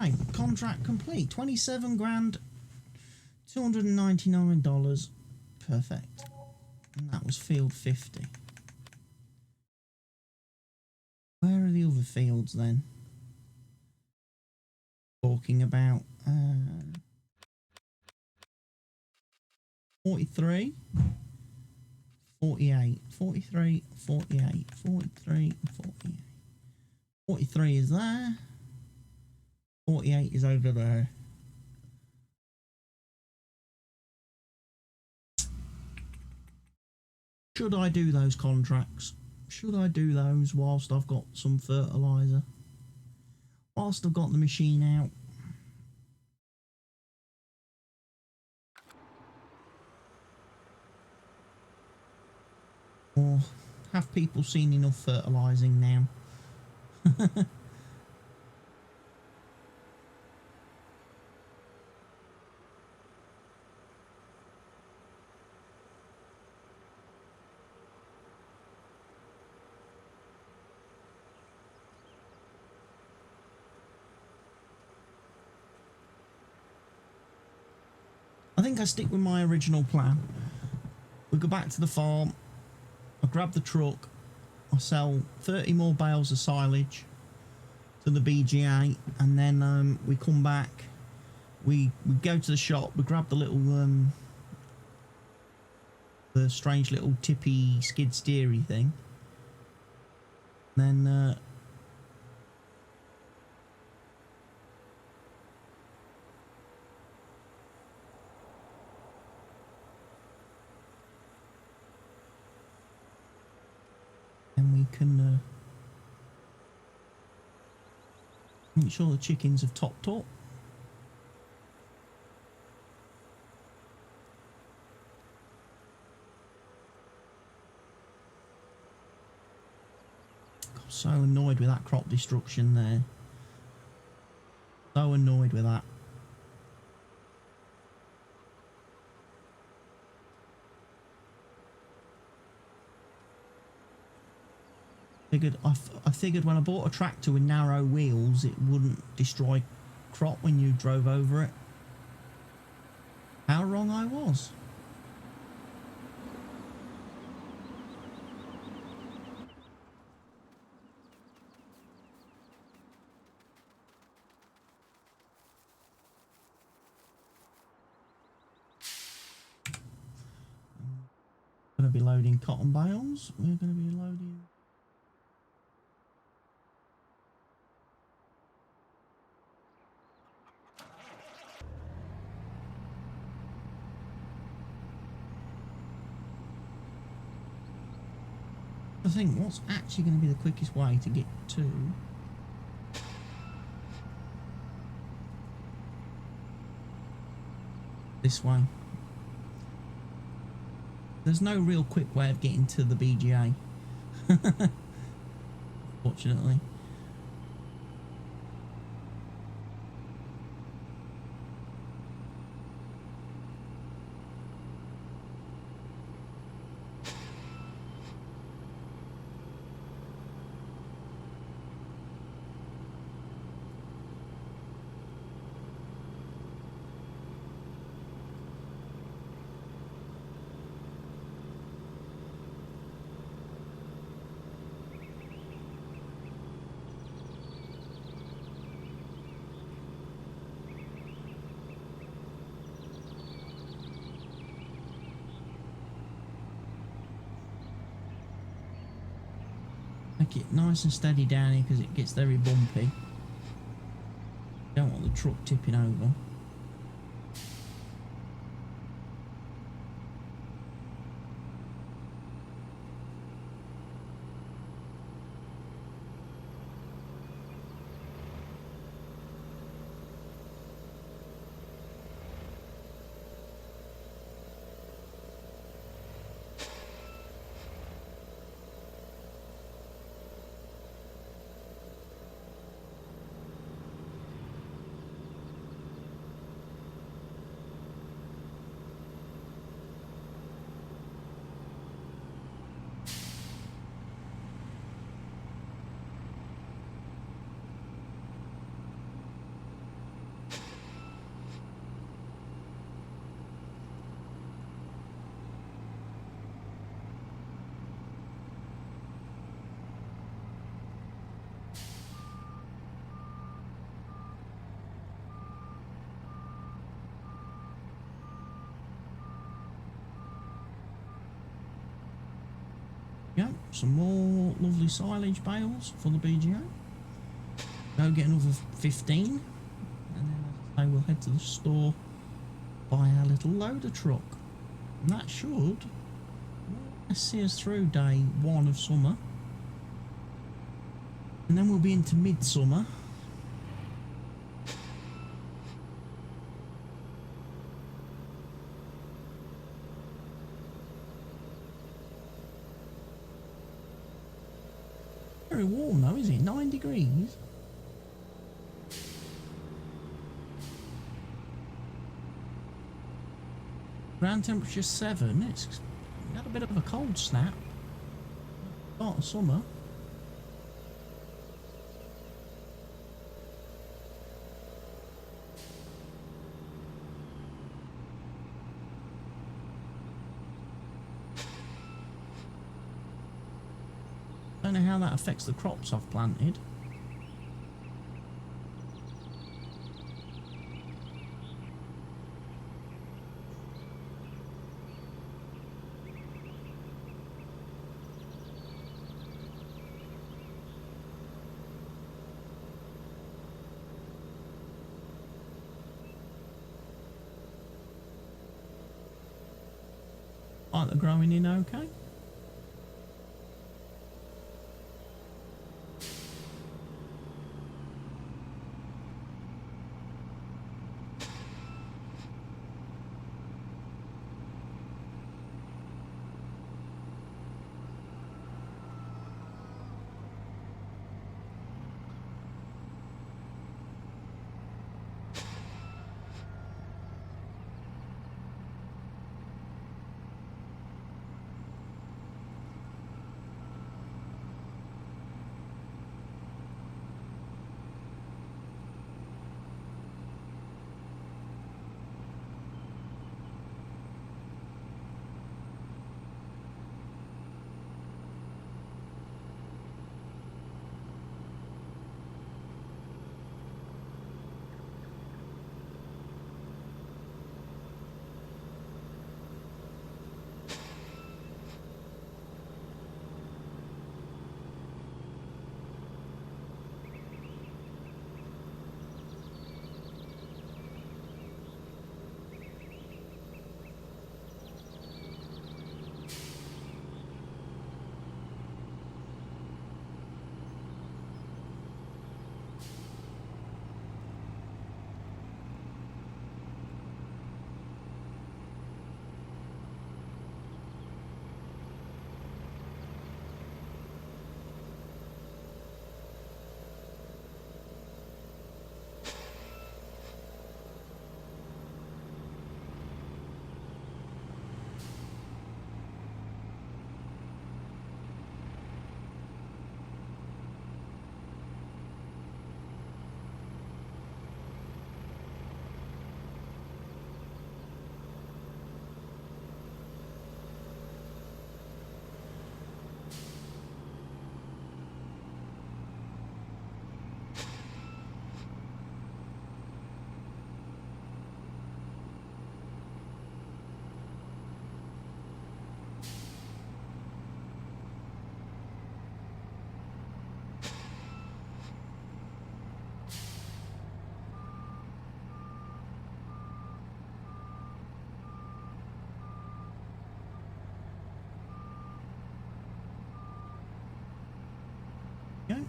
Speaker 1: Right, contract complete. 27 grand, $299. Perfect. And that was field 50. Where are the other fields then? Talking about 43, 48, 43, 48, 43, 48. 43 is there. 48 is over there. Should I do those contracts? Should I do those whilst I've got some fertiliser? Whilst I've got the machine out? Or have people seen enough fertilising now? I think I stick with my original plan. We go back to the farm, I grab the truck, I sell 30 more bales of silage to the BGA, and then we come back, we go to the shop, we grab the little the strange little tippy skid steery thing, then we can make sure the chickens have topped up. I'm so annoyed with that crop destruction there. So annoyed with that. I figured when I bought a tractor with narrow wheels, it wouldn't destroy crop when you drove over it. How wrong I was. Going to be loading cotton bales. We're going to be loading. I think what's actually going to be the quickest way to get to this way. There's no real quick way of getting to the BGA. Fortunately. Make it nice and steady down here because it gets very bumpy. Don't want the truck tipping over. Yeah, some more lovely silage bales for the BGO. Go get another 15, and then as I say, we'll head to the store, buy our little loader truck, and that should see us through day 1 of summer, and then we'll be into midsummer. Very warm though, is it? 9 degrees. Ground temperature 7. It's got a bit of a cold snap. Start of summer. Don't know how that affects the crops I've planted. Right, they're growing in okay. Go.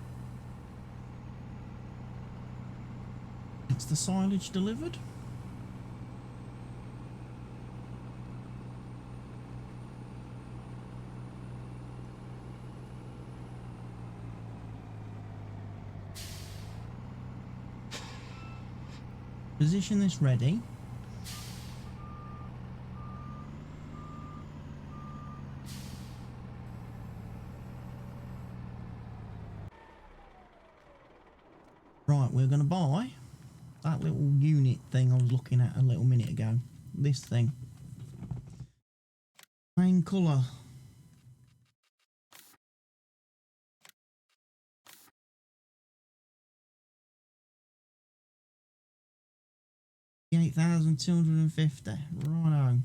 Speaker 1: It's the silage delivered. Position this ready. Right, we're going to buy that little unit thing I was looking at a little minute ago. This thing. Main colour. $8,250. Righto.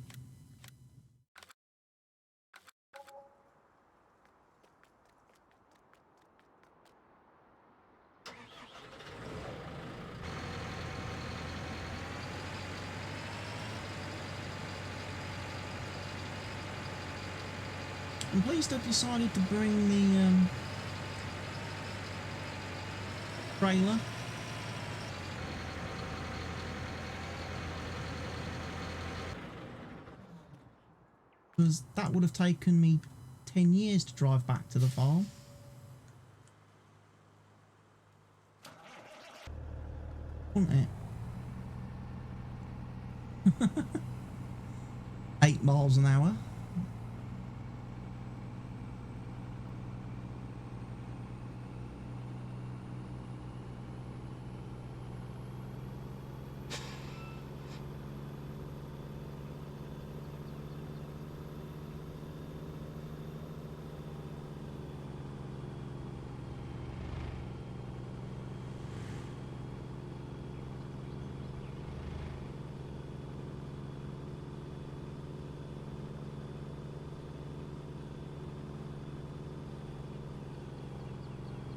Speaker 1: I'm pleased I've decided to bring the trailer. Because that would have taken me 10 years to drive back to the farm. Wouldn't it? 8 miles an hour.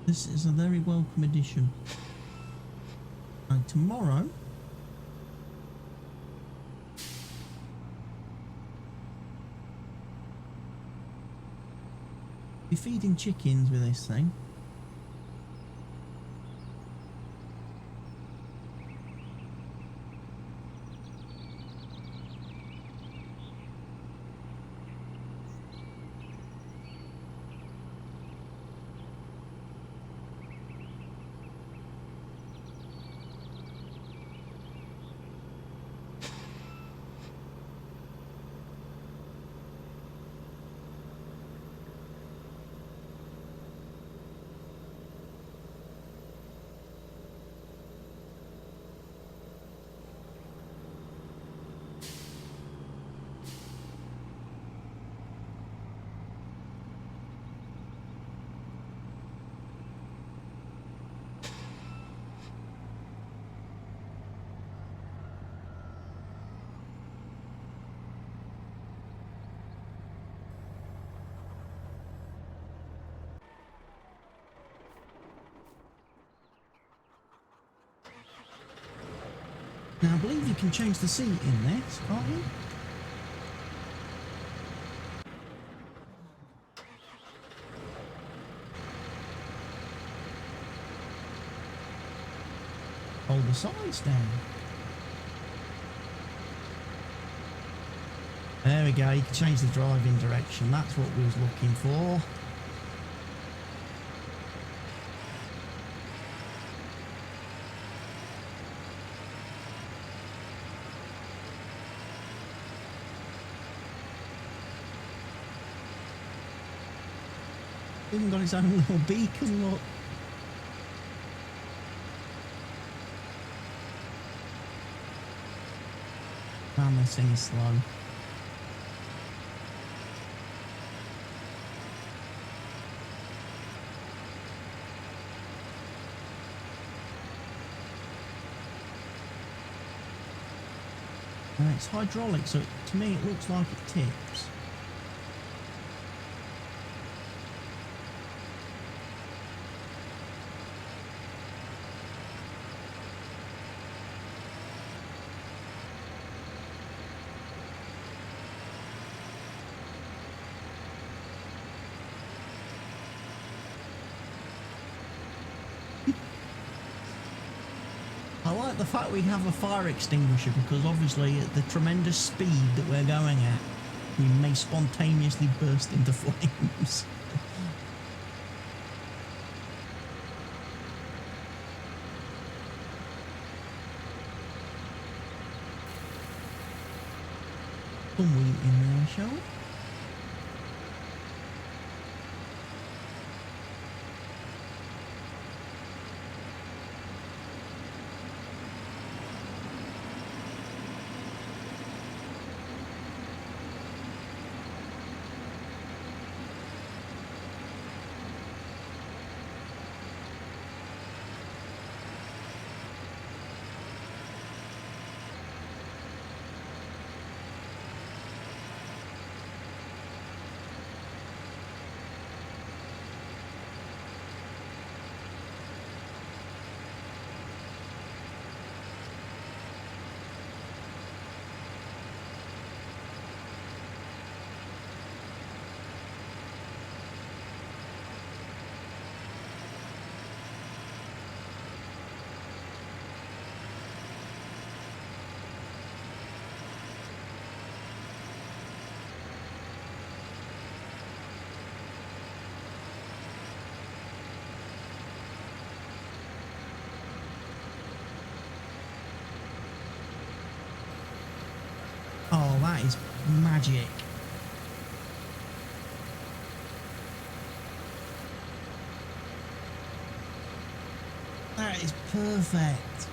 Speaker 1: This is a very welcome addition. And tomorrow, be feeding chickens with this thing. Now I believe you can change the seat in this, can't you? Hold the sides down. There we go, you can change the driving direction, that's what we was looking for. Even got its own little beacon, look. Man, this thing is slow. It's hydraulic, so to me it looks like it tips. I like the fact we have a fire extinguisher because obviously at the tremendous speed that we're going at, we may spontaneously burst into flames. Some wheat in there, shall we? Oh, that is magic. That is perfect.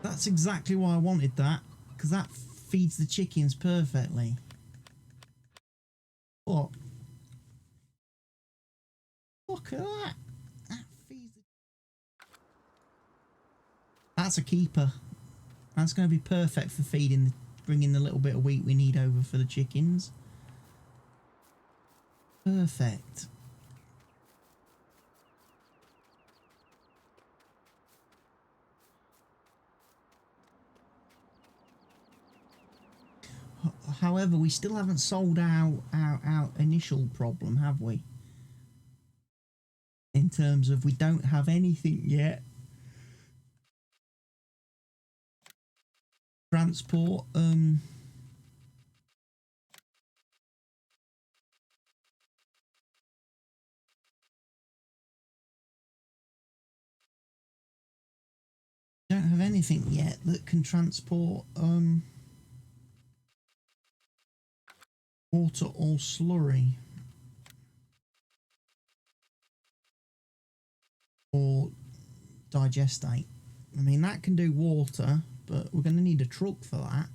Speaker 1: That's exactly why I wanted that, because that feeds the chickens perfectly. Look. Look at that. That feeds the... That's a keeper. That's going to be perfect for feeding, bringing the little bit of wheat we need over for the chickens. Perfect. However, we still haven't solved our initial problem, have we? In terms of we don't have anything yet. Transport, don't have anything yet that can transport water or slurry or digestate. I mean, that can do water, but we're going to need a truck for that.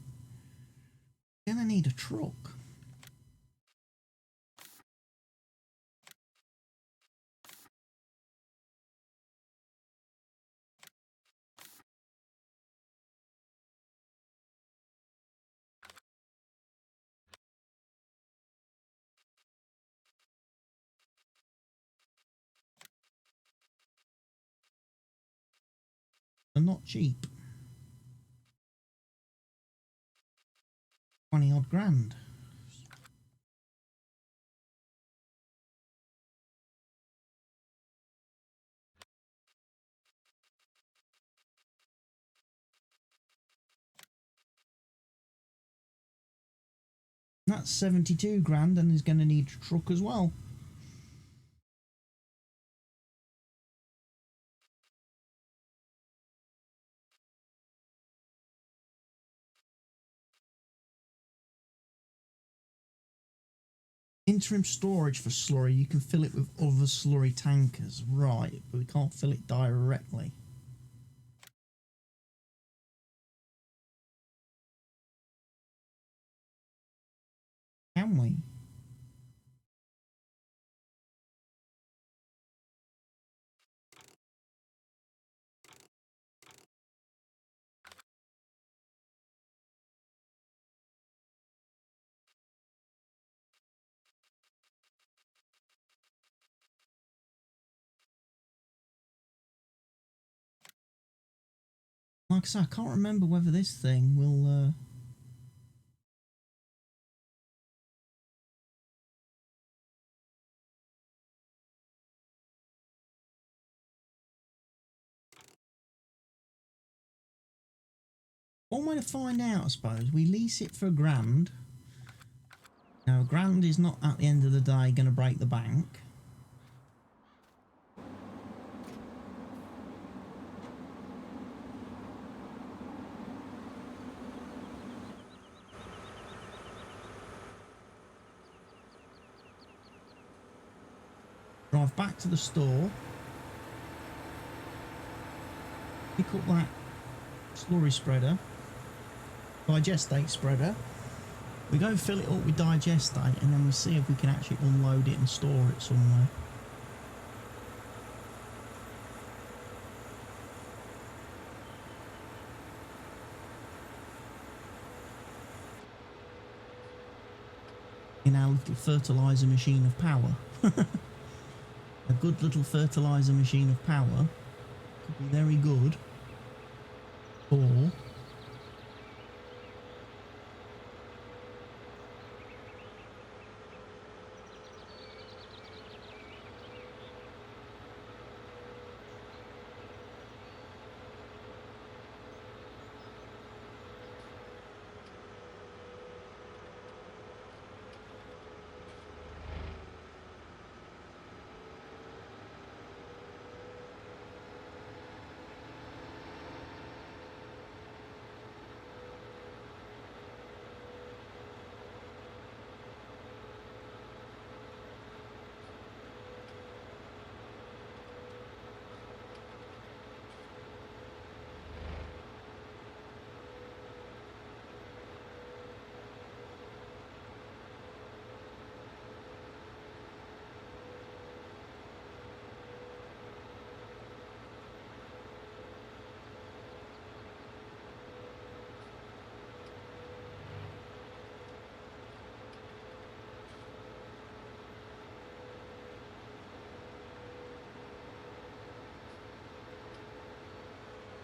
Speaker 1: We're going to need a truck. They're not cheap. 20 odd grand. That's 72 grand and is going to need a truck as well. Interim storage for slurry, you can fill it with other slurry tankers, right, but we can't fill it directly. Can we? Like I said, I can't remember whether this thing will One way to find out, I suppose, we lease it for £1,000. Now, £1,000 is not at the end of the day going to break the bank. Drive back to the store. Pick up that slurry spreader, digestate spreader. We go fill it up with digestate and then we see if we can actually unload it and store it somewhere. In our little fertiliser machine of power. A good little fertiliser machine of power could be very good for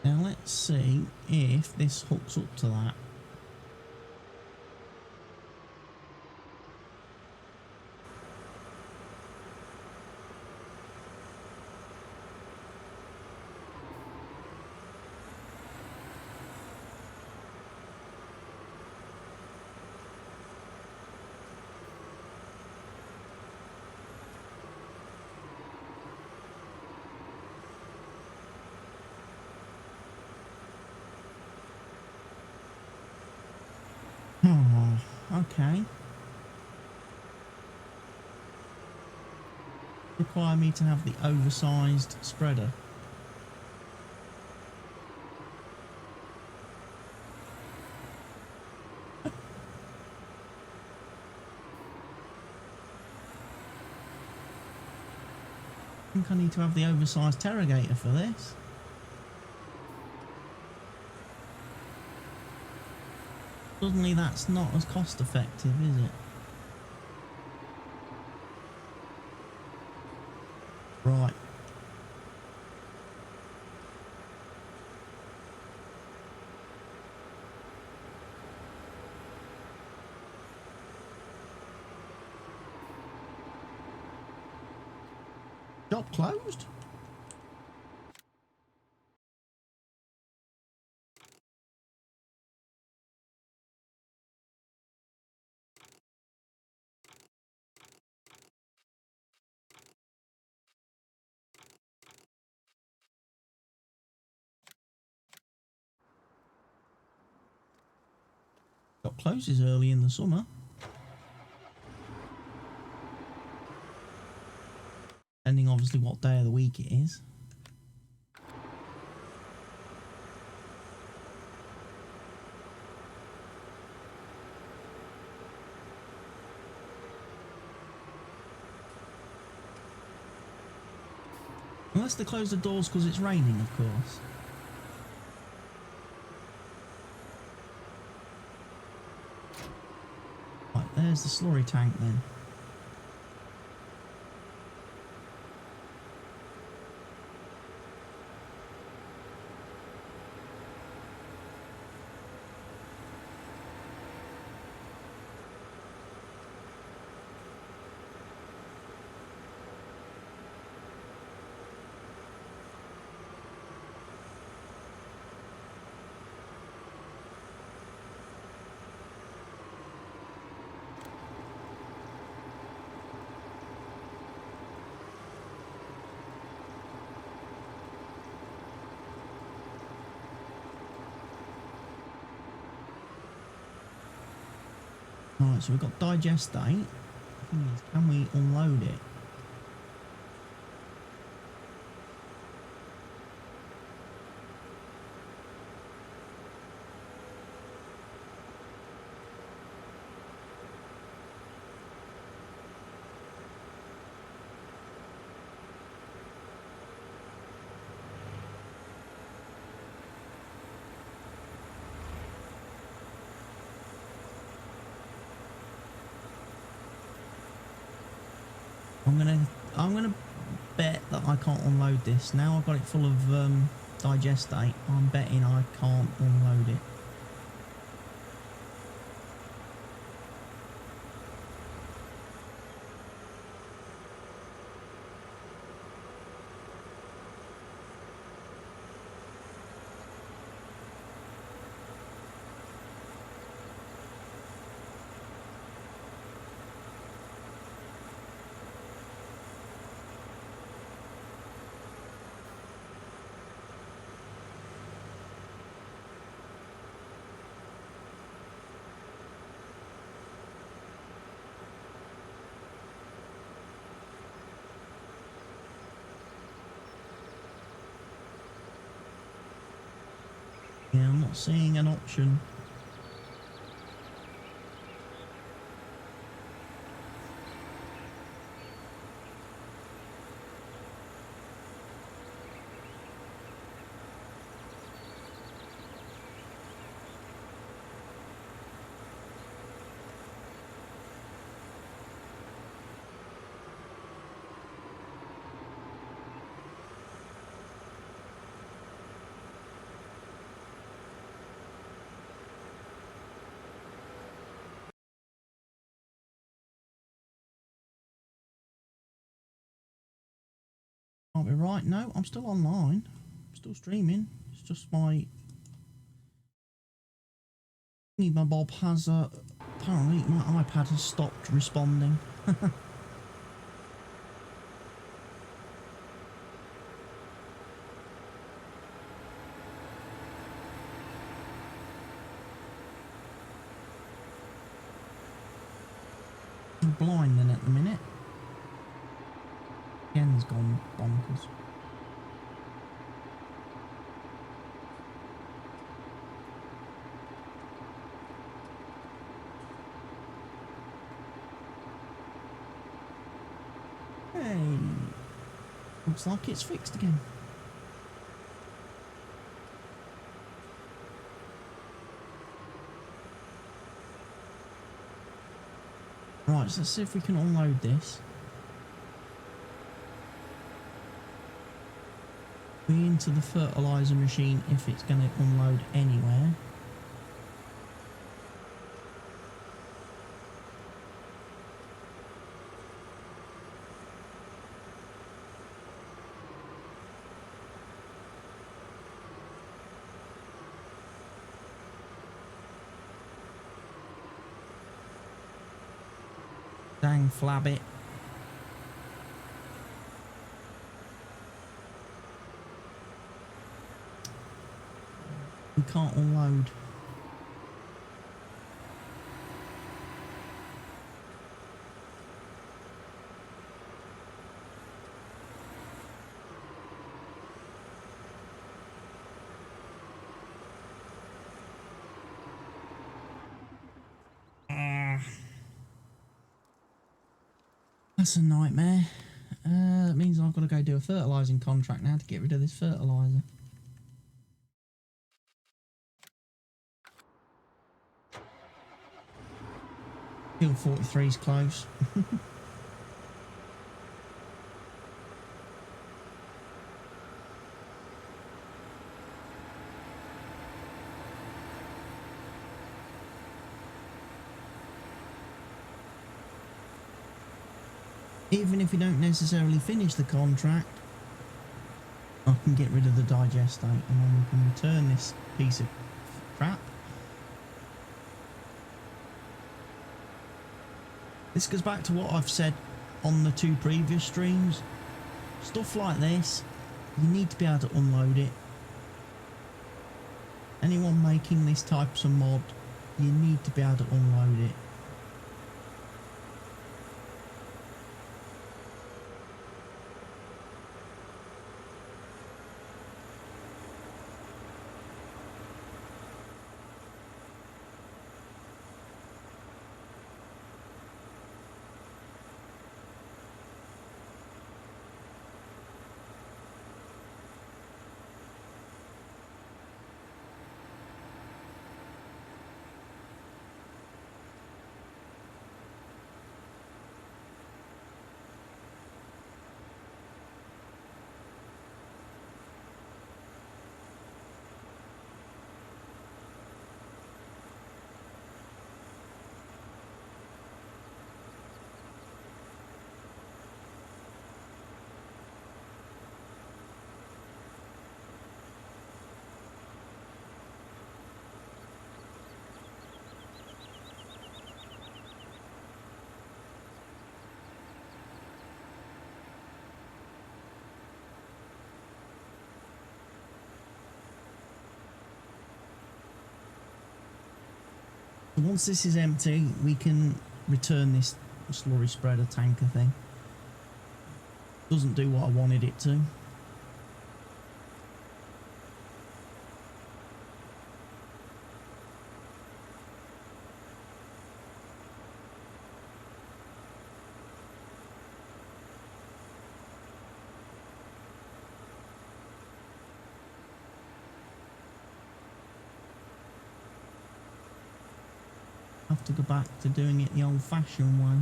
Speaker 1: Now let's see if this hooks up to that. Oh, okay. Require me to have the oversized spreader. I think I need to have the oversized interrogator for this. Suddenly that's not as cost effective, is it? Right. Shop closed? Shop closes early in the summer. Depending obviously what day of the week it is. Unless they close the doors because it's raining, of course. Right, there's the slurry tank then. Right, so we've got digest date. The thing is, can we unload it? I'm gonna bet that I can't unload this. Now I've got it full of digestate. I'm betting I can't unload it. Yeah, I'm not seeing an option. Can't be right. No, I'm still online. I'm still streaming. It's just my bob has apparently my iPad has stopped responding. I'm blind then at the minute. Ken's gone bonkers. Hey, looks like it's fixed again. Right, so let's see if we can unload this. Be into the fertilizer machine if it's going to unload anywhere. Dang flabbit. We can't unload. That's a nightmare. That means I've got to go do a fertilising contract now to get rid of this fertiliser. Hill 43 is close. Even if you don't necessarily finish the contract, I can get rid of the digestate and then we can return this piece of crap. This goes back to what I've said on the 2 previous streams. Stuff like this, you need to be able to unload it. Anyone making this type of mod, you need to be able to unload it. once this is empty, we can return this slurry spreader tanker thing. Doesn't do what I wanted it to. Have to go back to doing it the old-fashioned way.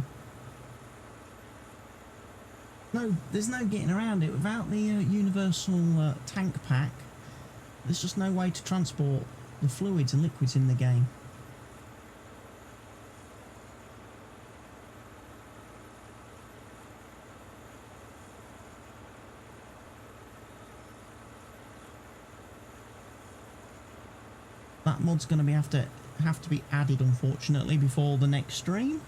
Speaker 1: No, there's no getting around it. Without the universal tank pack, there's just no way to transport the fluids and liquids in the game. That mod's going to have to be added, unfortunately, before the next stream.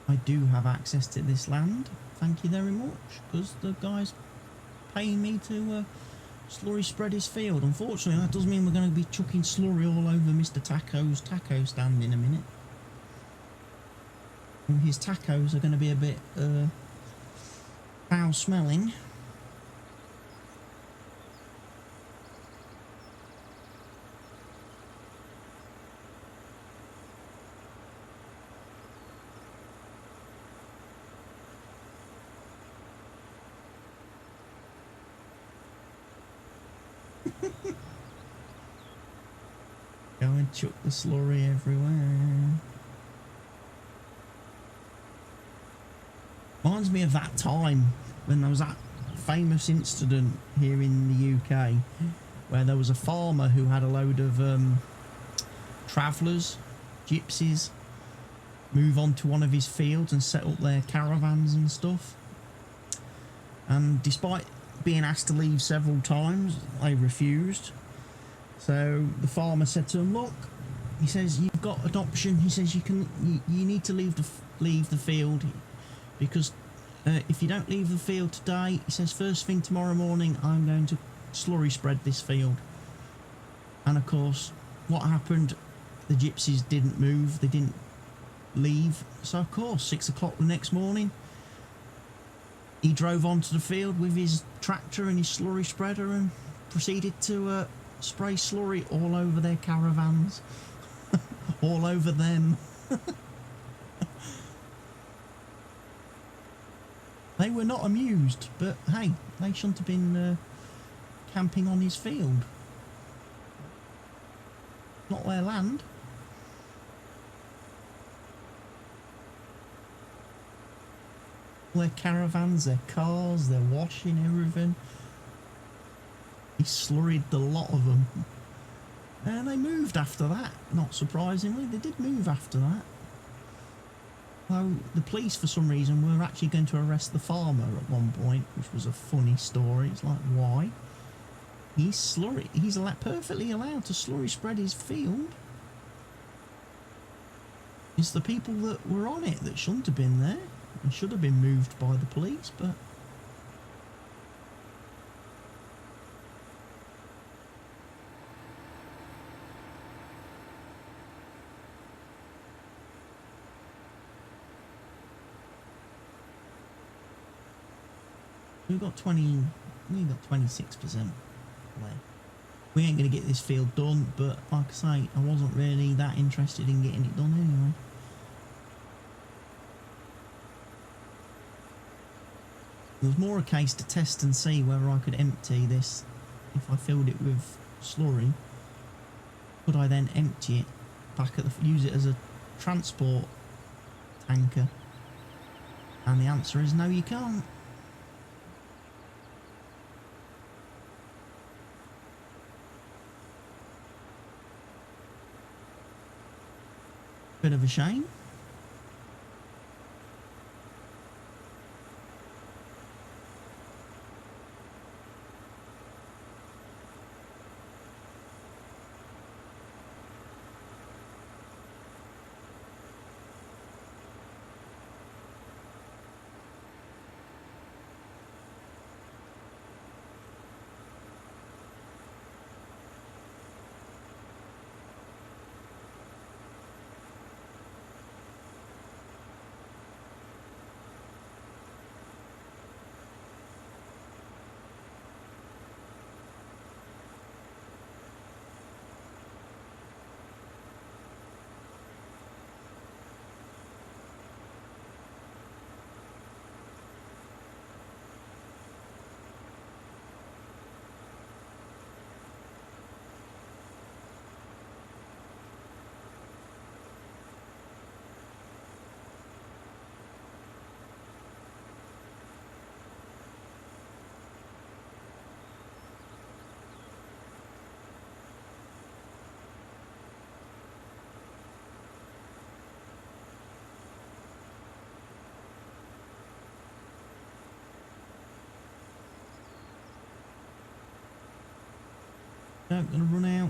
Speaker 1: I do have access to this land, thank you very much, because the guy's paying me to slurry spread his field. Unfortunately, that does mean we're going to be chucking slurry all over Mr. Taco's taco stand in a minute. And his tacos are going to be a bit foul smelling. Go and chuck the slurry everywhere. Reminds me of that time when there was that famous incident here in the UK where there was a farmer who had a load of travellers, gypsies, move on to one of his fields and set up their caravans and stuff. And despite being asked to leave several times, they refused. So the farmer said to him, "Look," he says, "you've got an option." He says, you need to leave the field, because if you don't leave the field today," he says, "first thing tomorrow morning, I'm going to slurry spread this field." And of course, what happened? The gypsies didn't move. They didn't leave. So of course, 6 o'clock the next morning, he drove onto the field with his tractor and his slurry spreader and proceeded to spray slurry all over their caravans, all over them. They were not amused, but hey, they shouldn't have been camping on his field. Not their land. Their caravans, their cars, their washing, everything. He slurried the lot of them. And they moved after that, not surprisingly. They did move after that. Though the police, for some reason, were actually going to arrest the farmer at one point, which was a funny story. It's like, why? He's perfectly allowed to slurry spread his field. It's the people that were on it that shouldn't have been there and should have been moved by the police, but we've got 26% left. We ain't going to get this field done, but like I say, I wasn't really that interested in getting it done anyway. It was more a case to test and see whether I could empty this. If I filled it with slurry, could I then empty it back at the, use it as a transport tanker? And the answer is no, you can't. Bit of a shame. No, gonna run out.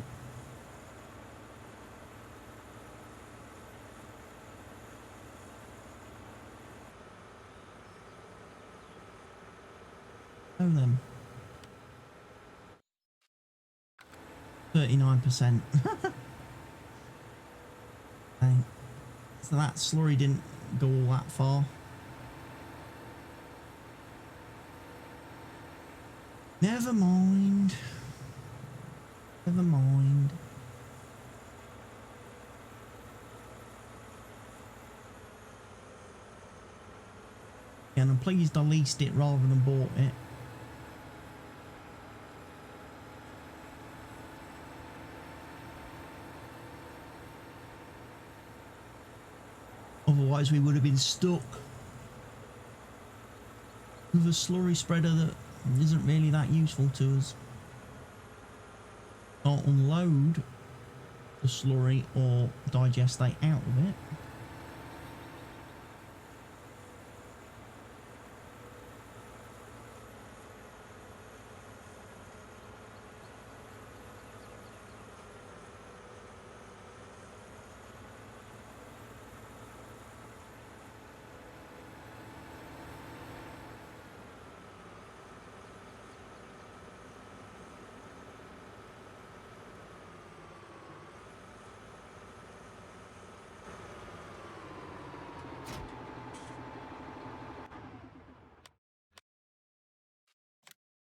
Speaker 1: Oh then. 39%. Okay. So that slurry didn't go all that far. Never mind. Never mind. And I'm pleased I leased it rather than bought it. Otherwise we would have been stuck with a slurry spreader that isn't really that useful to us. Can't unload the slurry or digestate out of it.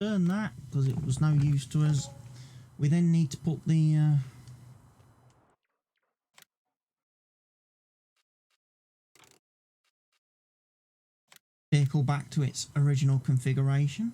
Speaker 1: Burn that because it was no use to us. We then need to put the vehicle back to its original configuration.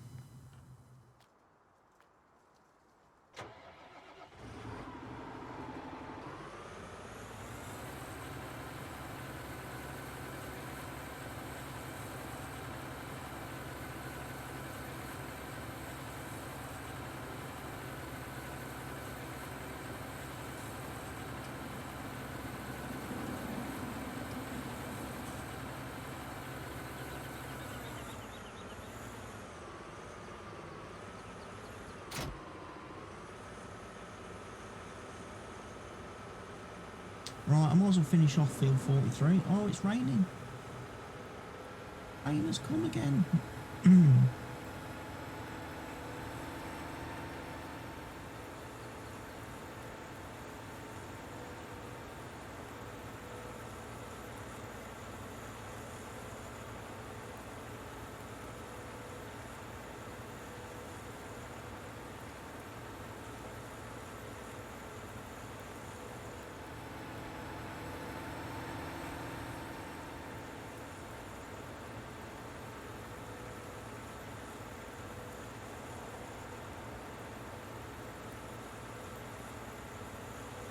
Speaker 1: Right, I might as well finish off field 43. Oh, it's raining. Rain has come again.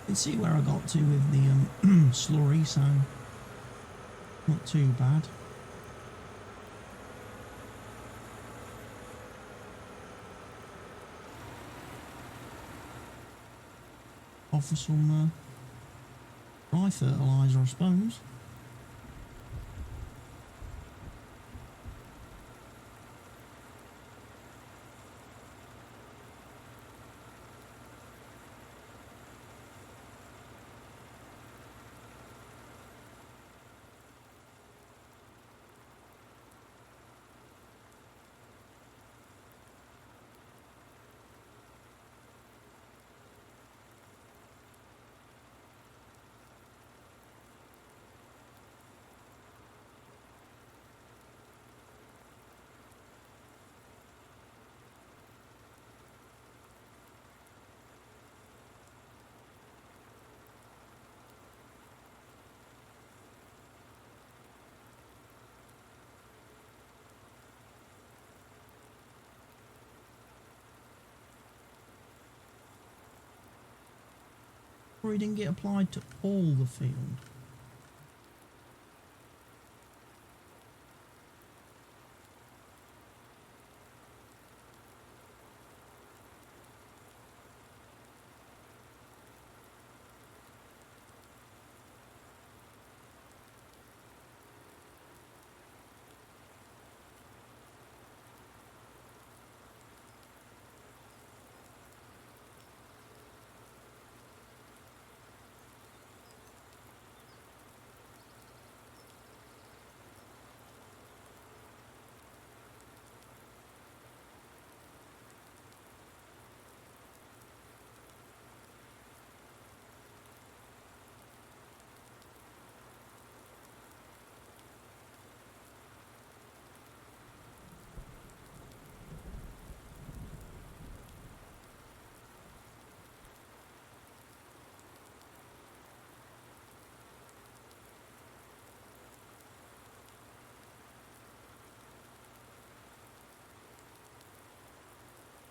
Speaker 1: can see where I got to with the slurry, so not too bad. Offer some dry fertiliser, I suppose. Or he didn't get applied to all the field.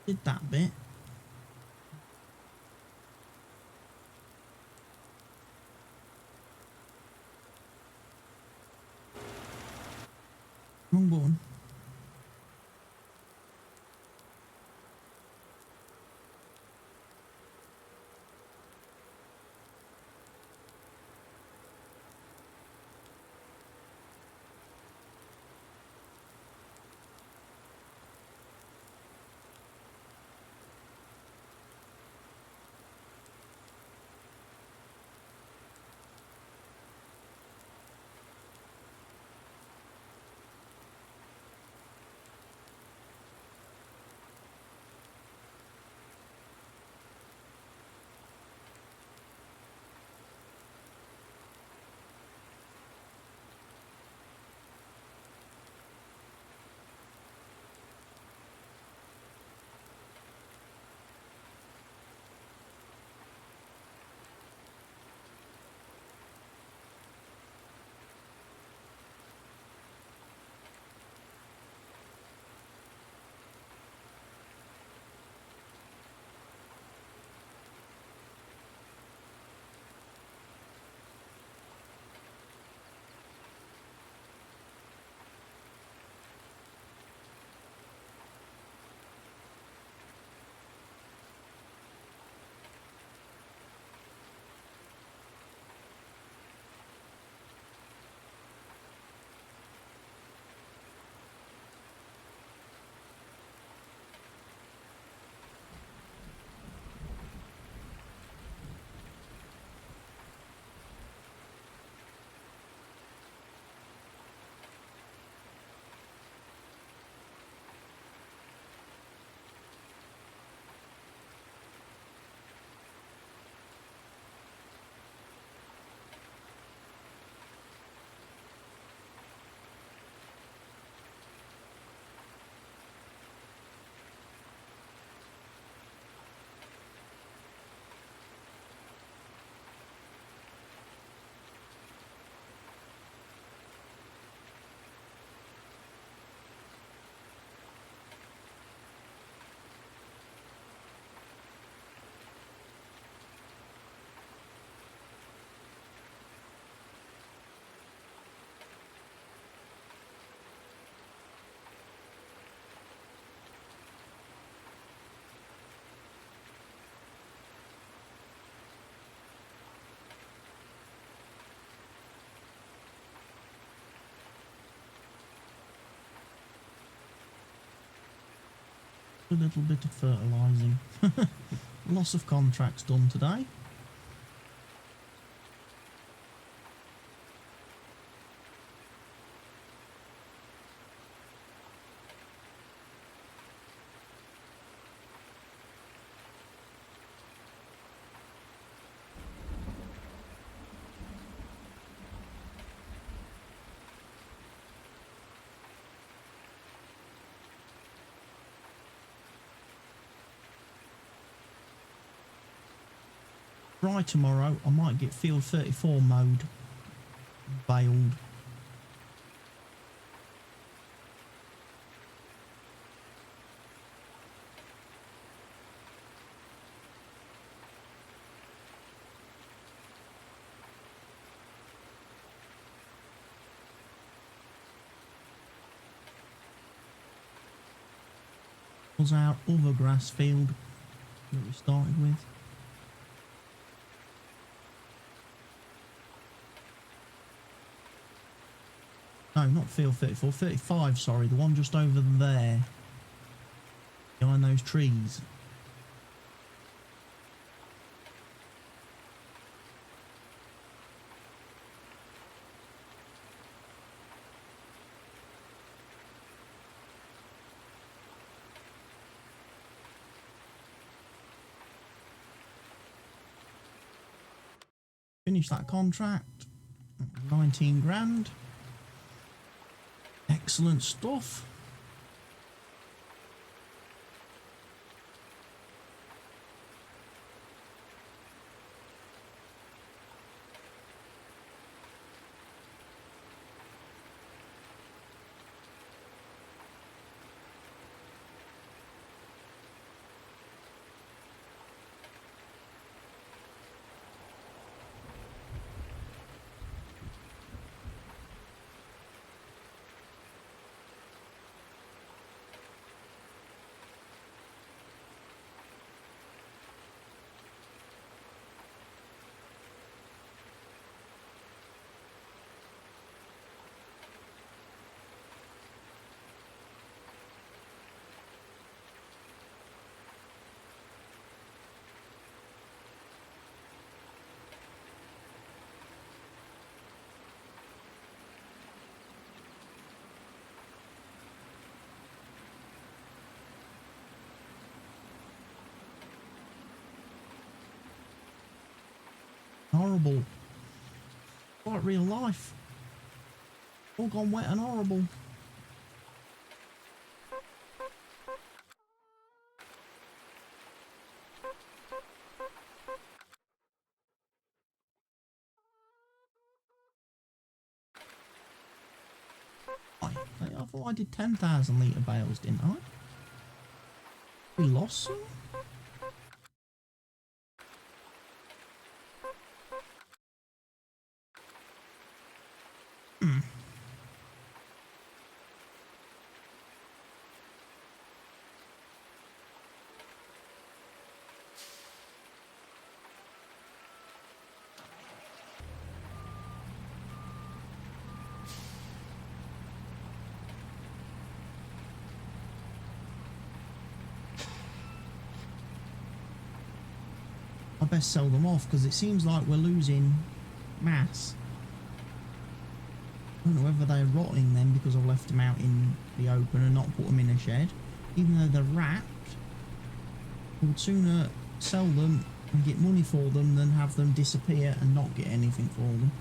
Speaker 1: Did that bit. Wrong button. A little bit of fertilising. Loss of contracts done today. Dry tomorrow, I might get field 34 mowed, baled. Was our other grass field that we started with. No, not field 34, 35, sorry, the one just over there, behind those trees. Finish that contract, 19 grand. Excellent stuff. Horrible. Like real life. All gone wet and horrible. I thought I did 10,000 litre bales, didn't I? We lost some? I best sell them off because it seems like we're losing mass. I don't know whether they're rotting then because I've left them out in the open and not put them in a shed. Even though they're wrapped, I would sooner sell them and get money for them than have them disappear and not get anything for them.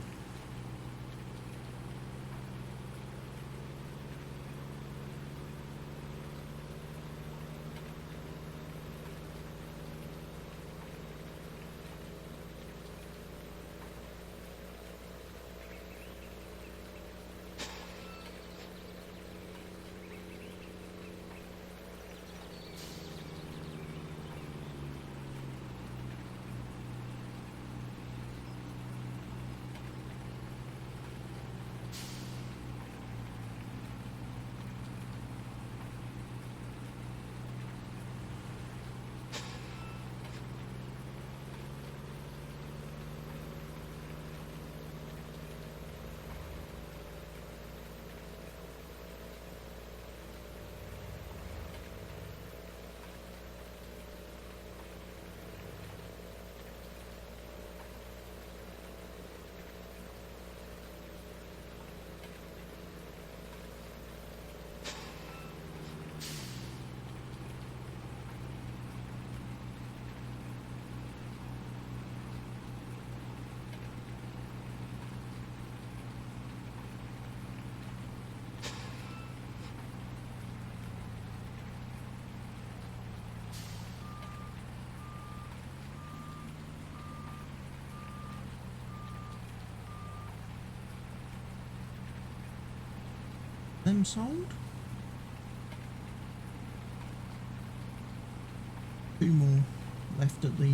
Speaker 1: them sold. 2 more left at the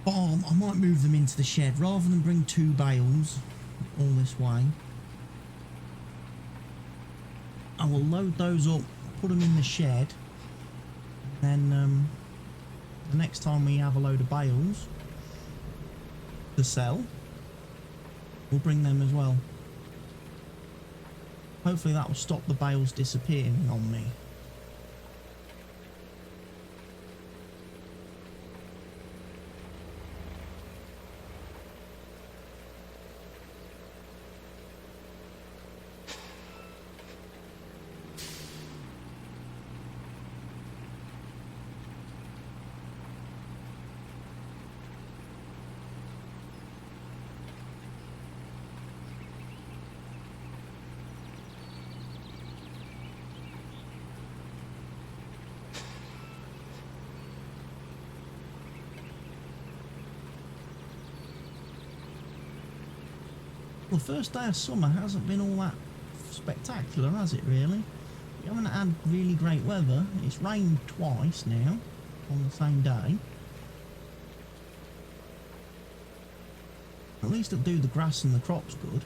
Speaker 1: farm. I might move them into the shed rather than bring 2 bales all this way. I will load those up, put them in the shed, and then the next time we have a load of bales to sell, we'll bring them as well. Hopefully that will stop the bales disappearing on me. Well, the first day of summer hasn't been all that spectacular, has it really? We haven't had really great weather. It's rained twice now on the same day. At least it'll do the grass and the crops good.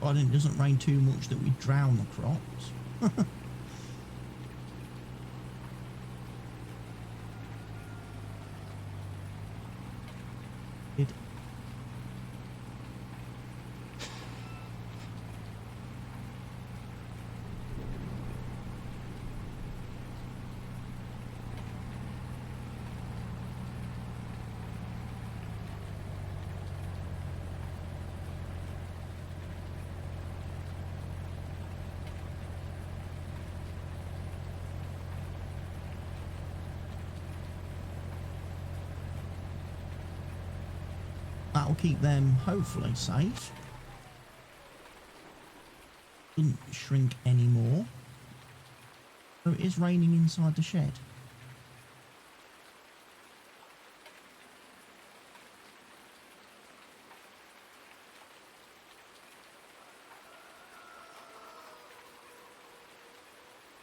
Speaker 1: But it doesn't rain too much that we drown the crops. That'll keep them hopefully safe. Doesn't shrink anymore. So it is raining inside the shed.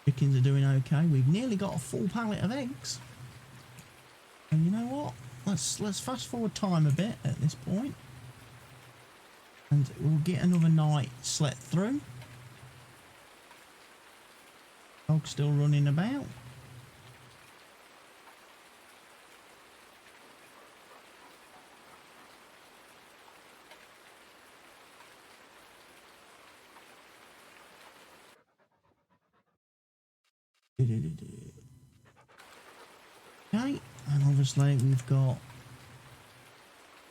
Speaker 1: Chickens are doing okay. We've nearly got a full pallet of eggs. And you know what? Let's fast forward time a bit at this point, and we'll get another night slept through. Dog's still running about. Okay, and obviously we've got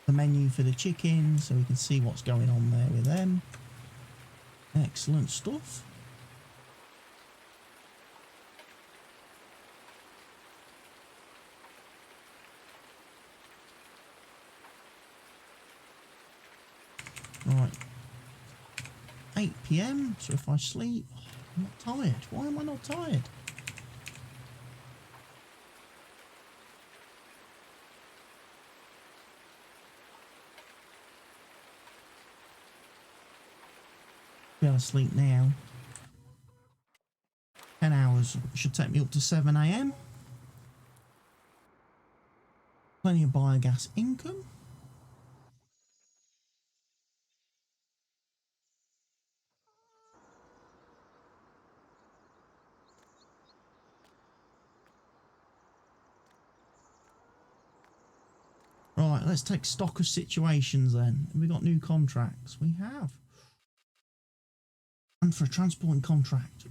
Speaker 1: the menu for the chickens, so we can see what's going on there with them. Excellent stuff. Right, 8 PM, so if I sleep, I'm not tired. Why am I not tired? Be able to sleep now. 10 hours should take me up to 7 AM. Plenty of biogas income. Right, let's take stock of situations then. Have we got new contracts? We have. And for a transporting contract.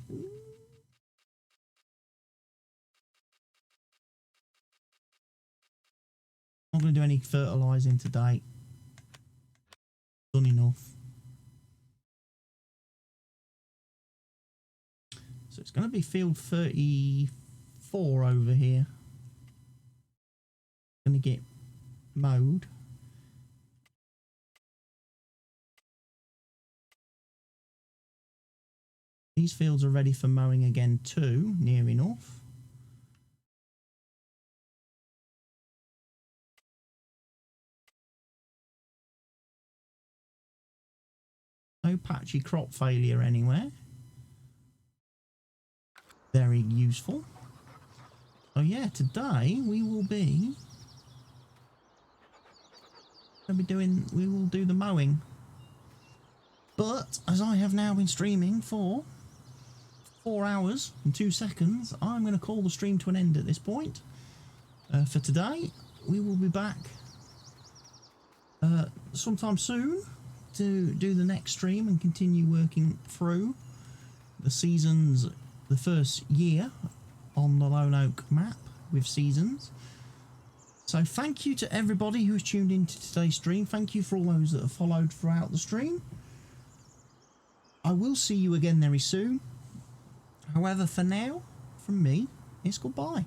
Speaker 1: Not going to do any fertilising today. Done enough. So it's going to be field 34 over here. Going to get mowed. These fields are ready for mowing again too, near enough. no patchy crop failure anywhere. Very useful. So yeah, today we will do the mowing. But as I have now been streaming for 4 hours and 2 seconds, I'm going to call the stream to an end at this point. For today, we will be back sometime soon to do the next stream and continue working through the seasons, the first year on the Lone Oak map with seasons. So thank you to everybody who's tuned into today's stream. Thank you for all those that have followed throughout the stream. I will see you again very soon. However, for now, from me, it's goodbye.